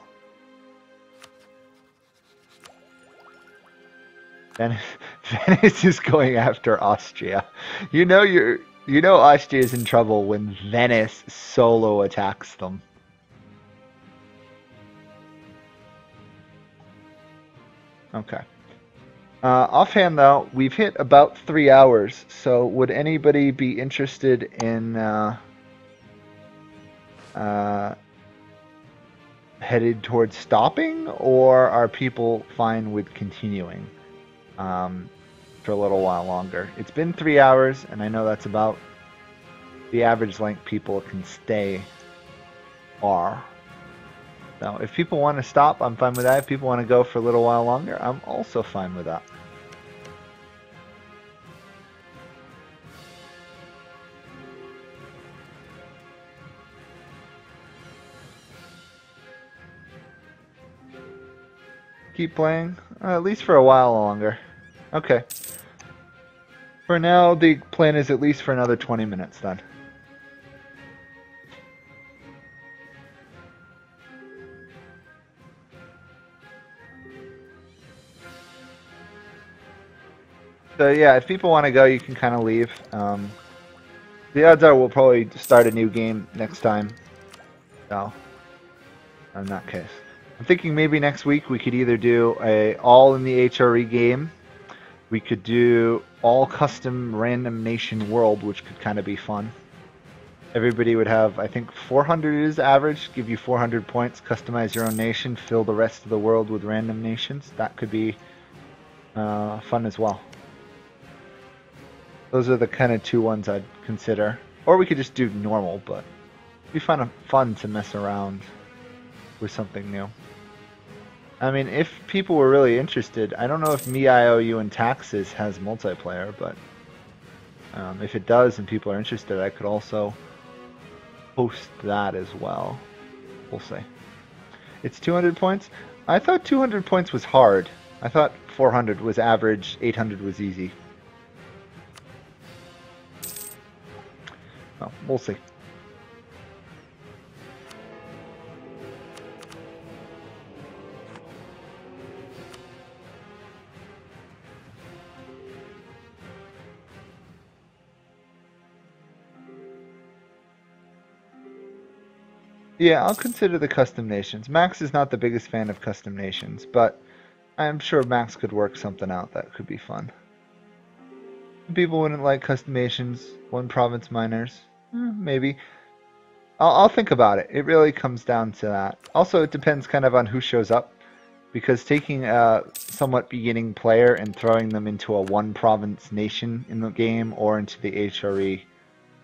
Venice is going after Austria. You know Austria is in trouble when Venice solo attacks them. Okay. Offhand, though, we've hit about 3 hours, so would anybody be interested in headed towards stopping, or are people fine with continuing for a little while longer? It's been 3 hours, and I know that's about the average length people can stay are. So if people want to stop, I'm fine with that. If people want to go for a little while longer, I'm also fine with that. Keep playing? At least for a while longer. Okay. For now, the plan is at least for another 20 minutes then. So yeah, if people want to go, you can kind of leave. The odds are we'll probably start a new game next time. So, in that case. I'm thinking maybe next week we could either do a all in the HRE game. We could do all custom random nation world, which could kind of be fun. Everybody would have, I think 400 is average, give you 400 points, customize your own nation, fill the rest of the world with random nations. That could be fun as well. Those are the kind of two ones I'd consider. Or we could just do normal, but it'd be fun to mess around with something new. I mean, if people were really interested, I don't know if Me IOU and Taxes has multiplayer, but if it does and people are interested, I could also host that as well. We'll see. It's 200 points? I thought 200 points was hard. I thought 400 was average, 800 was easy. Well, we'll see. Yeah, I'll consider the custom nations. Max is not the biggest fan of custom nations, but I'm sure Max could work something out that could be fun. People wouldn't like custom nations, one province miners. Maybe. I'll think about it. It really comes down to that. Also, it depends kind of on who shows up, because taking a somewhat beginning player and throwing them into a one province nation in the game or into the HRE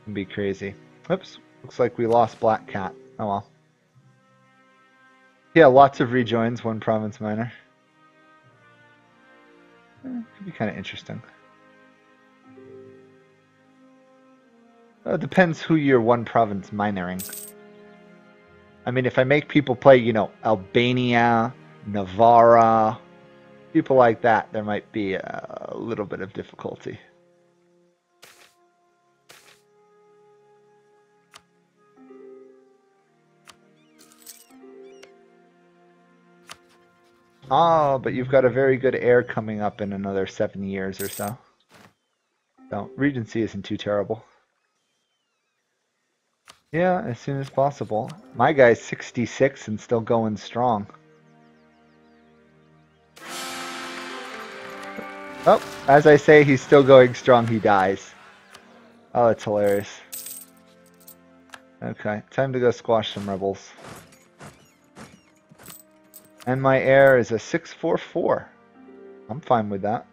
can be crazy. Oops, looks like we lost Black Cat. Oh well. Yeah, lots of rejoins, one province miner. Could be kind of interesting. Well, it depends who you're one province minoring. I mean, if I make people play, you know, Albania, Navarra, people like that, there might be a little bit of difficulty. Oh, but you've got a very good heir coming up in another 7 years or so. So, Regency isn't too terrible. Yeah, as soon as possible. My guy's 66 and still going strong. Oh, as I say, he's still going strong, he dies. Oh, that's hilarious. Okay, time to go squash some rebels. And my heir is a 644. I'm fine with that.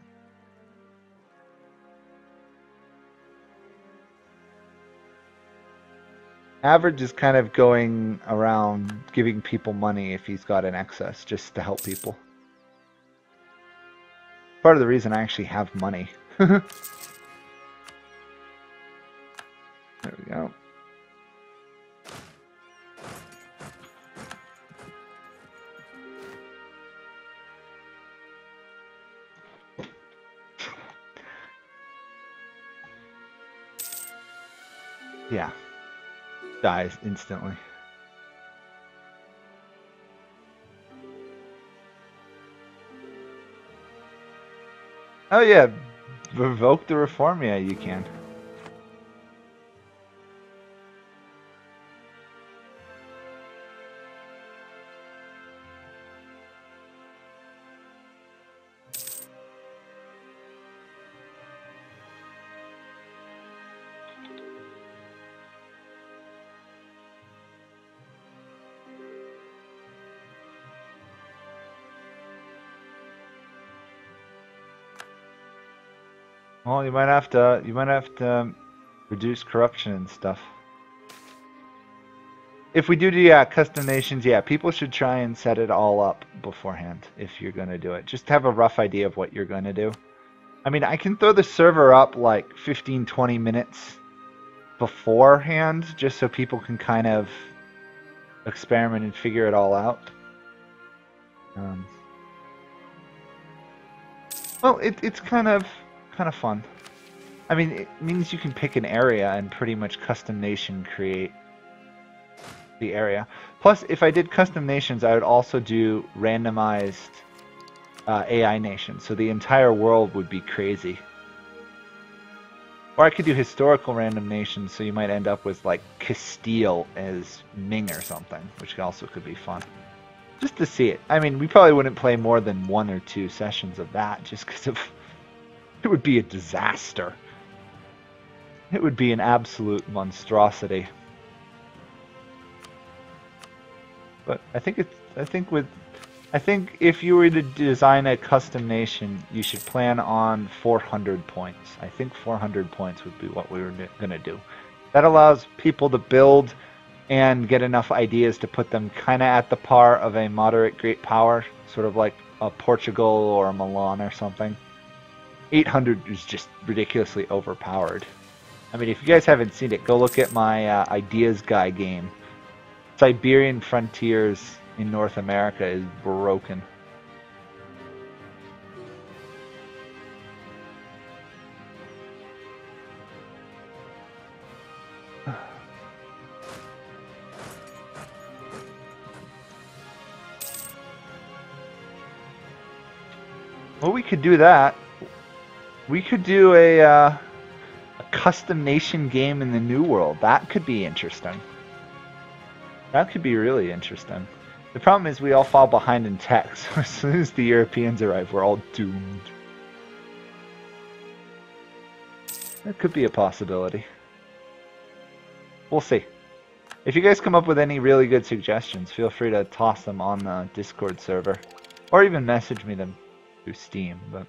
Average is kind of going around giving people money if he's got an excess, just to help people. Part of the reason I actually have money. There we go. Yeah. Dies instantly. Oh yeah, revoke the reform. Yeah, you can. Well, you might have to reduce corruption and stuff. If we do custom nations, yeah, people should try and set it all up beforehand if you're gonna do it. Just have a rough idea of what you're gonna do. I mean, I can throw the server up like 15-20 minutes beforehand, just so people can kind of experiment and figure it all out. Well, it's kind of fun. I mean, it means you can pick an area and pretty much custom nation create the area. Plus, if I did custom nations, I would also do randomized AI nations, so the entire world would be crazy. Or I could do historical random nations, so you might end up with like Castile as Ming or something, which also could be fun. Just to see it. I mean, we probably wouldn't play more than 1 or 2 sessions of that, just because of it would be a disaster. It would be an absolute monstrosity. But I think if you were to design a custom nation, you should plan on 400 points. I think 400 points would be what we were going to do. That allows people to build and get enough ideas to put them kind of at the par of a moderate great power, sort of like a Portugal or a Milan or something. 800 is just ridiculously overpowered. I mean, if you guys haven't seen it, go look at my Ideas Guy game. Siberian Frontiers in North America is broken. Well, we could do that. We could do a custom nation game in the New World. That could be interesting. That could be really interesting. The problem is we all fall behind in tech, so as soon as the Europeans arrive, we're all doomed. That could be a possibility. We'll see. If you guys come up with any really good suggestions, feel free to toss them on the Discord server. Or even message me them through Steam. But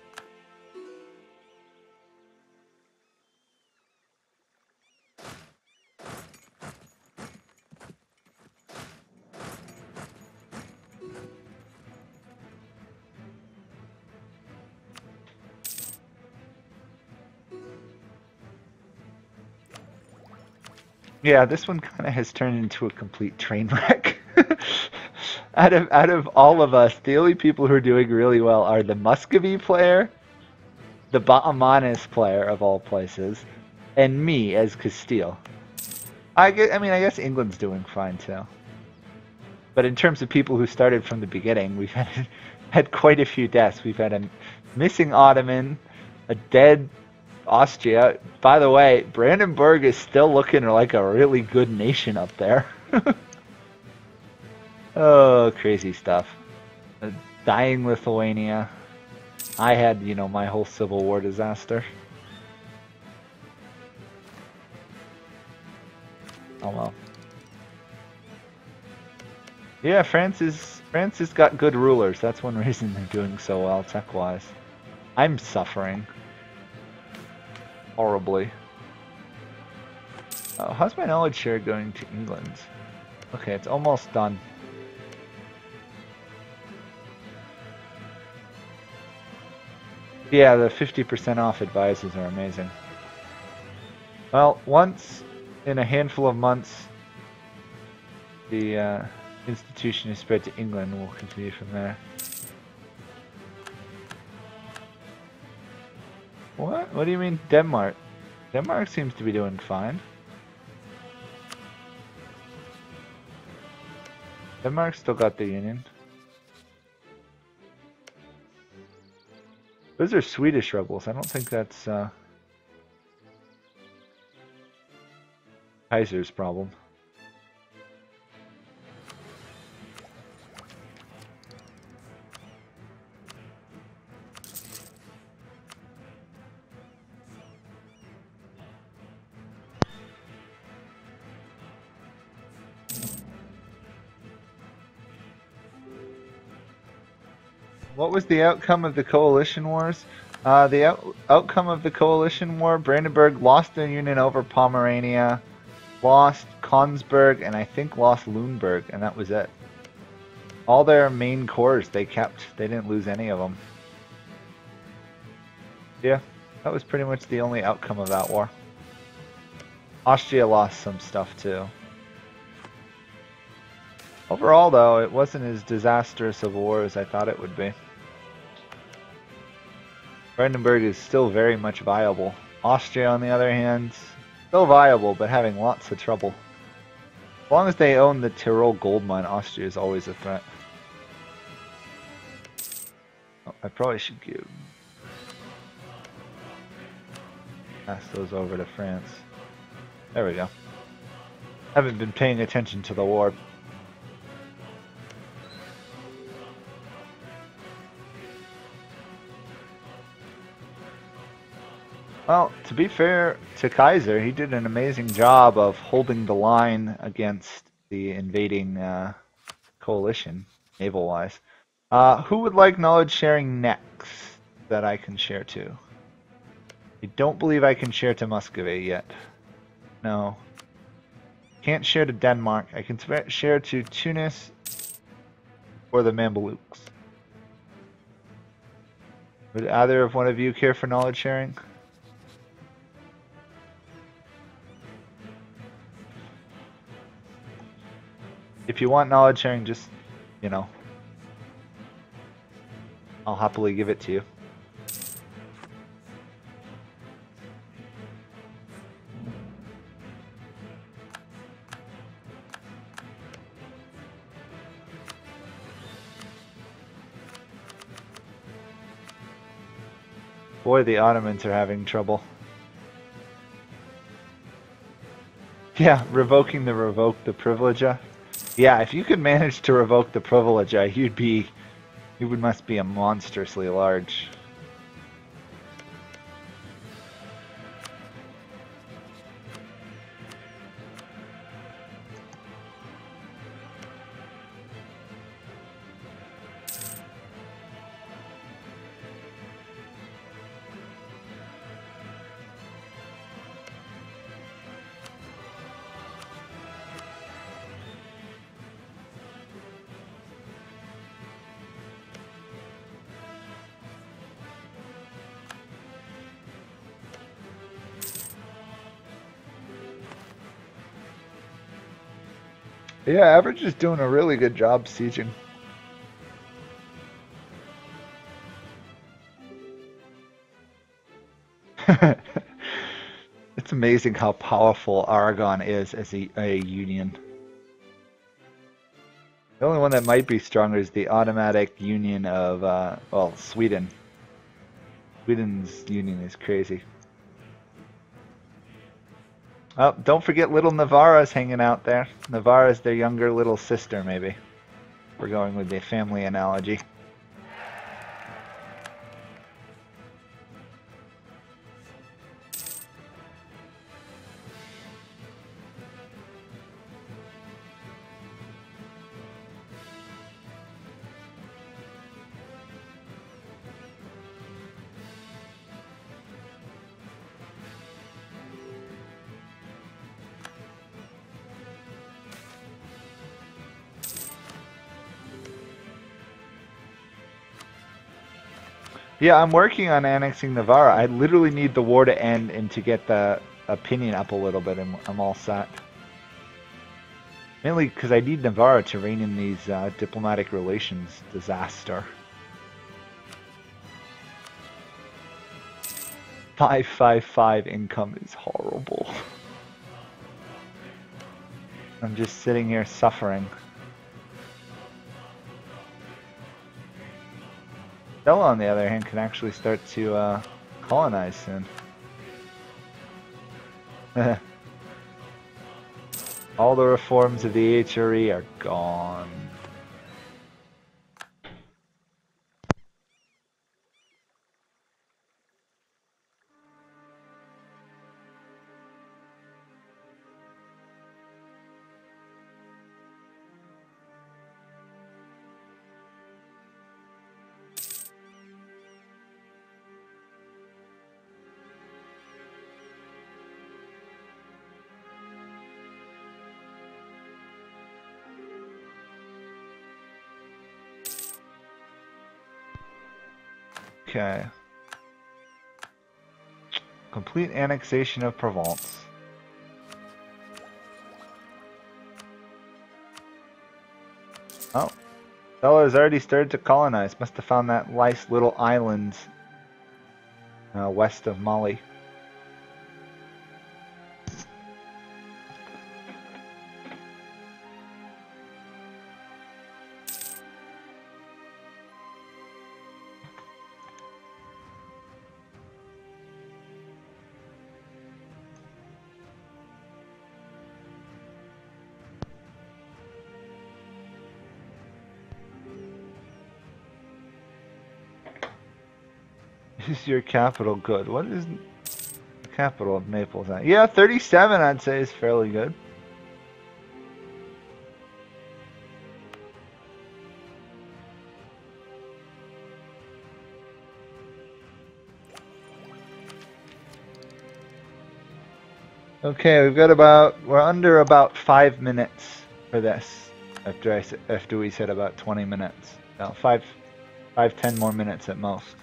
yeah, this one kind of has turned into a complete train wreck. Out of all of us, the only people who are doing really well are the Muscovy player, the Ba'amanis player of all places, and me as Castile. I mean, I guess England's doing fine too. But in terms of people who started from the beginning, we've had quite a few deaths. We've had a missing Ottoman, a dead Austria. By the way, Brandenburg is still looking like a really good nation up there. Oh, crazy stuff. Dying Lithuania. I had, you know, my whole Civil War disaster. Oh well. Yeah, France has got good rulers. That's one reason they're doing so well tech-wise. I'm suffering horribly. Oh, how's my knowledge share going to England? Okay, it's almost done. Yeah, the 50% off advices are amazing. Well, once in a handful of months, the institution is spread to England. We'll continue from there. What? What do you mean Denmark? Denmark seems to be doing fine. Denmark's still got the union. Those are Swedish rebels. I don't think that's Kaiser's problem. What was the outcome of the coalition wars? The outcome of the coalition war, Brandenburg lost their union over Pomerania, lost Konsberg, and I think lost Lüneburg, and that was it. All their main cores they kept. They didn't lose any of them. Yeah, that was pretty much the only outcome of that war. Austria lost some stuff too. Overall, though, it wasn't as disastrous of a war as I thought it would be. Brandenburg is still very much viable. Austria, on the other hand, still viable, but having lots of trouble. As long as they own the Tyrol gold mine, Austria is always a threat. Oh, I probably should pass those over to France. There we go. Haven't been paying attention to the war. Well, to be fair to Kaiser, he did an amazing job of holding the line against the invading coalition, naval-wise. Who would like knowledge sharing next that I can share to? I don't believe I can share to Muscovy yet. No. Can't share to Denmark. I can share to Tunis or the Mamelukes. Would either of one of you care for knowledge sharing? If you want knowledge sharing, just, you know, I'll happily give it to you. Boy, the Ottomans are having trouble. Yeah, revoking the privilege. Yeah, if you could manage to revoke the privilege, you must be a monstrously large. Yeah, Average is doing a really good job sieging. It's amazing how powerful Aragon is as a union. The only one that might be stronger is the automatic union of, well, Sweden. Sweden's union is crazy. Oh, don't forget little Navarra's hanging out there. Navarra's their younger little sister, maybe. We're going with the family analogy. Yeah, I'm working on annexing Navarra. I literally need the war to end and to get the opinion up a little bit, and I'm all set. Mainly because I need Navarra to rein in these diplomatic relations disaster. 555 income is horrible. I'm just sitting here suffering. Stella, on the other hand, can actually start to colonize soon. All the reforms of the HRE are gone. Okay. Complete annexation of Provence. Oh. Stella has already started to colonize. Must have found that nice little island west of Mali. Is your capital good? What is the capital of Naples at? Yeah, 37 I'd say is fairly good. Okay, we're under about 5 minutes for this. After we said about 20 minutes. No, 10 more minutes at most.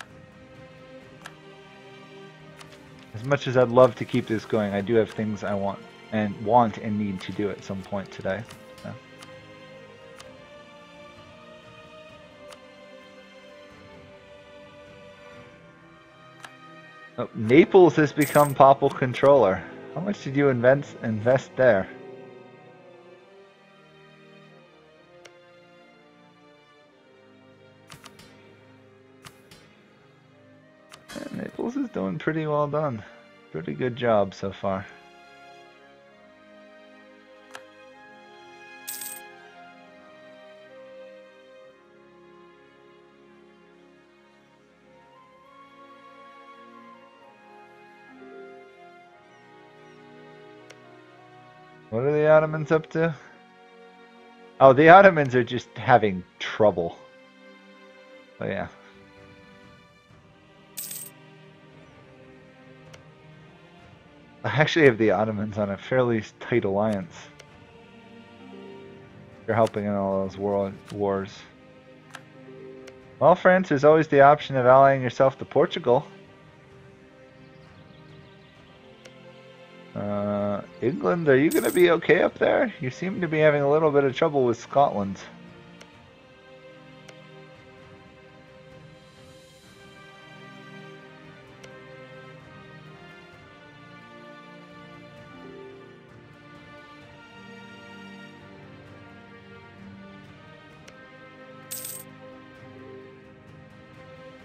As much as I'd love to keep this going, I do have things I want and need to do at some point today. So. Oh, Naples has become papal controller. How much did you invest there? Yeah, Naples is doing pretty well done. Pretty good job so far. What are the Ottomans up to? Oh, the Ottomans are just having trouble. But yeah. I actually have the Ottomans on a fairly tight alliance. They're helping in all those world wars. Well, France, there's always the option of allying yourself to Portugal. England, are you going to be okay up there? You seem to be having a little bit of trouble with Scotland.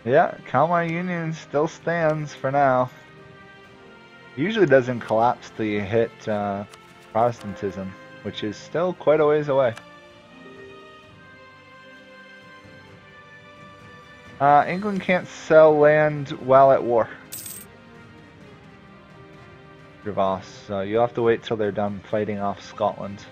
Yeah, Kalmar Union still stands for now. Usually doesn't collapse till you hit Protestantism, which is still quite a ways away. England can't sell land while at war. Voss, so you'll have to wait till they're done fighting off Scotland.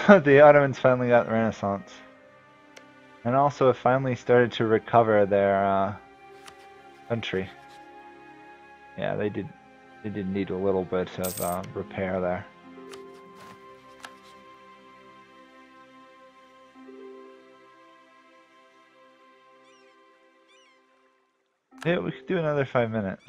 The Ottomans finally got the Renaissance. And also have finally started to recover their country. Yeah, they did need a little bit of repair there. Yeah, we could do another 5 minutes.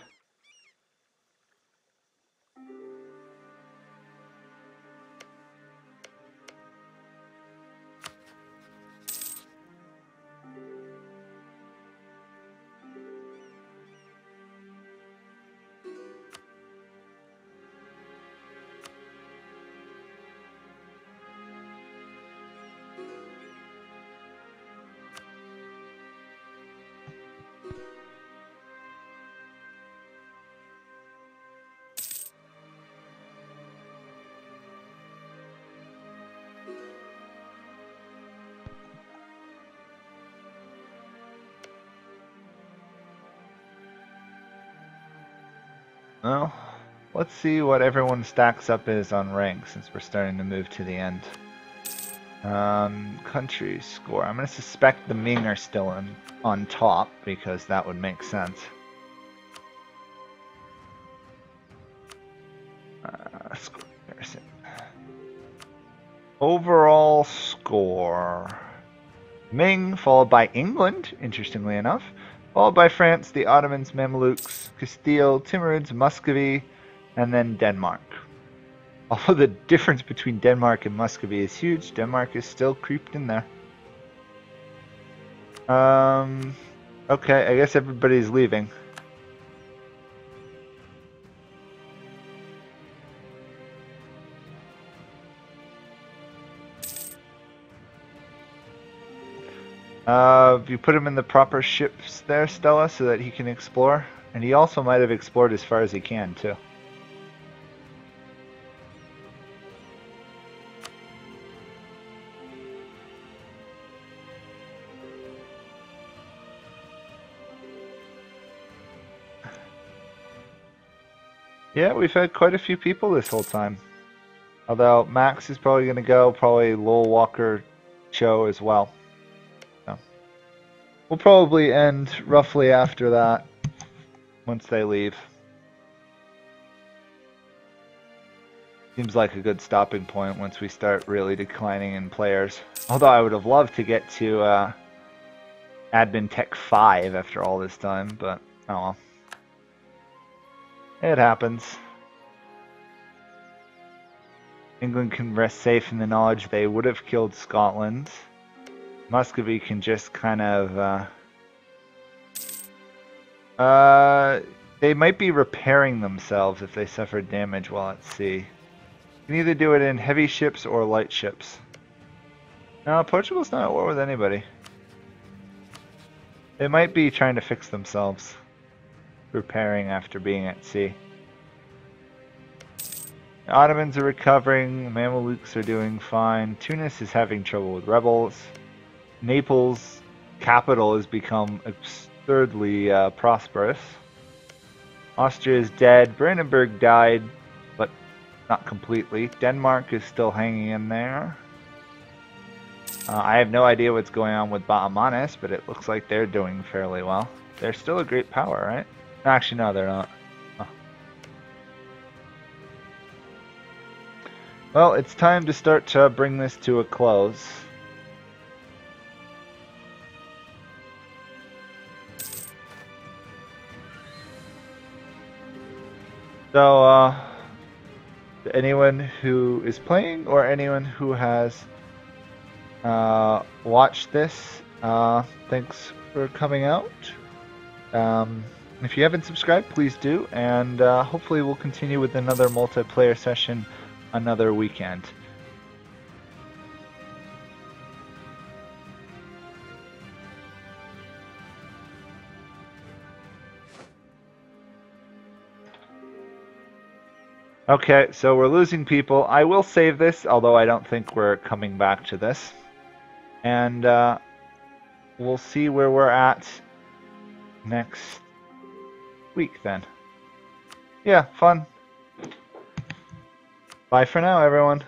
Well, let's see what everyone stacks up is on rank since we're starting to move to the end. Country score. I'm going to suspect the Ming are still on top because that would make sense. Score comparison. Overall score. Ming followed by England, interestingly enough. Followed by France, the Ottomans, Mamelukes, Castile, Timurids, Muscovy, and then Denmark. Although the difference between Denmark and Muscovy is huge, Denmark is still creeped in there. Okay, I guess everybody's leaving. You put him in the proper ships there, Stella, so that he can explore. And he also might have explored as far as he can, too. Yeah, we've had quite a few people this whole time. Although Max is probably going to go, probably Lowell Walker, Cho as well. So we'll probably end roughly after that, once they leave. Seems like a good stopping point once we start really declining in players. Although I would have loved to get to Admin Tech 5 after all this time, but oh well. It happens. England can rest safe in the knowledge they would have killed Scotland. Muscovy can just kind of... they might be repairing themselves if they suffered damage while at sea. You can either do it in heavy ships or light ships. No, Portugal's not at war with anybody. They might be trying to fix themselves. Repairing after being at sea. The Ottomans are recovering, the Mamelukes are doing fine. Tunis is having trouble with rebels. Naples' capital has become absurdly prosperous. Austria is dead. Brandenburg died, but not completely. Denmark is still hanging in there. I have no idea what's going on with Bahamanis, but it looks like they're doing fairly well. They're still a great power, right? Actually, no, they're not. Oh. Well, it's time to start to bring this to a close. So, To anyone who is playing or anyone who has watched this, thanks for coming out. If you haven't subscribed, please do, and hopefully we'll continue with another multiplayer session another weekend. Okay, so we're losing people. I will save this, although I don't think we're coming back to this. And we'll see where we're at next week then. Yeah, fun. Bye for now, everyone.